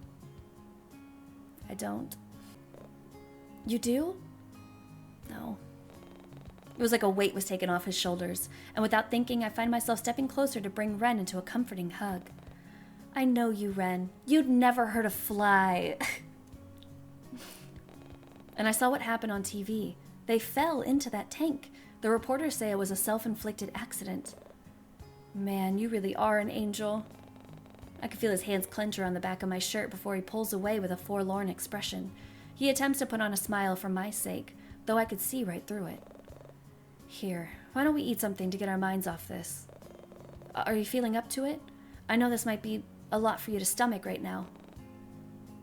I don't. You do? No. It was like a weight was taken off his shoulders, and without thinking, I find myself stepping closer to bring Ren into a comforting hug. I know you, Ren. You'd never hurt a fly. And I saw what happened on TV. They fell into that tank. The reporters say it was a self-inflicted accident. Man, you really are an angel. I could feel his hands clench around the back of my shirt before he pulls away with a forlorn expression. He attempts to put on a smile for my sake, though I could see right through it. Here, why don't we eat something to get our minds off this? Are you feeling up to it? I know this might be a lot for you to stomach right now.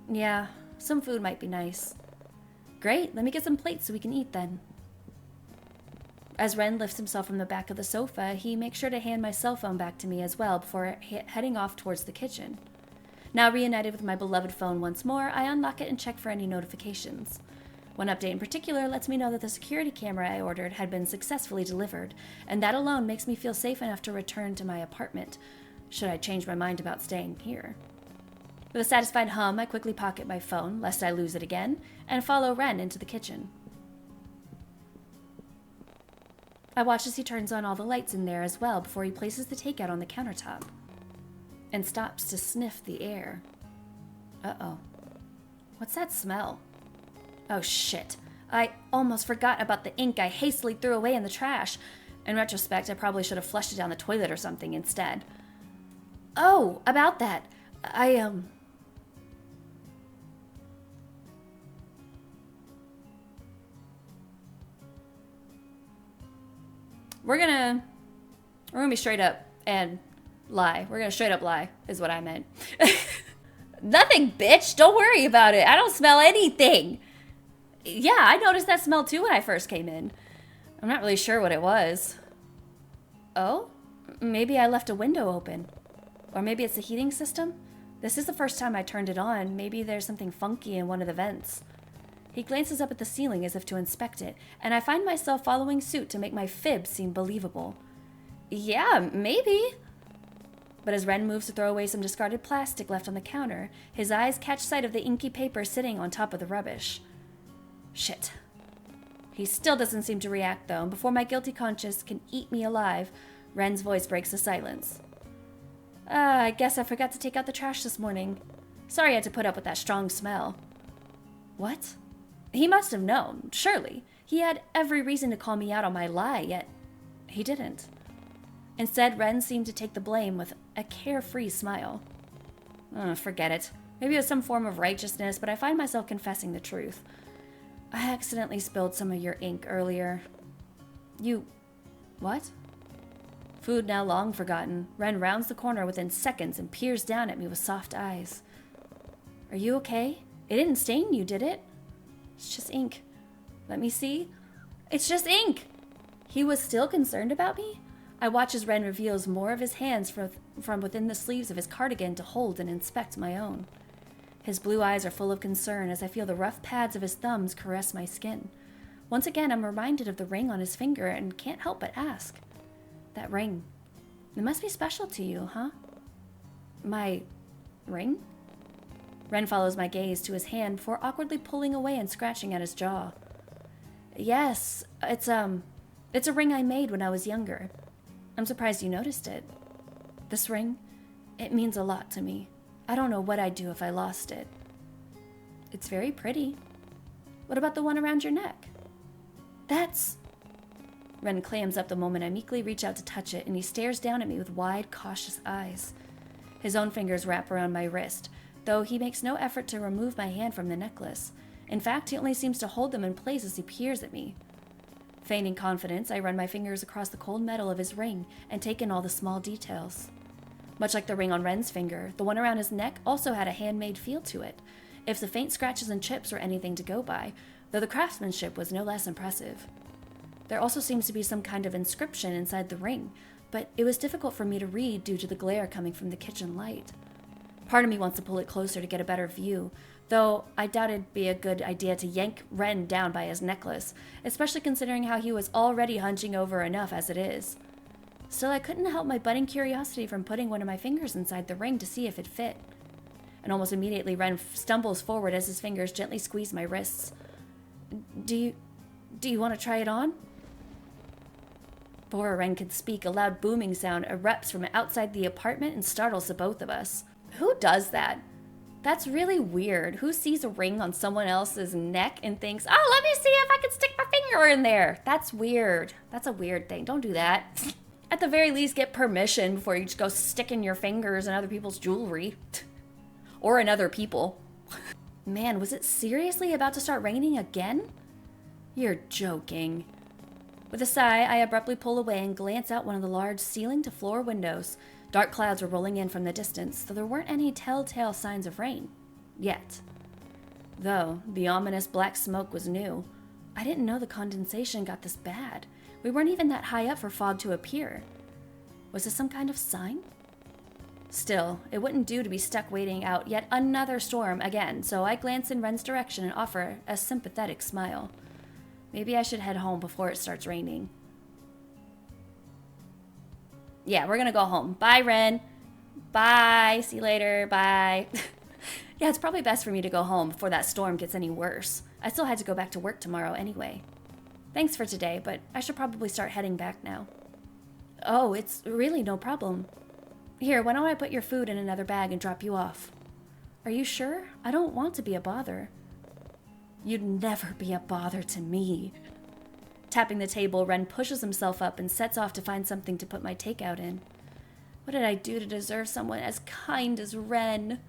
Yeah, some food might be nice. Great, let me get some plates so we can eat then. As Ren lifts himself from the back of the sofa, he makes sure to hand my cell phone back to me as well before heading off towards the kitchen. Now reunited with my beloved phone once more, I unlock it and check for any notifications. One update in particular lets me know that the security camera I ordered had been successfully delivered, and that alone makes me feel safe enough to return to my apartment, should I change my mind about staying here. With a satisfied hum, I quickly pocket my phone, lest I lose it again, and follow Ren into the kitchen. I watch as he turns on all the lights in there as well before he places the takeout on the countertop, and stops to sniff the air. Uh-oh. What's that smell? Oh shit. I almost forgot about the ink I hastily threw away in the trash. In retrospect, I probably should have flushed it down the toilet or something instead. Oh, about that. We're gonna be straight up and lie. We're gonna straight up lie, is what I meant. Nothing, bitch. Don't worry about it. I don't smell anything. Yeah, I noticed that smell too when I first came in. I'm not really sure what it was. Oh? Maybe I left a window open. Or maybe it's the heating system? This is the first time I turned it on. Maybe there's something funky in one of the vents. He glances up at the ceiling as if to inspect it, and I find myself following suit to make my fib seem believable. Yeah, maybe. But as Ren moves to throw away some discarded plastic left on the counter, his eyes catch sight of the inky paper sitting on top of the rubbish. Shit. He still doesn't seem to react, though, and before my guilty conscience can eat me alive, Ren's voice breaks the silence. I guess I forgot to take out the trash this morning. Sorry I had to put up with that strong smell. What? He must have known, surely. He had every reason to call me out on my lie, yet he didn't. Instead, Ren seemed to take the blame with a carefree smile. Forget it. Maybe it was some form of righteousness, but I find myself confessing the truth. I accidentally spilled some of your ink earlier. You... what? Food now long forgotten, Ren rounds the corner within seconds and peers down at me with soft eyes. Are you okay? It didn't stain you, did it? It's just ink. Let me see. It's just ink! He was still concerned about me? I watch as Ren reveals more of his hands from within the sleeves of his cardigan to hold and inspect my own. His blue eyes are full of concern as I feel the rough pads of his thumbs caress my skin. Once again, I'm reminded of the ring on his finger and can't help but ask. That ring. It must be special to you, huh? My ring? Ren follows my gaze to his hand before awkwardly pulling away and scratching at his jaw. Yes, it's a ring I made when I was younger. I'm surprised you noticed it. This ring, it means a lot to me. I don't know what I'd do if I lost it. It's very pretty. What about the one around your neck? That's... Ren clams up the moment I meekly reach out to touch it, and he stares down at me with wide, cautious eyes. His own fingers wrap around my wrist, though he makes no effort to remove my hand from the necklace. In fact, he only seems to hold them in place as he peers at me. Feigning confidence, I run my fingers across the cold metal of his ring and take in all the small details. Much like the ring on Ren's finger, the one around his neck also had a handmade feel to it, if the faint scratches and chips were anything to go by, though the craftsmanship was no less impressive. There also seems to be some kind of inscription inside the ring, but it was difficult for me to read due to the glare coming from the kitchen light. Part of me wants to pull it closer to get a better view, though I doubt it'd be a good idea to yank Ren down by his necklace, especially considering how he was already hunching over enough as it is. Still, I couldn't help my budding curiosity from putting one of my fingers inside the ring to see if it fit. And almost immediately, Ren stumbles forward as his fingers gently squeeze my wrists. Do you want to try it on? Before Ren could speak, a loud booming sound erupts from outside the apartment and startles the both of us. Who does that? That's really weird. Who sees a ring on someone else's neck and thinks, oh, let me see if I can stick my finger in there? That's weird. That's a weird thing. Don't do that. At the very least, get permission before you just go sticking your fingers in other people's jewelry. Or in other people. Man, was it seriously about to start raining again? You're joking. With a sigh, I abruptly pull away and glance out one of the large ceiling-to-floor windows. Dark clouds were rolling in from the distance, though there weren't any telltale signs of rain. Yet. Though, the ominous black smoke was new. I didn't know the condensation got this bad. We weren't even that high up for fog to appear. Was this some kind of sign? Still, it wouldn't do to be stuck waiting out yet another storm again, so I glance in Ren's direction and offer a sympathetic smile. Maybe I should head home before it starts raining. Yeah, we're gonna go home. Bye, Ren. Bye. See you later. Bye. Yeah, it's probably best for me to go home before that storm gets any worse. I still had to go back to work tomorrow anyway. Thanks for today, but I should probably start heading back now. Oh, it's really no problem. Here, why don't I put your food in another bag and drop you off? Are you sure? I don't want to be a bother. You'd never be a bother to me. Tapping the table, Ren pushes himself up and sets off to find something to put my takeout in. What did I do to deserve someone as kind as Ren?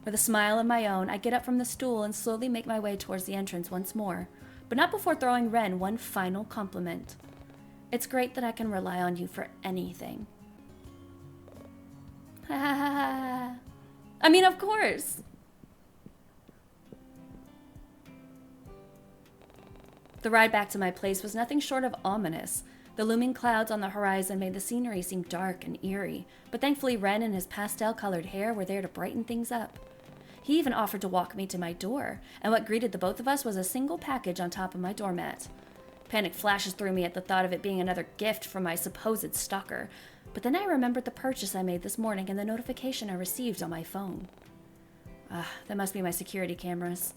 With a smile of my own, I get up from the stool and slowly make my way towards the entrance once more, but not before throwing Ren one final compliment. It's great that I can rely on you for anything. Ha ha ha ha. I mean, of course. The ride back to my place was nothing short of ominous. The looming clouds on the horizon made the scenery seem dark and eerie, but thankfully Ren and his pastel-colored hair were there to brighten things up. He even offered to walk me to my door, and what greeted the both of us was a single package on top of my doormat. Panic flashes through me at the thought of it being another gift from my supposed stalker, but then I remembered the purchase I made this morning and the notification I received on my phone. That must be my security cameras.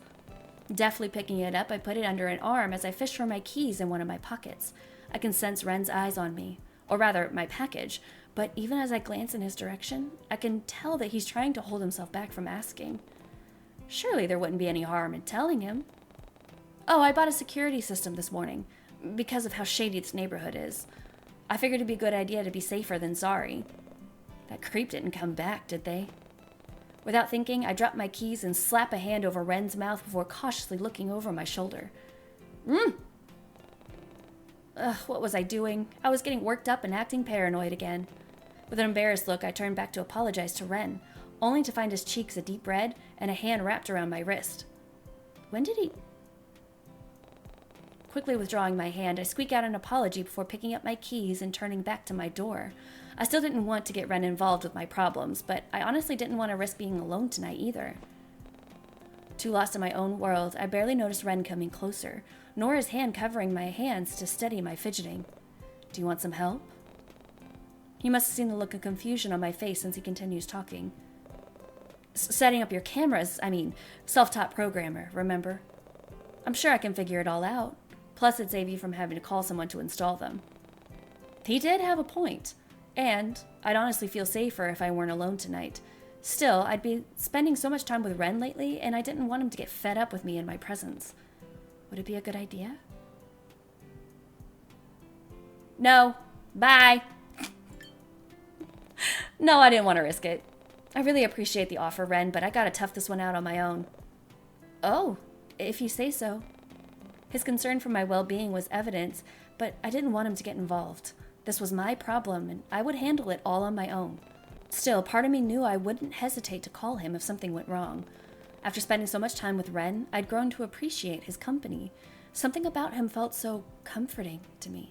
Deftly picking it up, I put it under an arm as I fished for my keys in one of my pockets. I can sense Ren's eyes on me, or rather, my package, but even as I glance in his direction, I can tell that he's trying to hold himself back from asking. Surely there wouldn't be any harm in telling him. Oh, I bought a security system this morning, because of how shady this neighborhood is. I figured it'd be a good idea to be safer than sorry. That creep didn't come back, did they? Without thinking, I drop my keys and slap a hand over Ren's mouth before cautiously looking over my shoulder. What was I doing? I was getting worked up and acting paranoid again. With an embarrassed look, I turned back to apologize to Ren, only to find his cheeks a deep red and a hand wrapped around my wrist. When did he... Quickly withdrawing my hand, I squeak out an apology before picking up my keys and turning back to my door. I still didn't want to get Ren involved with my problems, but I honestly didn't want to risk being alone tonight either. Too lost in my own world, I barely noticed Ren coming closer, nor his hand covering my hands to steady my fidgeting. Do you want some help? He must have seen the look of confusion on my face since he continues talking. Setting up your cameras, self-taught programmer, remember? I'm sure I can figure it all out. Plus, it'd save you from having to call someone to install them. He did have a point, and I'd honestly feel safer if I weren't alone tonight. Still, I'd be spending so much time with Ren lately, and I didn't want him to get fed up with me in my presence. Would it be a good idea? No. Bye. No, I didn't want to risk it. I really appreciate the offer, Ren, but I gotta tough this one out on my own. Oh, if you say so. His concern for my well-being was evident, but I didn't want him to get involved. This was my problem, and I would handle it all on my own. Still, part of me knew I wouldn't hesitate to call him if something went wrong. After spending so much time with Ren, I'd grown to appreciate his company. Something about him felt so comforting to me.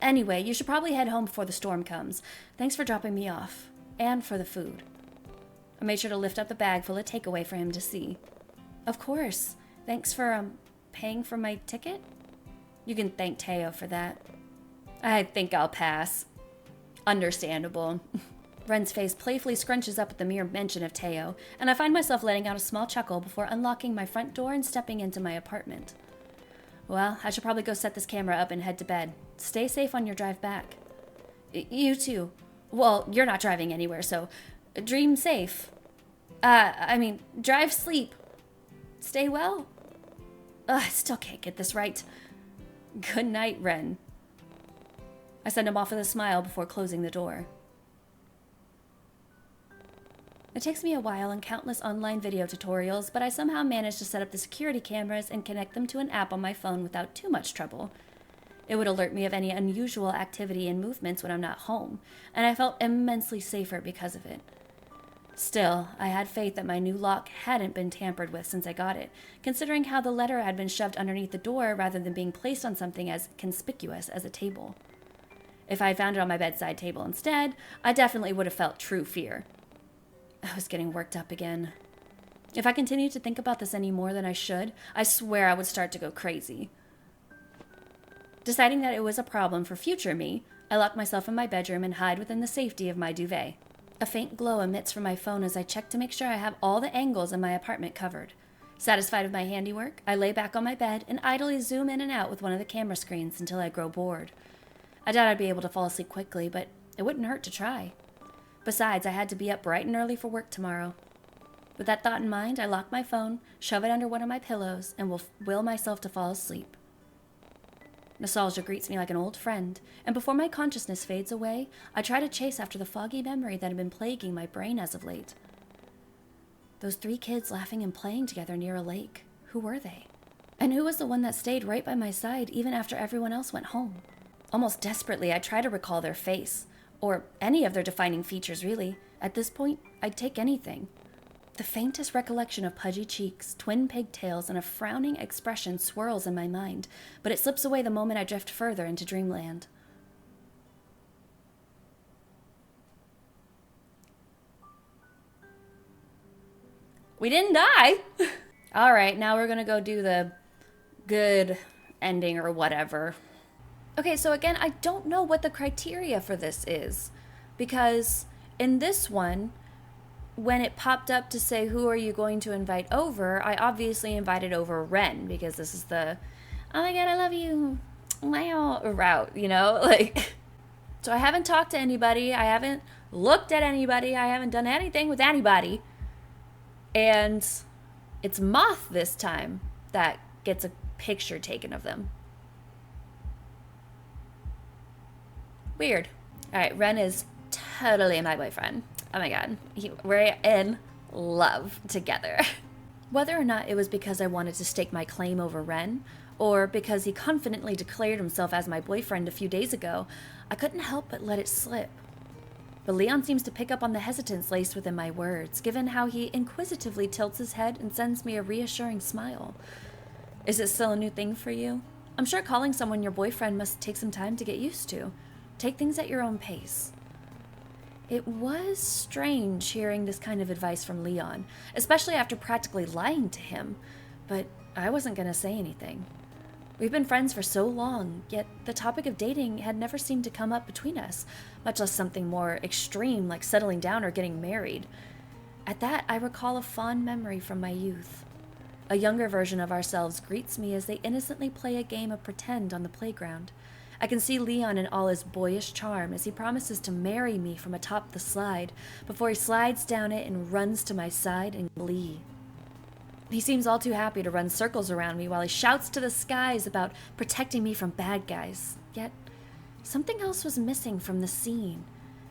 Anyway, you should probably head home before the storm comes. Thanks for dropping me off. And for the food. I made sure to lift up the bag full of takeaway for him to see. Of course. Thanks for, paying for my ticket? You can thank Teo for that. I think I'll pass. Understandable. Ren's face playfully scrunches up at the mere mention of Teo, and I find myself letting out a small chuckle before unlocking my front door and stepping into my apartment. Well, I should probably go set this camera up and head to bed. Stay safe on your drive back. You too. Well, you're not driving anywhere, so dream safe. Drive sleep. Stay well. I still can't get this right. Good night, Ren. I send him off with a smile before closing the door. It takes me a while and countless online video tutorials, but I somehow managed to set up the security cameras and connect them to an app on my phone without too much trouble. It would alert me of any unusual activity and movements when I'm not home, and I felt immensely safer because of it. Still, I had faith that my new lock hadn't been tampered with since I got it, considering how the letter had been shoved underneath the door rather than being placed on something as conspicuous as a table. If I had found it on my bedside table instead, I definitely would have felt true fear. I was getting worked up again. If I continued to think about this any more than I should, I swear I would start to go crazy. Deciding that it was a problem for future me, I lock myself in my bedroom and hide within the safety of my duvet. A faint glow emits from my phone as I check to make sure I have all the angles in my apartment covered. Satisfied with my handiwork, I lay back on my bed and idly zoom in and out with one of the camera screens until I grow bored. I doubt I'd be able to fall asleep quickly, but it wouldn't hurt to try. Besides, I had to be up bright and early for work tomorrow. With that thought in mind, I lock my phone, shove it under one of my pillows, and will will myself to fall asleep. Nostalgia greets me like an old friend, and before my consciousness fades away, I try to chase after the foggy memory that had been plaguing my brain as of late. Those 3 kids laughing and playing together near a lake. Who were they? And who was the one that stayed right by my side even after everyone else went home? Almost desperately, I try to recall their face, or any of their defining features, really. At this point, I'd take anything. The faintest recollection of pudgy cheeks, twin pigtails, and a frowning expression swirls in my mind, but it slips away the moment I drift further into dreamland. We didn't die. All right, now we're gonna go do the good ending or whatever. Okay, so again, I don't know what the criteria for this is, because in this one, when it popped up to say who are you going to invite over, I obviously invited over Ren, because this is the oh my god, I love you, wow route, you know, like. So I haven't talked to anybody, I haven't looked at anybody, I haven't done anything with anybody, and it's Moth this time that gets a picture taken of them. Weird. All right, Ren is totally my boyfriend. Oh my god, we're in love together. Whether or not it was because I wanted to stake my claim over Ren, or because he confidently declared himself as my boyfriend a few days ago, I couldn't help but let it slip. But Leon seems to pick up on the hesitance laced within my words, given how he inquisitively tilts his head and sends me a reassuring smile. Is it still a new thing for you? I'm sure calling someone your boyfriend must take some time to get used to. Take things at your own pace. It was strange hearing this kind of advice from Leon, especially after practically lying to him, but I wasn't going to say anything. We've been friends for so long, yet the topic of dating had never seemed to come up between us, much less something more extreme like settling down or getting married. At that, I recall a fond memory from my youth. A younger version of ourselves greets me as they innocently play a game of pretend on the playground. I can see Leon in all his boyish charm as he promises to marry me from atop the slide before he slides down it and runs to my side in glee. He seems all too happy to run circles around me while he shouts to the skies about protecting me from bad guys. Yet, something else was missing from the scene.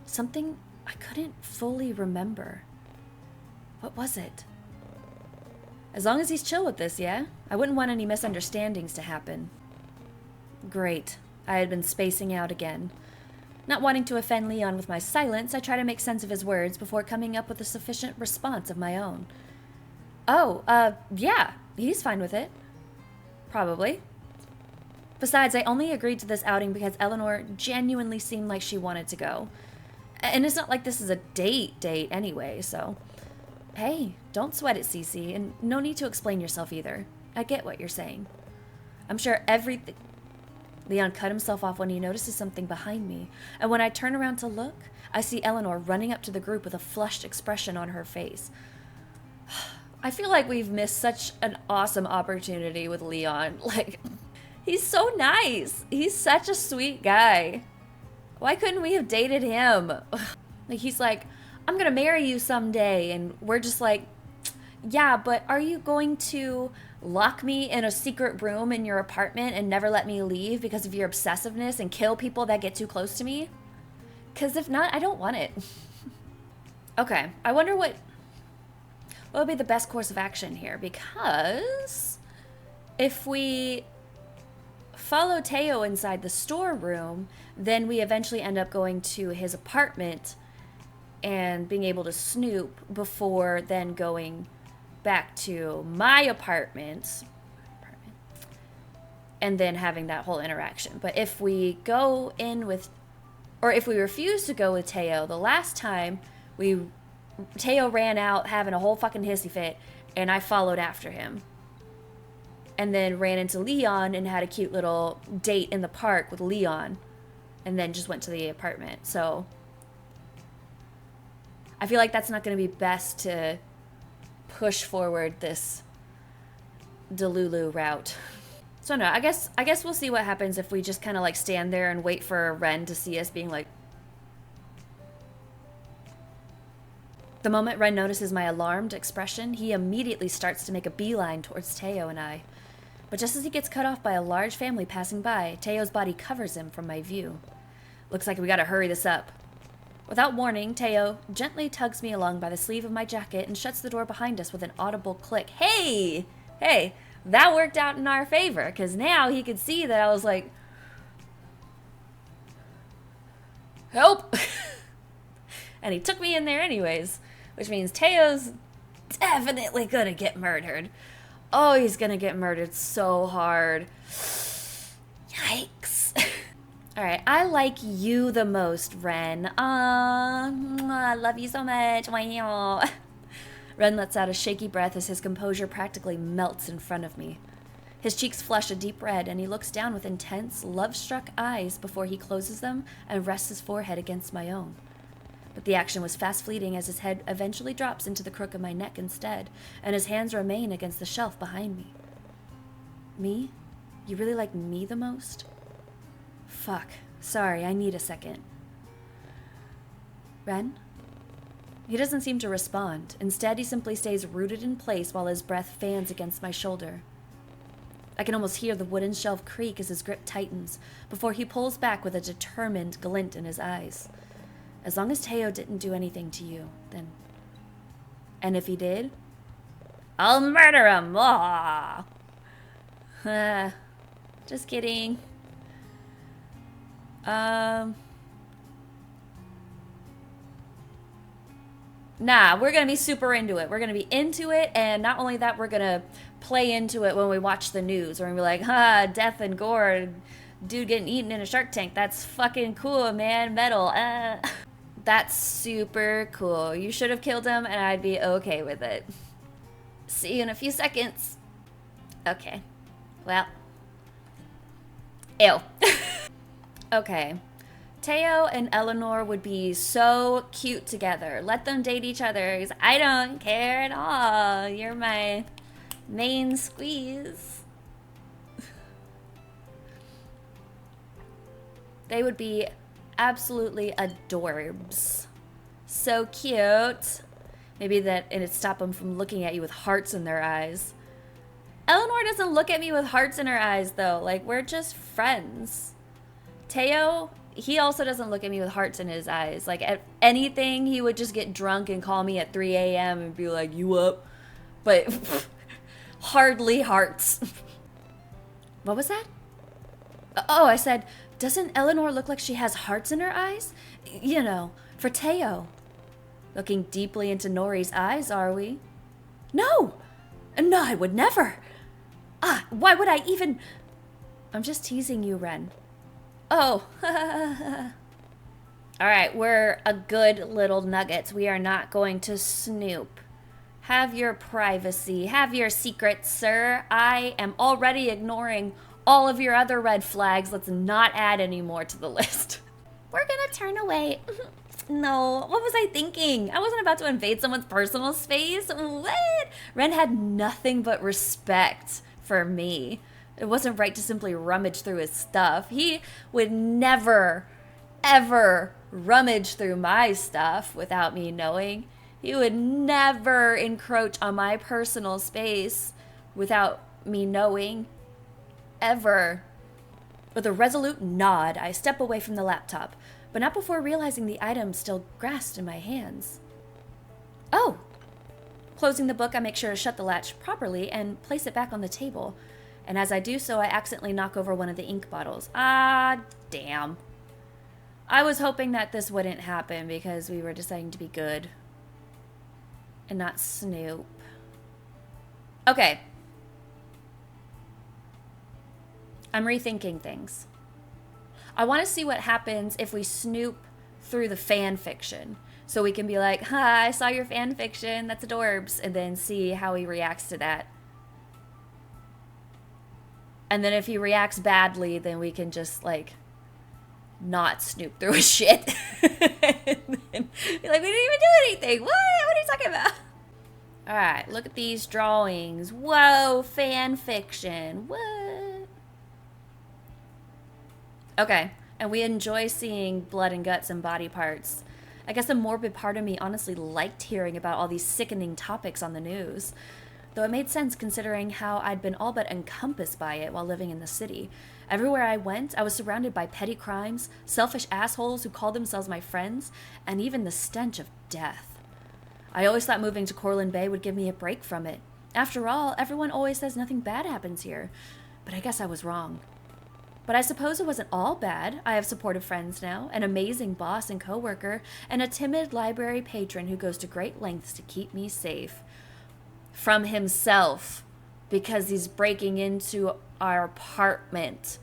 Something I couldn't fully remember. What was it? As long as he's chill with this, yeah? I wouldn't want any misunderstandings to happen. Great. I had been spacing out again. Not wanting to offend Leon with my silence, I try to make sense of his words before coming up with a sufficient response of my own. Oh, yeah, he's fine with it. Probably. Besides, I only agreed to this outing because Eleanor genuinely seemed like she wanted to go. And it's not like this is a date anyway, so... Hey, don't sweat it, Cece, and no need to explain yourself either. I get what you're saying. I'm sure everything... Leon cut himself off when he notices something behind me, and when I turn around to look, I see Eleanor running up to the group with a flushed expression on her face. I feel like we've missed such an awesome opportunity with Leon. Like, he's so nice. He's such a sweet guy. Why couldn't we have dated him? Like, he's like, I'm gonna marry you someday, and we're just like, yeah, but are you going to lock me in a secret room in your apartment and never let me leave because of your obsessiveness and kill people that get too close to me? Because if not, I don't want it. Okay, I wonder what would be the best course of action here, because if we follow Teo inside the storeroom, then we eventually end up going to his apartment and being able to snoop before then going back to my apartment and then having that whole interaction. But if we go in with, or if we refuse to go with Teo, the last time Teo ran out having a whole fucking hissy fit and I followed after him and then ran into Leon and had a cute little date in the park with Leon and then just went to the apartment. So I feel like that's not going to be best to push forward this Delulu route. So no, I guess we'll see what happens if we just kind of like stand there and wait for Ren to see us being like... The moment Ren notices my alarmed expression, he immediately starts to make a beeline towards Teo and I. But just as he gets cut off by a large family passing by, Teo's body covers him from my view. Looks like we gotta hurry this up. Without warning, Teo gently tugs me along by the sleeve of my jacket and shuts the door behind us with an audible click. Hey! Hey! That worked out in our favor, because now he could see that I was like... Help! And he took me in there anyways, which means Teo's definitely gonna get murdered. Oh, he's gonna get murdered so hard. Yikes. Alright, I like you the most, Ren. I love you so much. Wow. Ren lets out a shaky breath as his composure practically melts in front of me. His cheeks flush a deep red, and he looks down with intense, love-struck eyes before he closes them and rests his forehead against my own. But the action was fast-fleeting as his head eventually drops into the crook of my neck instead, and his hands remain against the shelf behind me. Me? You really like me the most? Fuck. Sorry, I need a second. Ren? He doesn't seem to respond. Instead, he simply stays rooted in place while his breath fans against my shoulder. I can almost hear the wooden shelf creak as his grip tightens, before he pulls back with a determined glint in his eyes. As long as Teo didn't do anything to you, then... And if he did? I'll murder him! Ah! Just kidding. Nah, we're gonna be super into it. We're gonna be into it, and not only that, we're gonna play into it when we watch the news. We're gonna be like, death and gore, dude getting eaten in a shark tank. That's fucking cool, man. Metal. That's super cool. You should have killed him, and I'd be okay with it. See you in a few seconds. Okay. Well. Ew. Okay. Teo and Eleanor would be so cute together. Let them date each other. I don't care at all. You're my main squeeze. They would be absolutely adorbs. So cute. Maybe it'd stop them from looking at you with hearts in their eyes. Eleanor doesn't look at me with hearts in her eyes, though. Like, we're just friends. Teo... He also doesn't look at me with hearts in his eyes. Like, at anything, he would just get drunk and call me at 3 a.m. and be like, you up? But hardly hearts. What was that? Oh, I said, doesn't Eleanor look like she has hearts in her eyes? You know, for Teo. Looking deeply into Nori's eyes, are we? No! No, I would never. Why would I even... I'm just teasing you, Ren. Oh. Alright, we're a good little nuggets. We are not going to snoop. Have your privacy. Have your secrets, sir. I am already ignoring all of your other red flags. Let's not add any more to the list. We're gonna turn away. No, what was I thinking? I wasn't about to invade someone's personal space. What? Ren had nothing but respect for me. It wasn't right to simply rummage through his stuff. He would never, ever rummage through my stuff without me knowing. He would never encroach on my personal space without me knowing. Ever. With a resolute nod, I step away from the laptop, but not before realizing the item still grasped in my hands. Oh! Closing the book, I make sure to shut the latch properly and place it back on the table. And as I do so, I accidentally knock over one of the ink bottles. Damn. I was hoping that this wouldn't happen because we were deciding to be good. And not snoop. Okay. I'm rethinking things. I want to see what happens if we snoop through the fan fiction. So we can be like, I saw your fan fiction, that's adorbs. And then see how he reacts to that. And then if he reacts badly, then we can just, like, not snoop through his shit. And then be like, we didn't even do anything. What are you talking about? All right, look at these drawings. Whoa, fan fiction. What? Okay, and we enjoy seeing blood and guts and body parts. I guess a morbid part of me honestly liked hearing about all these sickening topics on the news. Though it made sense considering how I'd been all but encompassed by it while living in the city. Everywhere I went, I was surrounded by petty crimes, selfish assholes who called themselves my friends, and even the stench of death. I always thought moving to Corlin Bay would give me a break from it. After all, everyone always says nothing bad happens here. But I guess I was wrong. But I suppose it wasn't all bad. I have supportive friends now, an amazing boss and coworker, and a timid library patron who goes to great lengths to keep me safe. From himself, because he's breaking into our apartment,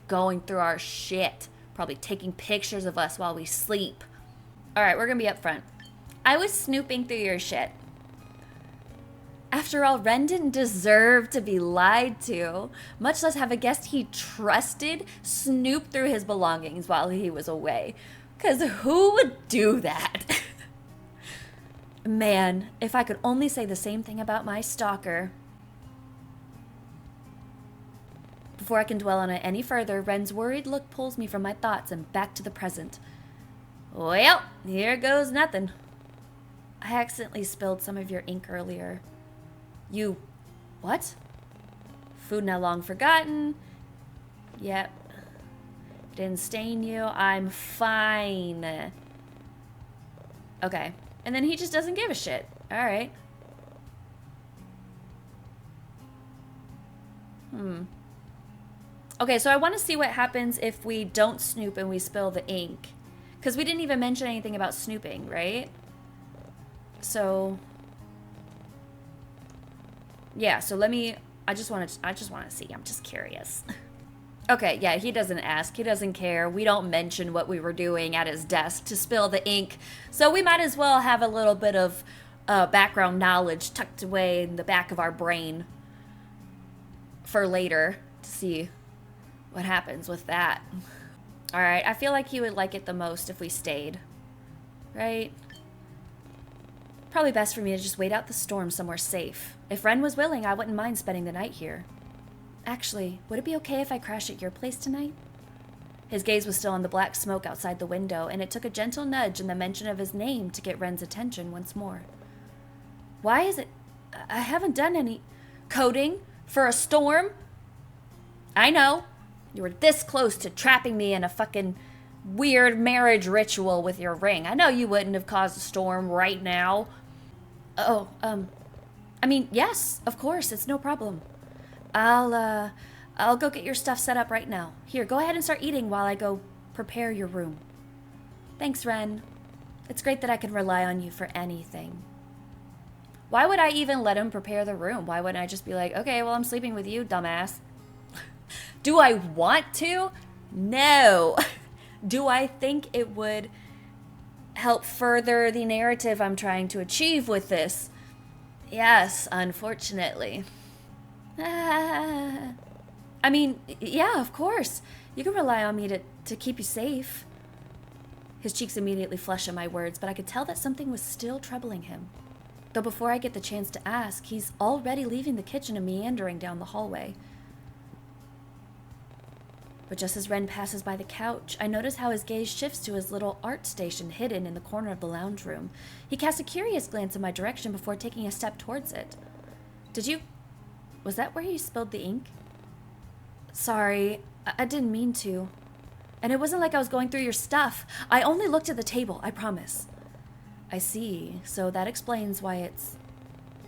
going through our shit, probably taking pictures of us while we sleep. All right, we're gonna be up front. I was snooping through your shit. After all, Ren didn't deserve to be lied to, much less have a guest he trusted snoop through his belongings while he was away. Because who would do that? Man, if I could only say the same thing about my stalker. Before I can dwell on it any further, Ren's worried look pulls me from my thoughts and back to the present. Well, here goes nothing. I accidentally spilled some of your ink earlier. You... what? Food now long forgotten. Yep. Didn't stain you. I'm fine. Okay. And then he just doesn't give a shit. Alright. Okay, so I want to see what happens if we don't snoop and we spill the ink. Because we didn't even mention anything about snooping, right? So... yeah, so let me... I just want to see. I'm just curious. Okay, yeah, he doesn't ask. He doesn't care. We don't mention what we were doing at his desk to spill the ink. So we might as well have a little bit of background knowledge tucked away in the back of our brain for later to see what happens with that. All right, I feel like he would like it the most if we stayed, right? Probably best for me to just wait out the storm somewhere safe. If Ren was willing, I wouldn't mind spending the night here. Actually, would it be okay if I crash at your place tonight? His gaze was still on the black smoke outside the window, and it took a gentle nudge and the mention of his name to get Ren's attention once more. Why is it... I haven't done any... coding? For a storm? I know. You were this close to trapping me in a fucking weird marriage ritual with your ring. I know you wouldn't have caused a storm right now. Oh, I mean, yes, of course, it's no problem. I'll go get your stuff set up right now. Here, go ahead and start eating while I go prepare your room. Thanks, Ren. It's great that I can rely on you for anything. Why would I even let him prepare the room? Why wouldn't I just be like, okay, well, I'm sleeping with you, dumbass? Do I want to? No. Do I think it would help further the narrative I'm trying to achieve with this? Yes, unfortunately. I mean, yeah, of course. You can rely on me to keep you safe. His cheeks immediately flushed at my words, but I could tell that something was still troubling him. Though before I get the chance to ask, he's already leaving the kitchen and meandering down the hallway. But just as Ren passes by the couch, I notice how his gaze shifts to his little art station hidden in the corner of the lounge room. He casts a curious glance in my direction before taking a step towards it. Was that where you spilled the ink? Sorry, I didn't mean to. And it wasn't like I was going through your stuff. I only looked at the table, I promise. I see, so that explains why it's...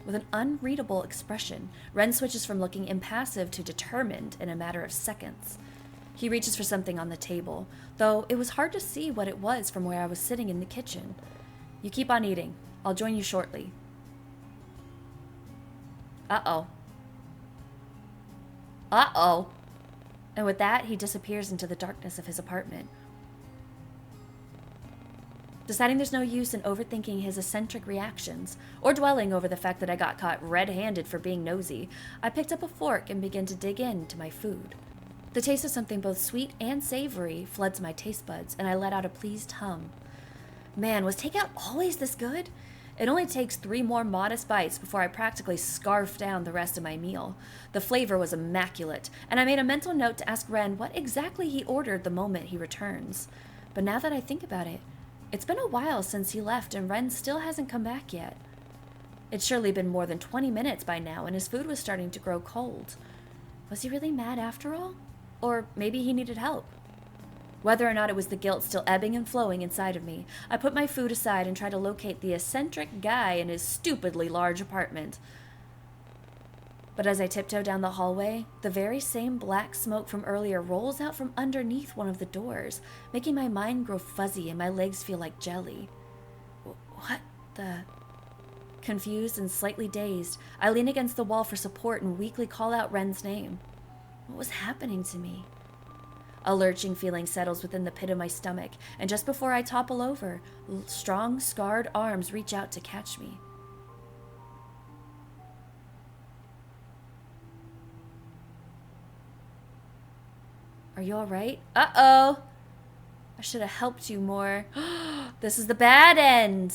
With an unreadable expression, Ren switches from looking impassive to determined in a matter of seconds. He reaches for something on the table, though it was hard to see what it was from where I was sitting in the kitchen. You keep on eating. I'll join you shortly. Uh-oh. Uh-oh. And with that, he disappears into the darkness of his apartment. Deciding there's no use in overthinking his eccentric reactions, or dwelling over the fact that I got caught red-handed for being nosy, I picked up a fork and began to dig into my food. The taste of something both sweet and savory floods my taste buds, and I let out a pleased hum. Man, was takeout always this good? It only takes 3 more modest bites before I practically scarf down the rest of my meal. The flavor was immaculate, and I made a mental note to ask Ren what exactly he ordered the moment he returns. But now that I think about it, it's been a while since he left, and Ren still hasn't come back yet. It's surely been more than 20 minutes by now, and his food was starting to grow cold. Was he really mad after all? Or maybe he needed help. Whether or not it was the guilt still ebbing and flowing inside of me, I put my food aside and tried to locate the eccentric guy in his stupidly large apartment. But as I tiptoe down the hallway, the very same black smoke from earlier rolls out from underneath one of the doors, making my mind grow fuzzy and my legs feel like jelly. What the... Confused and slightly dazed, I lean against the wall for support and weakly call out Ren's name. What was happening to me? A lurching feeling settles within the pit of my stomach, and just before I topple over, strong, scarred arms reach out to catch me. Are you alright? Uh-oh. I should have helped you more. This is the bad end.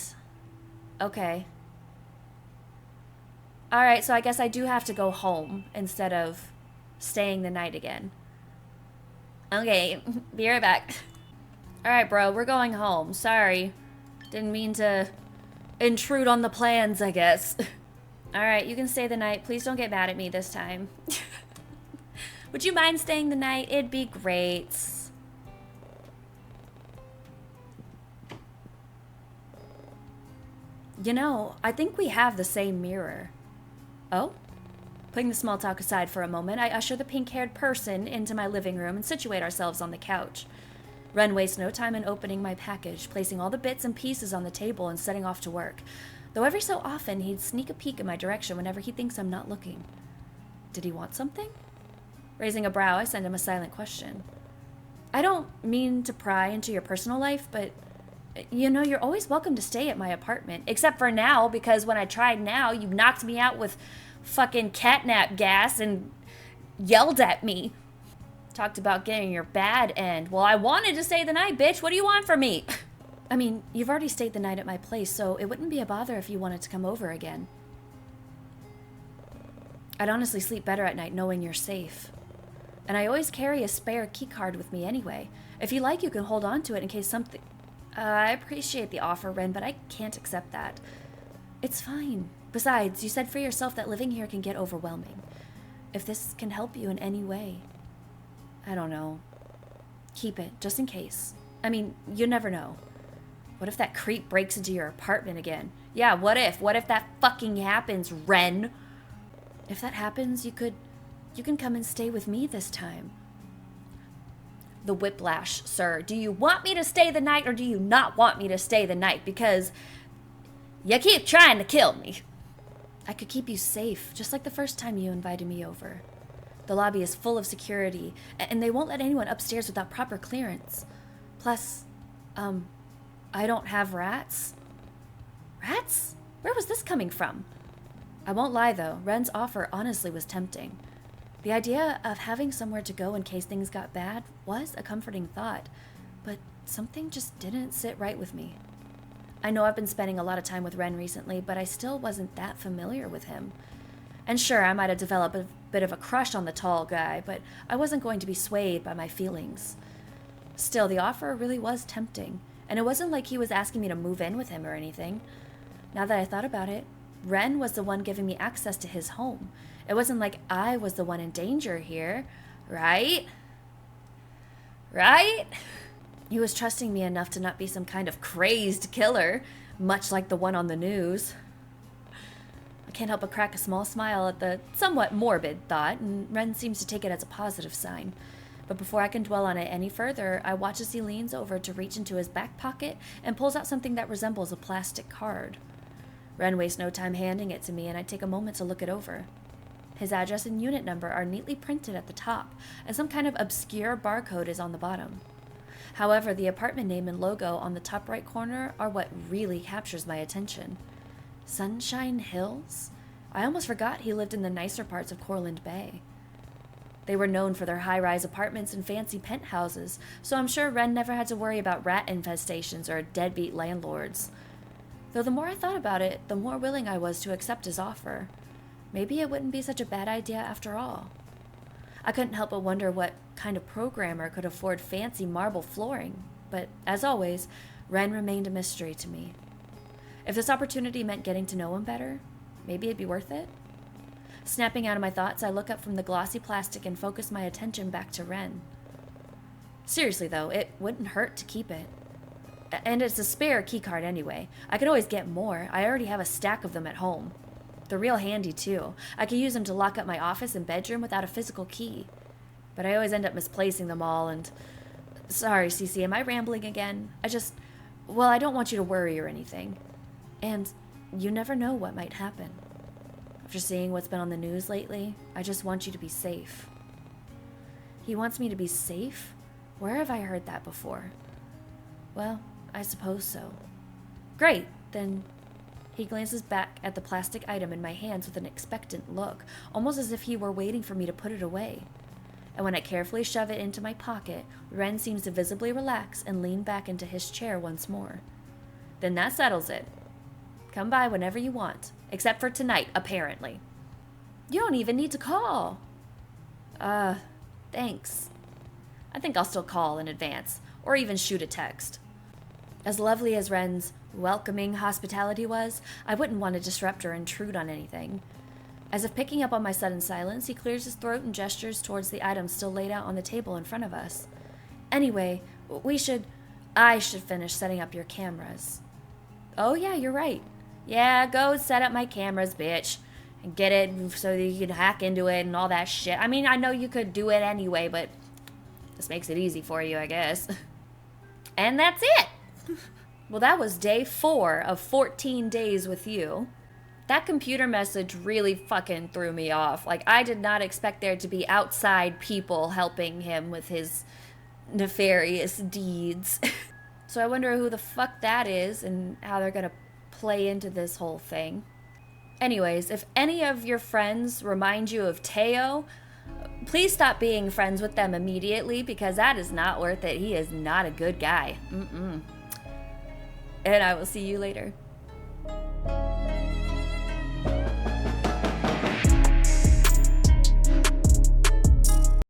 Okay. Alright, so I guess I do have to go home instead of staying the night again. Okay, be right back. Alright, bro, we're going home. Sorry. Didn't mean to intrude on the plans, I guess. Alright, you can stay the night. Please don't get mad at me this time. Would you mind staying the night? It'd be great. You know, I think we have the same mirror. Oh? Putting the small talk aside for a moment, I usher the pink-haired person into my living room and situate ourselves on the couch. Ren wastes no time in opening my package, placing all the bits and pieces on the table and setting off to work. Though every so often, he'd sneak a peek in my direction whenever he thinks I'm not looking. Did he want something? Raising a brow, I send him a silent question. I don't mean to pry into your personal life, but you know, you're always welcome to stay at my apartment. Except for now, because when I tried now, you knocked me out with fucking catnap gas and yelled at me. Talked about getting your bad end. Well, I wanted to stay the night, bitch. What do you want from me? I mean, you've already stayed the night at my place, so it wouldn't be a bother if you wanted to come over again. I'd honestly sleep better at night knowing you're safe. And I always carry a spare key card with me anyway. If you like, you can hold on to it in case something... I appreciate the offer, Ren, but I can't accept that. It's fine. Besides, you said for yourself that living here can get overwhelming. If this can help you in any way... I don't know. Keep it, just in case. I mean, you never know. What if that creep breaks into your apartment again? Yeah, what if? What if that fucking happens, Ren? If that happens, you can come and stay with me this time. The whiplash, sir. Do you want me to stay the night or do you not want me to stay the night? Because you keep trying to kill me. I could keep you safe, just like the first time you invited me over. The lobby is full of security, and they won't let anyone upstairs without proper clearance. Plus, I don't have rats. Rats? Where was this coming from? I won't lie, though. Ren's offer honestly was tempting. The idea of having somewhere to go in case things got bad was a comforting thought, but something just didn't sit right with me. I know I've been spending a lot of time with Ren recently, but I still wasn't that familiar with him. And sure, I might have developed a bit of a crush on the tall guy, but I wasn't going to be swayed by my feelings. Still, the offer really was tempting, and it wasn't like he was asking me to move in with him or anything. Now that I thought about it, Ren was the one giving me access to his home. It wasn't like I was the one in danger here, right? Right? He was trusting me enough to not be some kind of crazed killer, much like the one on the news. I can't help but crack a small smile at the somewhat morbid thought, and Ren seems to take it as a positive sign. But before I can dwell on it any further, I watch as he leans over to reach into his back pocket and pulls out something that resembles a plastic card. Ren wastes no time handing it to me, and I take a moment to look it over. His address and unit number are neatly printed at the top, and some kind of obscure barcode is on the bottom. However, the apartment name and logo on the top right corner are what really captures my attention. Sunshine Hills? I almost forgot he lived in the nicer parts of Courland Bay. They were known for their high-rise apartments and fancy penthouses, so I'm sure Ren never had to worry about rat infestations or deadbeat landlords. Though the more I thought about it, the more willing I was to accept his offer. Maybe it wouldn't be such a bad idea after all. I couldn't help but wonder what kind of programmer could afford fancy marble flooring, but as always, Ren remained a mystery to me. If this opportunity meant getting to know him better, maybe it'd be worth it. Snapping out of my thoughts, I look up from the glossy plastic and focus my attention back to Ren. Seriously though, it wouldn't hurt to keep it. And it's a spare keycard anyway. I could always get more. I already have a stack of them at home. They're real handy too. I could use them to lock up my office and bedroom without a physical key. But I always end up misplacing them all and... Sorry, Cece, am I rambling again? Well, I don't want you to worry or anything. And you never know what might happen. After seeing what's been on the news lately, I just want you to be safe. He wants me to be safe? Where have I heard that before? Well, I suppose so. Great, then... He glances back at the plastic item in my hands with an expectant look, almost as if he were waiting for me to put it away. and when I carefully shove it into my pocket, Ren seems to visibly relax and lean back into his chair once more. Then that settles it. Come by whenever you want, except for tonight, apparently. You don't even need to call. Thanks. I think I'll still call in advance, or even shoot a text. As lovely as Ren's welcoming hospitality was, I wouldn't want to disrupt or intrude on anything. As if picking up on my sudden silence, he clears his throat and gestures towards the items still laid out on the table in front of us. Anyway, I should finish setting up your cameras. Oh yeah, you're right. Yeah, go set up my cameras, bitch. And get it so that you can hack into it and all that shit. I mean, I know you could do it anyway, but this makes it easy for you, I guess. And that's it! Well, that was day 4 of 14 days with you. That computer message really fucking threw me off. Like, I did not expect there to be outside people helping him with his nefarious deeds. So I wonder who the fuck that is and how they're gonna play into this whole thing. Anyways, if any of your friends remind you of Teo, please stop being friends with them immediately, because that is not worth it. He is not a good guy. And I will see you later.